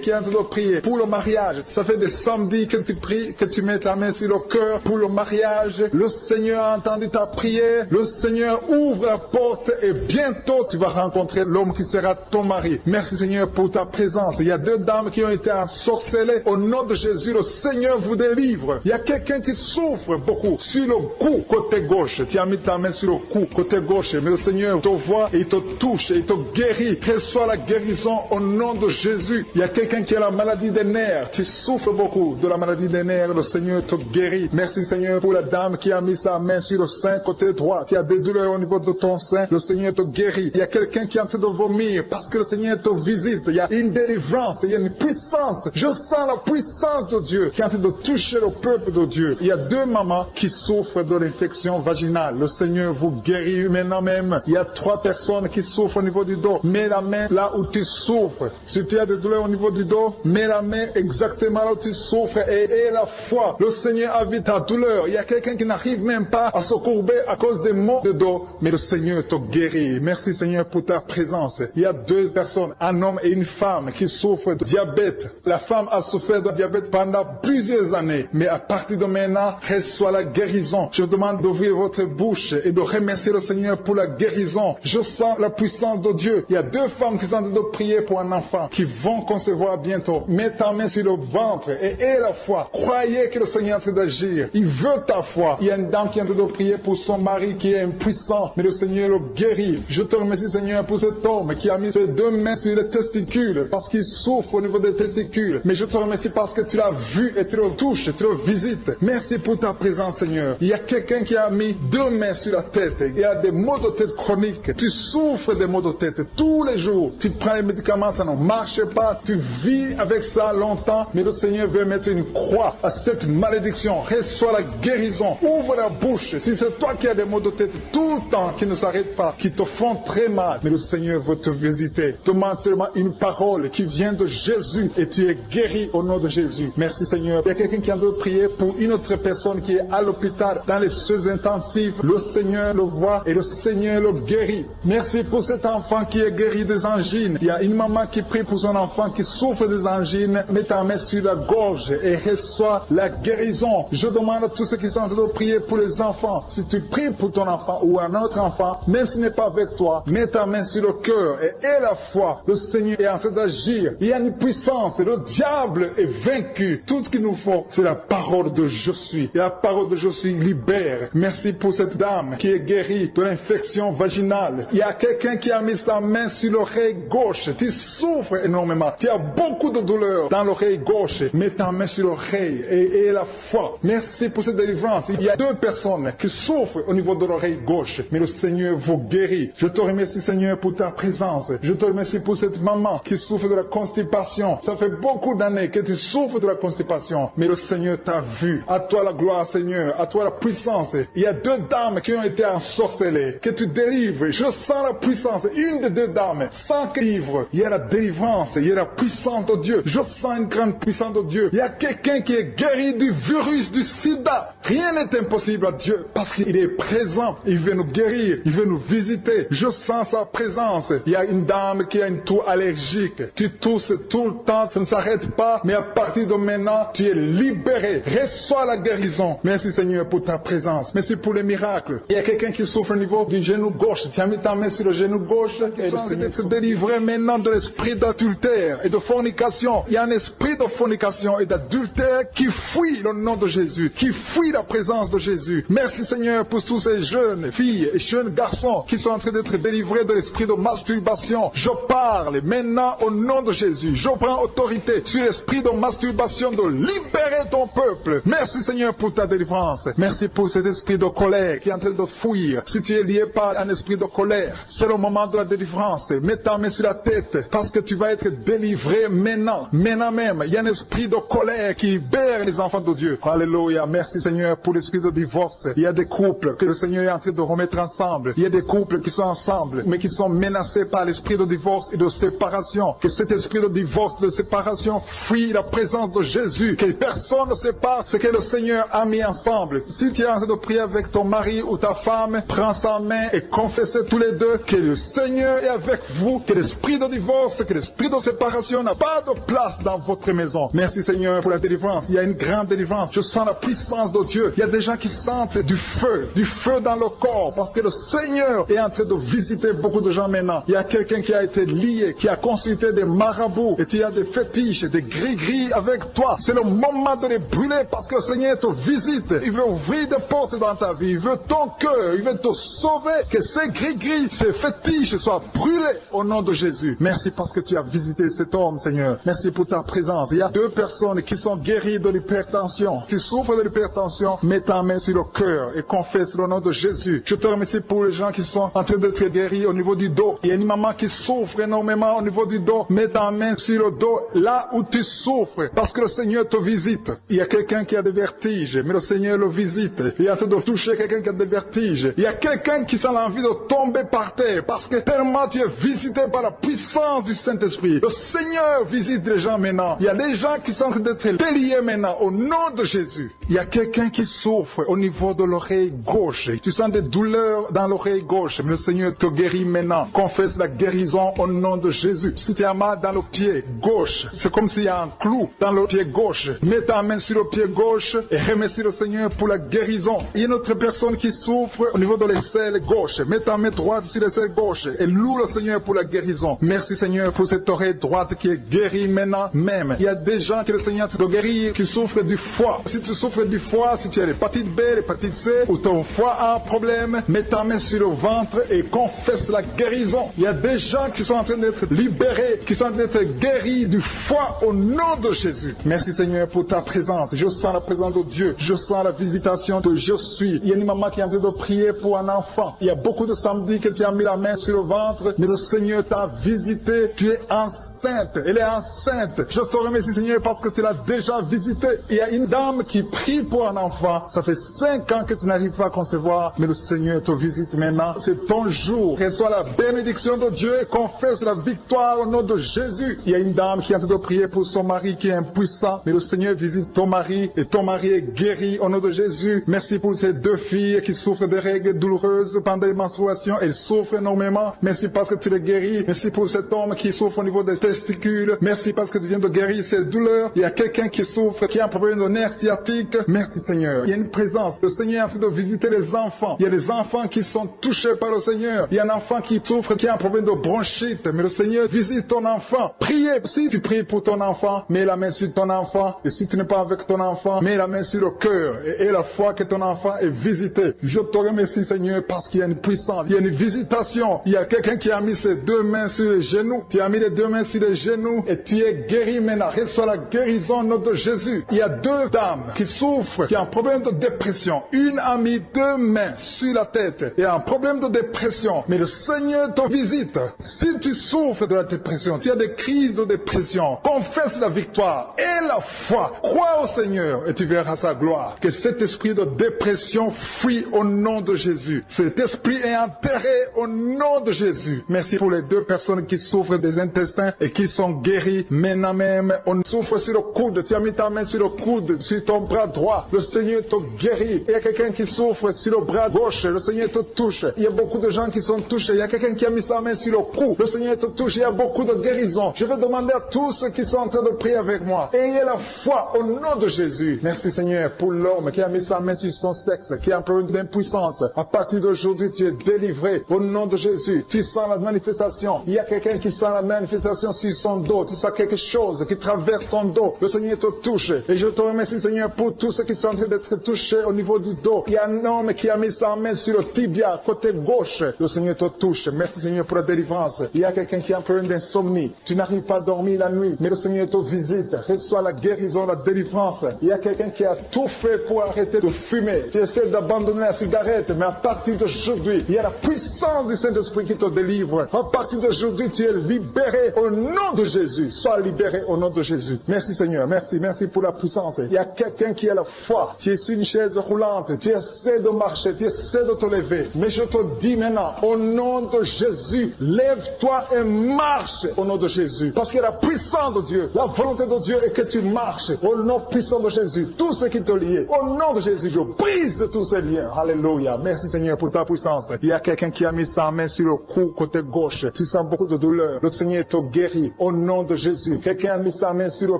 qui est en train de prier pour le mariage. Ça fait des samedis que tu pries, que tu mets ta main sur le cœur pour le mariage. Le Seigneur a entendu ta prière. Le Seigneur ouvre la porte et bientôt tu vas rencontrer l'homme qui sera ton mari. Merci Seigneur pour ta présence. Il y a 2 dames qui ont été ensorcelées. Au nom de Jésus, le Seigneur vous délivre. Il y a quelqu'un qui souffre beaucoup sur le cou, côté gauche. Tu as mis ta main sur le cou, côté gauche. Mais le Seigneur te voit et il te touche et il te guérit. Reçois la guérison au nom de Jésus. Il y a quelqu'un qui a la maladie des nerfs. Tu souffres beaucoup de la maladie des nerfs. Le Seigneur te guérit. Merci Seigneur pour la dame qui a mis sa main sur le sein côté droit. Tu as des douleurs au niveau de ton sein. Le Seigneur te guérit. Il y a quelqu'un qui est en train de vomir parce que le Seigneur te visite. Il y a une délivrance. Il y a une puissance. Je sens la puissance de Dieu qui est en train de toucher le peuple de Dieu. Il y a 2 mamans qui souffrent de l'infection vaginale. Le Seigneur vous guérit maintenant même. Il y a 3 personnes qui souffrent au niveau du dos. Mets la main là où tu souffres. Si tu as des douleurs au niveau du dos, mets la main exactement là où tu souffres et la foi, le Seigneur a vu ta douleur. Il y a quelqu'un qui n'arrive même pas à se courber à cause des maux de dos, mais le Seigneur te guérit. Merci Seigneur pour ta présence. Il y a deux personnes, un homme et une femme qui souffrent de diabète. La femme a souffert de diabète pendant plusieurs années, mais à partir de maintenant, reçoit la guérison. Je vous demande d'ouvrir votre bouche et de remercier le Seigneur pour la guérison. Je sens la puissance de Dieu. Il y a deux femmes qui sont en train de prier pour un enfant qui vont concevoir bientôt. Mets ta main sur le ventre et aie la foi. Croyez que le Seigneur est en train d'agir. Il veut ta foi. Il y a une dame qui est en train de prier pour son mari qui est impuissant, mais le Seigneur le guérit. Je te remercie Seigneur pour cet homme qui a mis ses deux mains sur les testicules parce qu'il souffre au niveau des testicules. Mais je te remercie parce que tu l'as vu et tu le touches, tu le visites. Merci pour ta présence Seigneur. Il y a quelqu'un qui a mis deux mains sur la tête. Il y a des maux de tête chroniques. Tu souffres des maux de tête tous les jours. Tu prends les médicaments, ça ne marche pas. Tu vis avec ça longtemps, mais le Seigneur veut mettre une croix à cette malédiction. Reçois la guérison. Ouvre la bouche. Si c'est toi qui as des maux de tête tout le temps qui ne s'arrêtent pas, qui te font très mal, mais le Seigneur veut te visiter. Demande seulement une parole qui vient de Jésus et tu es guéri au nom de Jésus. Merci Seigneur. Il y a quelqu'un qui a de prier pour une autre personne qui est à l'hôpital dans les soins intensifs. Le Seigneur le voit et le Seigneur le guérit. Merci pour cet enfant qui est guéri des angines. Il y a une maman qui prie pour son enfant qui souffre des angines. Mets ta main sur la gorge et reçois la guérison. Je demande à tous ceux qui sont en train de prier pour les enfants. Si tu pries pour ton enfant ou un autre enfant, même s'il n'est pas avec toi, mets ta main sur le cœur et aie la foi. Le Seigneur est en train d'agir. Il y a une puissance. Le diable est vaincu. Tout ce qu'il nous faut, c'est la parole de je suis. Et la parole de je suis libère. Merci pour cette dame qui est guérie de l'infection vaginale. Il y a quelqu'un qui a mis sa main sur l'oreille gauche. Tu souffres énormément. Tu as beaucoup de douleur dans l'oreille gauche. Mets ta main sur l'oreille et aie la foi. Merci pour cette délivrance. Il y a deux personnes qui souffrent au niveau de l'oreille gauche, mais le Seigneur vous guérit. Je te remercie Seigneur pour ta présence. Je te remercie pour cette maman qui souffre de la constipation. Ça fait beaucoup d'années que tu souffres de la constipation, mais le Seigneur t'a vu. À toi la gloire Seigneur, à toi la puissance. Il y a deux dames qui ont été ensorcelées, que tu délivres. Je sens la puissance. Une des deux dames, sans livre, il y a la délivrance, il y a la puissance de Dieu. Je sens une grande puissance de Dieu. Il y a quelqu'un qui est guéri du virus du sida. Rien n'est impossible à Dieu parce qu'il est présent. Il veut nous guérir, il veut nous visiter. Je sens sa présence. Il y a une dame qui a une toux allergique. Tu tousses tout le temps, ça ne s'arrête pas, mais à partir de maintenant, tu es libéré. Reçois la guérison. Merci Seigneur pour ta présence. Merci pour les miracles. Il y a quelqu'un qui souffre au niveau du genou gauche. Tu as mis ta main sur le genou gauche. Et le Seigneur être délivré maintenant de l'esprit d'adultère et de fornication. Il y a un esprit de fornication et d'adultère qui fuit le nom de Jésus, qui fuit la présence de Jésus. Merci Seigneur pour tous ces jeunes filles et jeunes garçons qui sont en train d'être délivrés de l'esprit de masturbation. Je parle maintenant au nom de Jésus. Je prends autorité sur l'esprit de masturbation de libérer ton peuple. Merci Seigneur pour ta délivrance. Merci pour cet esprit de colère qui est en train de fuir. Si tu es lié par un esprit de colère, c'est le moment de la délivrance. Mets ta main sur la tête parce que tu vas être délivré maintenant. Maintenant même, il y a un esprit de colère qui libère les enfants de Dieu. Alléluia. Merci Seigneur pour l'esprit de divorce. Il y a des couples que le Seigneur est en train de remettre ensemble. Il y a des couples qui sont ensemble mais qui sont menacés par l'esprit de divorce et de séparation. Que cet esprit de divorce, de séparation fuit la présence de Jésus. Que personne ne sépare ce que le Seigneur a mis ensemble. Si tu es en train de prier avec ton mari ou ta femme, prends sa main et confessez tous les deux que le Seigneur est avec vous. Que l'esprit de divorce, que l'esprit de séparation n'a pas de place dans votre maison. Merci Seigneur pour la délivrance. Il y a une grande délivrance. Je sens la puissance de Dieu. Il y a des gens qui sentent du feu dans le corps parce que le Seigneur est en train de visiter beaucoup de gens maintenant. Il y a quelqu'un qui a été lié, qui a consulté des marabouts et tu as des fétiches, des gris-gris avec toi. C'est le moment de les brûler parce que le Seigneur te visite. Il veut ouvrir des portes dans ta vie. Il veut ton cœur. Il veut te sauver. Que ces gris-gris, ces fétiches soient brûlés au nom de Jésus. Merci parce que tu as visité cet homme, Seigneur. Merci pour ta présence. Il y a deux personnes qui sont guéries de l'hypertension. Tu souffres de l'hypertension, mets ta main sur le cœur et confesse le nom de Jésus. Je te remercie pour les gens qui sont en train d'être guéris au niveau du dos. Il y a une maman qui souffre énormément au niveau du dos. Mets ta main sur le dos là où tu souffres parce que le Seigneur te visite. Il y a quelqu'un qui a des vertiges, mais le Seigneur le visite. Il est en train de toucher quelqu'un qui a des vertiges. Il y a quelqu'un qui sent l'envie de tomber par terre parce que tellement tu es visité par la puissance du Saint-Esprit. Le Seigneur visite les gens maintenant. Il y a des gens qui sont en train d'être déliés maintenant. maintenant au nom de Jésus. Il y a quelqu'un qui souffre au niveau de l'oreille gauche. Tu sens des douleurs dans l'oreille gauche, mais le Seigneur te guérit maintenant. Confesse la guérison au nom de Jésus. Si tu as mal dans le pied gauche, c'est comme s'il y a un clou dans le pied gauche. Mets ta main sur le pied gauche et remercie le Seigneur pour la guérison. Il y a une autre personne qui souffre au niveau de l'aisselle gauche. Mets ta main droite sur l'aisselle gauche et loue le Seigneur pour la guérison. Merci Seigneur pour cette oreille droite qui est guérie maintenant même. Il y a des gens que le Seigneur te guérit qui souffrent du foie. Si tu souffres du foie, si tu as l'hépatite B, l'hépatite C, ou ton foie a un problème, mets ta main sur le ventre et confesse la guérison. Il y a des gens qui sont en train d'être libérés, qui sont en train d'être guéris du foie au nom de Jésus. Merci Seigneur pour ta présence. Je sens la présence de Dieu. Je sens la visitation de je suis. Il y a une maman qui est en train de prier pour un enfant. Il y a beaucoup de samedis que tu as mis la main sur le ventre, mais le Seigneur t'a visité. Tu es enceinte. Elle est enceinte. Je te remercie Seigneur parce que tu l'as déjà visité. Il y a une dame qui prie pour un enfant. Ça fait 5 ans que tu n'arrives pas à concevoir, mais le Seigneur te visite maintenant. C'est ton jour. Reçois la bénédiction de Dieu et confesse la victoire au nom de Jésus. Il y a une dame qui est en train de prier pour son mari qui est impuissant, mais le Seigneur visite ton mari et ton mari est guéri au nom de Jésus. Merci pour ces 2 filles qui souffrent de règles douloureuses pendant les menstruations. Elles souffrent énormément. Merci parce que tu les guéris. Merci pour cet homme qui souffre au niveau des testicules. Merci parce que tu viens de guérir ces douleurs. Il y a quelqu'un qui souffre, qui a un problème de nerf sciatique. Merci Seigneur. Il y a une présence. Le Seigneur est en train de visiter les enfants. Il y a des enfants qui sont touchés par le Seigneur. Il y a un enfant qui souffre, qui a un problème de bronchite. Mais le Seigneur visite ton enfant. Priez. Si tu pries pour ton enfant, mets la main sur ton enfant. Et si tu n'es pas avec ton enfant, mets la main sur le cœur. Et la foi que ton enfant est visité. Je te remercie Seigneur parce qu'il y a une puissance. Il y a une visitation. Il y a quelqu'un qui a mis ses 2 mains sur les genoux. Tu as mis les 2 mains sur les genoux et tu es guéri maintenant. Reçois la guérison au nom de Jésus. Il y a 2 dames qui souffrent, qui ont un problème de dépression. Une a mis 2 mains sur la tête et a un problème de dépression. Mais le Seigneur te visite. Si tu souffres de la dépression, tu as des crises de dépression, confesse la victoire et la foi. Crois au Seigneur et tu verras sa gloire. Que cet esprit de dépression fuit au nom de Jésus. Cet esprit est enterré au nom de Jésus. Merci pour les 2 personnes qui souffrent des intestins et qui sont guéries maintenant même. On souffre sur le coude. Tu as mis ta main sur le coude, sur ton bras droit. Le Seigneur te guérit. Il y a quelqu'un qui souffre sur le bras gauche. Le Seigneur te touche. Il y a beaucoup de gens qui sont touchés. Il y a quelqu'un qui a mis sa main sur le cou. Le Seigneur te touche. Il y a beaucoup de guérisons. Je vais demander à tous ceux qui sont en train de prier avec moi. Ayez la foi au nom de Jésus. Merci Seigneur pour l'homme qui a mis sa main sur son sexe, qui a un problème d'impuissance. À partir d'aujourd'hui, tu es délivré au nom de Jésus. Tu sens la manifestation. Il y a quelqu'un qui sent la manifestation sur son dos. Tu sens quelque chose qui traverse ton dos. Le Seigneur te touche. Et je te remercie Seigneur pour tous ceux qui sont en train d'être touchés au niveau du dos. Il y a un homme qui a mis sa main sur le tibia, côté gauche. Le Seigneur te touche. Merci Seigneur pour la délivrance. Il y a quelqu'un qui a un problème d'insomnie. Tu n'arrives pas à dormir la nuit, mais le Seigneur te visite. Reçois la guérison, la délivrance. Il y a quelqu'un qui a tout fait pour arrêter de fumer. Tu essaies d'abandonner la cigarette, mais à partir d'aujourd'hui, il y a la puissance du Saint-Esprit qui te délivre. À partir d'aujourd'hui, tu es libéré au nom de Jésus. Sois libéré au nom de Jésus. Merci Seigneur. Merci pour la puissance. Il y a quelqu'un qui a la foi. Tu es sur une chaise roulante. Tu essaies de marcher. Tu essaies de te lever. Mais je te dis maintenant, au nom de Jésus, lève-toi et marche au nom de Jésus. Parce que la puissance de Dieu, la volonté de Dieu est que tu marches au nom puissant de Jésus. Tout ce qui te lie, au nom de Jésus, je brise tous ces liens. Alléluia. Merci Seigneur pour ta puissance. Il y a quelqu'un qui a mis sa main sur le cou côté gauche. Tu sens beaucoup de douleur. Le Seigneur te guérit au nom de Jésus. Quelqu'un a mis sa main sur le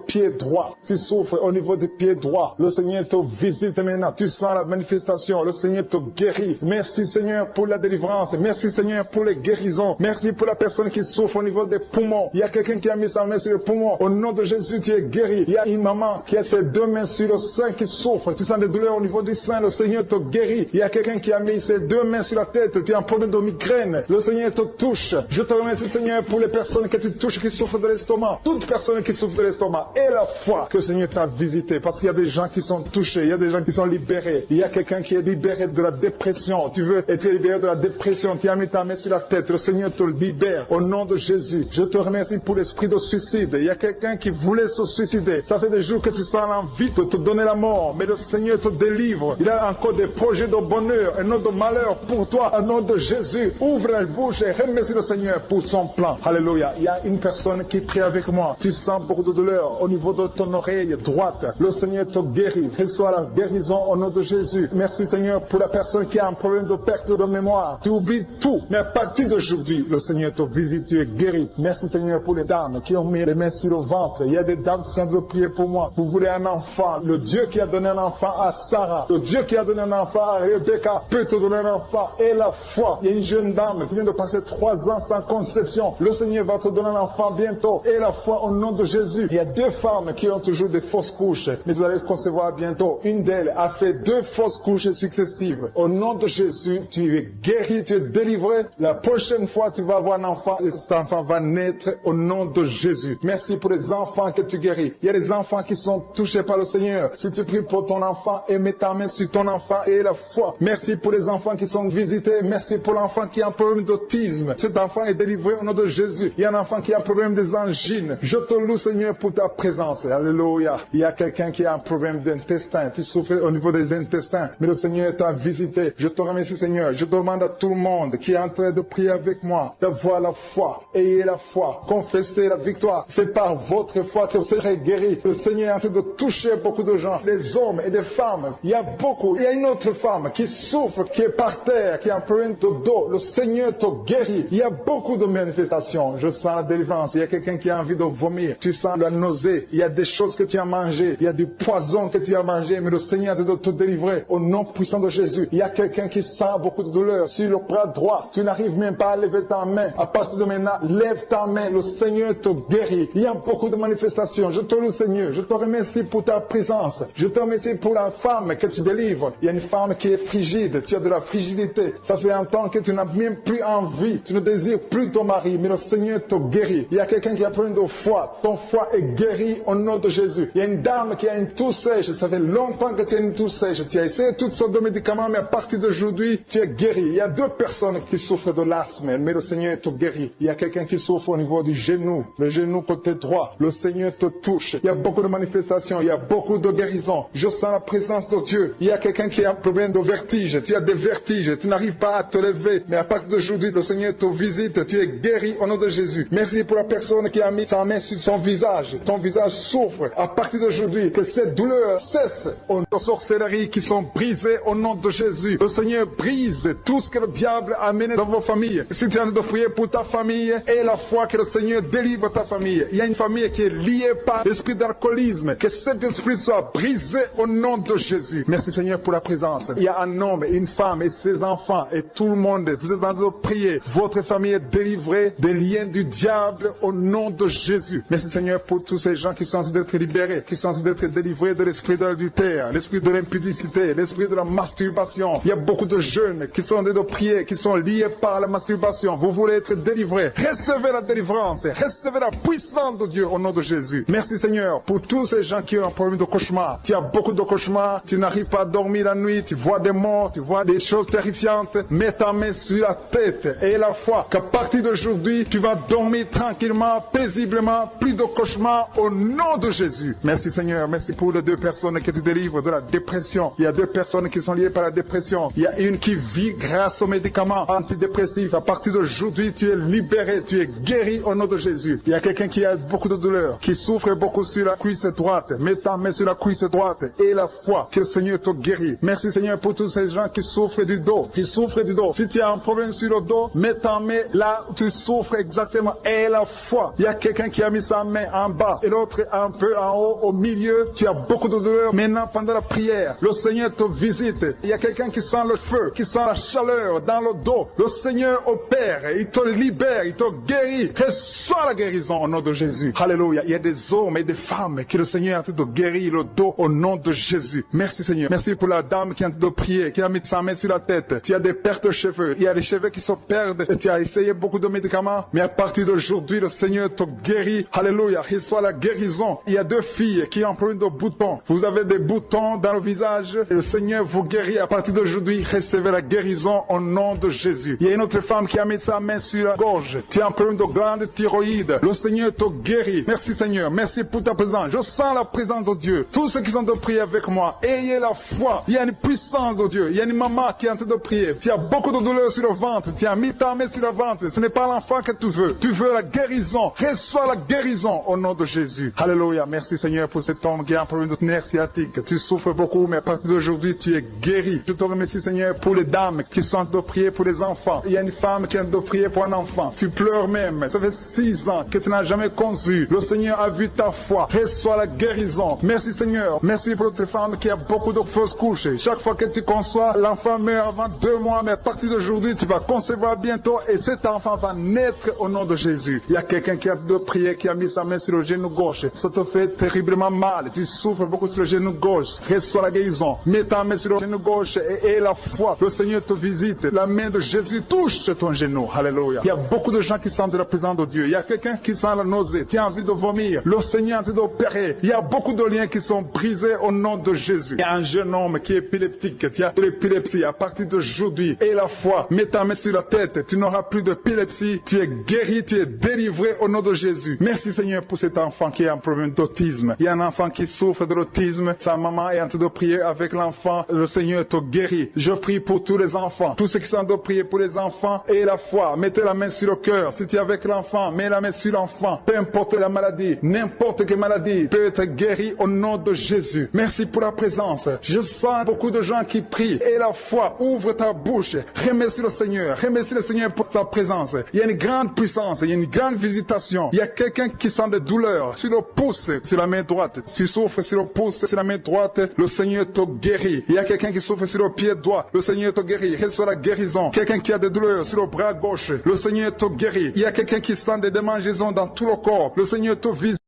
pied droit. Tu souffres au niveau du pied droit. Le Seigneur te visite maintenant. Tu sens la manifestation. Le Seigneur te guérit. Merci Seigneur pour la délivrance. Merci Seigneur pour les guérisons. Merci pour la personne qui souffre au niveau des poumons. Il y a quelqu'un qui a mis sa main sur le poumon. Au nom de Jésus, tu es guéri. Il y a une maman qui a ses 2 mains sur le sein qui souffre. Tu sens des douleurs au niveau du sein. Le Seigneur te guérit. Il y a quelqu'un qui a mis ses 2 mains sur la tête. Tu as un problème de migraine. Le Seigneur te touche. Je te remercie Seigneur pour les personnes que tu touches qui souffrent de l'estomac. Toute personne qui souffre de l'estomac et la foi que le Seigneur t'a visité. Parce qu'il y a des gens qui sont touchés. Il y a des gens qui sont libérés. Il y a quelqu'un qui est libéré de la dépression. Tu veux être libéré de la dépression. Tu as mis ta main sur la tête. Le Seigneur te libère au nom de Jésus. Je te remercie pour l'esprit de suicide. Il y a quelqu'un qui voulait se suicider. Ça fait des jours que tu sens l'envie de te donner la mort. Mais le Seigneur te délivre. Il a encore des projets de bonheur et non de malheur pour toi. Au nom de Jésus, ouvre la bouche et remercie le Seigneur pour son plan. Alléluia. Il y a une personne qui prie avec moi. Tu sens beaucoup de douleur au niveau de ton oreille droite. droite. Le Seigneur te guérit. Reçois la guérison au nom de Jésus. Merci Seigneur pour la personne qui a un problème de perte de mémoire. Tu oublies tout. Mais à partir d'aujourd'hui, le Seigneur te visite, tu es guéri. Merci Seigneur pour les dames qui ont mis les mains sur le ventre. Il y a des dames qui sont en train de prier pour moi. Vous voulez un enfant. Le Dieu qui a donné un enfant à Sarah, le Dieu qui a donné un enfant à Rebecca peut te donner un enfant. Et la foi. Il y a une jeune dame qui vient de passer 3 ans sans conception. Le Seigneur va te donner un enfant bientôt. Et la foi au nom de Jésus. Il y a 2 femmes qui ont toujours des fausses couches. Mais vous allez concevoir bientôt. Une d'elles a fait 2 fausses couches successives. Au nom de Jésus, tu es guéri, tu es délivré. La prochaine fois, tu vas avoir un enfant et cet enfant va naître au nom de Jésus. Merci pour les enfants que tu guéris. Il y a des enfants qui sont touchés par le Seigneur. Si tu pries pour ton enfant et mets ta main sur ton enfant et la foi. Merci pour les enfants qui sont visités. Merci pour l'enfant qui a un problème d'autisme. Cet enfant est délivré au nom de Jésus. Il y a un enfant qui a un problème des angines. Je te loue Seigneur pour ta présence. Alléluia. Il y a quelqu'un qui a un problème d'intestin. Tu souffres au niveau des intestins. Mais le Seigneur t'a visité. Je te remercie Seigneur. Je demande à tout le monde qui est en train de prier avec moi d'avoir la foi. Ayez la foi. Confessez la victoire. C'est par votre foi que vous serez guéris. Le Seigneur est en train de toucher beaucoup de gens. Des hommes et des femmes. Il y a beaucoup. Il y a une autre femme qui souffre, qui est par terre, qui a un problème de dos. Le Seigneur te guérit. Il y a beaucoup de manifestations. Je sens la délivrance. Il y a quelqu'un qui a envie de vomir. Tu sens la nausée. Il y a des choses que tu as mangées. Il y a du poison que tu as mangé. Mais le Seigneur est de te délivrer au nom puissant de Jésus. Il y a quelqu'un qui sent beaucoup de douleur sur le bras droit. Tu n'arrives même pas à lever ta main. À partir de maintenant, lève ta main. Le Seigneur te guérit. Il y a beaucoup de manifestations. Je te loue Seigneur. Je te remercie pour ta présence. Je te remercie pour la femme que tu délivres. Il y a une femme qui est frigide. Tu as de la frigidité. Ça fait un temps que tu n'as même plus envie. Tu ne désires plus ton mari. Mais le Seigneur te guérit. Il y a quelqu'un qui a plein de foi. Ton foie est guéri au nom de Jésus. Il y a une dame qui a une toux sèche. Ça fait longtemps que tu as une toux sèche. Tu as essayé toutes sortes de médicaments, mais à partir d'aujourd'hui, tu es guéri. Il y a 2 personnes qui souffrent de l'asthme, mais le Seigneur te guérit. Il y a quelqu'un qui souffre au niveau du genou, le genou côté droit. Le Seigneur te touche. Il y a beaucoup de manifestations. Il y a beaucoup de guérisons. Je sens la présence de Dieu. Il y a quelqu'un qui a un problème de vertige. Tu as des vertiges. Tu n'arrives pas à te lever. Mais à partir d'aujourd'hui, le Seigneur te visite. Tu es guéri au nom de Jésus. Merci pour la personne qui a mis sa main sur son visage. Ton visage souffre. À partir d'aujourd'hui, que cette douleur cesse. Aux sorcelleries qui sont brisées au nom de Jésus. Le Seigneur brise tout ce que le diable a amené dans vos familles. Si tu es en train de prier pour ta famille, et la foi que le Seigneur délivre ta famille. Il y a une famille qui est liée par l'esprit d'alcoolisme. Que cet esprit soit brisé au nom de Jésus. Merci Seigneur pour la présence. Il y a un homme et une femme et ses enfants et tout le monde. Vous êtes en train de prier. Votre famille est délivrée des liens du diable au nom de Jésus. Merci Seigneur pour tous ces gens qui sont en train d'être libérés, qui sont en train d'être délivrés de l'esprit de l'adultère, l'esprit de l'impudicité, l'esprit de la masturbation. Il y a beaucoup de jeunes qui sont en train de prier, qui sont liés par la masturbation. Vous voulez être délivrés. Recevez la délivrance. Recevez la puissance de Dieu au nom de Jésus. Merci Seigneur pour tous ces gens qui ont un problème de cauchemar. Tu as beaucoup de cauchemars. Tu n'arrives pas à dormir la nuit. Tu vois des morts. Tu vois des choses terrifiantes. Mets ta main sur la tête et la foi qu'à partir d'aujourd'hui, tu vas dormir tranquillement, paisiblement. Plus de cauchemars au nom de Jésus. Merci Seigneur. Merci pour les 2 personnes qui te délivrent de la dépression. Il y a 2 personnes qui sont liées par la dépression. Il y a une qui vit grâce aux médicaments antidépressifs. À partir d'aujourd'hui, tu es libéré. Tu es guéri au nom de Jésus. Il y a quelqu'un qui a beaucoup de douleur, qui souffre beaucoup sur la cuisse droite. Mets ta main sur la cuisse droite et la foi que le Seigneur te guérit. Merci Seigneur pour tous ces gens qui souffrent du dos. Tu souffres du dos. Si tu as un problème sur le dos, mets ta main là où tu souffres exactement et la foi. Il y a quelqu'un qui a mis sa main en bas et l'autre un peu en haut, au milieu. Tu as beaucoup de douleur. Maintenant, pendant la prière, le Seigneur te visite. Il y a quelqu'un qui sent le feu, qui sent la chaleur dans le dos. Le Seigneur opère. Il te libère. Il te guérit. Reçois la guérison au nom de Jésus. Alléluia. Il y a des hommes et des femmes que le Seigneur est en train de guérir le dos au nom de Jésus. Merci Seigneur. Merci pour la dame qui est en train de prier, qui a mis sa main sur la tête. Tu as des pertes de cheveux. Il y a des cheveux qui se perdent. Et tu as essayé beaucoup de médicaments. Mais à partir d'aujourd'hui, le Seigneur te guérit. Alléluia. Reçois la guérison. Il y a 2 filles qui ont un problème de boutons. Vous avez des boutons dans le visage. Et le Seigneur vous guérit. À partir d'aujourd'hui, recevez la guérison au nom de Jésus. Il y a une autre femme qui a mis sa main sur la gorge. Tu as un problème de glande thyroïde. Le Seigneur te guérit. Merci Seigneur. Merci pour ta présence. Je sens la présence de Dieu. Tous ceux qui sont de prier avec moi, ayez la foi. Il y a une puissance de Dieu. Il y a une maman qui est en train de prier. Tu as beaucoup de douleur sur le ventre. Tu as mis ta main sur le ventre. Ce n'est pas l'enfant que tu veux. Tu veux la guérison. Reçois la guérison au nom de Jésus. Alléluia. Merci Seigneur Seigneur, pour cet homme qui a un problème de nerf sciatique. Tu souffres beaucoup, mais à partir d'aujourd'hui, tu es guéri. Je te remercie, Seigneur, pour les dames qui sont de prier pour les enfants. Il y a une femme qui est de prier pour un enfant. Tu pleures même. Ça fait 6 ans que tu n'as jamais conçu. Le Seigneur a vu ta foi. Reçois la guérison. Merci, Seigneur. Merci pour cette femme qui a beaucoup de fausses couches. Chaque fois que tu conçois, l'enfant meurt avant 2 mois, mais à partir d'aujourd'hui, tu vas concevoir bientôt et cet enfant va naître au nom de Jésus. Il y a quelqu'un qui a de prier, qui a mis sa main sur le genou gauche. Ça te fait terriblement mal. Tu souffres beaucoup sur le genou gauche. Reçois la guérison. Mets ta main sur le genou gauche et la foi. Le Seigneur te visite. La main de Jésus touche ton genou. Alléluia. Il y a beaucoup de gens qui sentent la présence de Dieu. Il y a quelqu'un qui sent la nausée. Tu as envie de vomir. Le Seigneur est en train d'opérer. Il y a beaucoup de liens qui sont brisés au nom de Jésus. Il y a un jeune homme qui est épileptique. Tu as de l'épilepsie à partir d'aujourd'hui. Et la foi. Mets ta main sur la tête. Tu n'auras plus d'épilepsie. Tu es guéri. Tu es délivré au nom de Jésus. Merci Seigneur pour cet enfant qui a un problème d'autisme. Il y a un enfant qui souffre de l'autisme. Sa maman est en train de prier avec l'enfant. Le Seigneur te guérit. Je prie pour tous les enfants. Tous ceux qui sont en train de prier pour les enfants et la foi. Mettez la main sur le cœur. Si tu es avec l'enfant, mets la main sur l'enfant. Peu importe la maladie, n'importe quelle maladie peut être guérie au nom de Jésus. Merci pour la présence. Je sens beaucoup de gens qui prient. Et la foi, ouvre ta bouche. Remercie le Seigneur. Remercie le Seigneur pour sa présence. Il y a une grande puissance. Il y a une grande visitation. Il y a quelqu'un qui sent des douleurs sur le pouce, sur la main droite. Tu souffres sur le pouce, sur la main droite. Le Seigneur te guérit. Il y a quelqu'un qui souffre sur le pied droit. Le Seigneur te guérit. Reçois la guérison. Quelqu'un qui a des douleurs sur le bras gauche. Le Seigneur te guérit. Il y a quelqu'un qui sent des démangeaisons dans tout le corps. Le Seigneur te visite.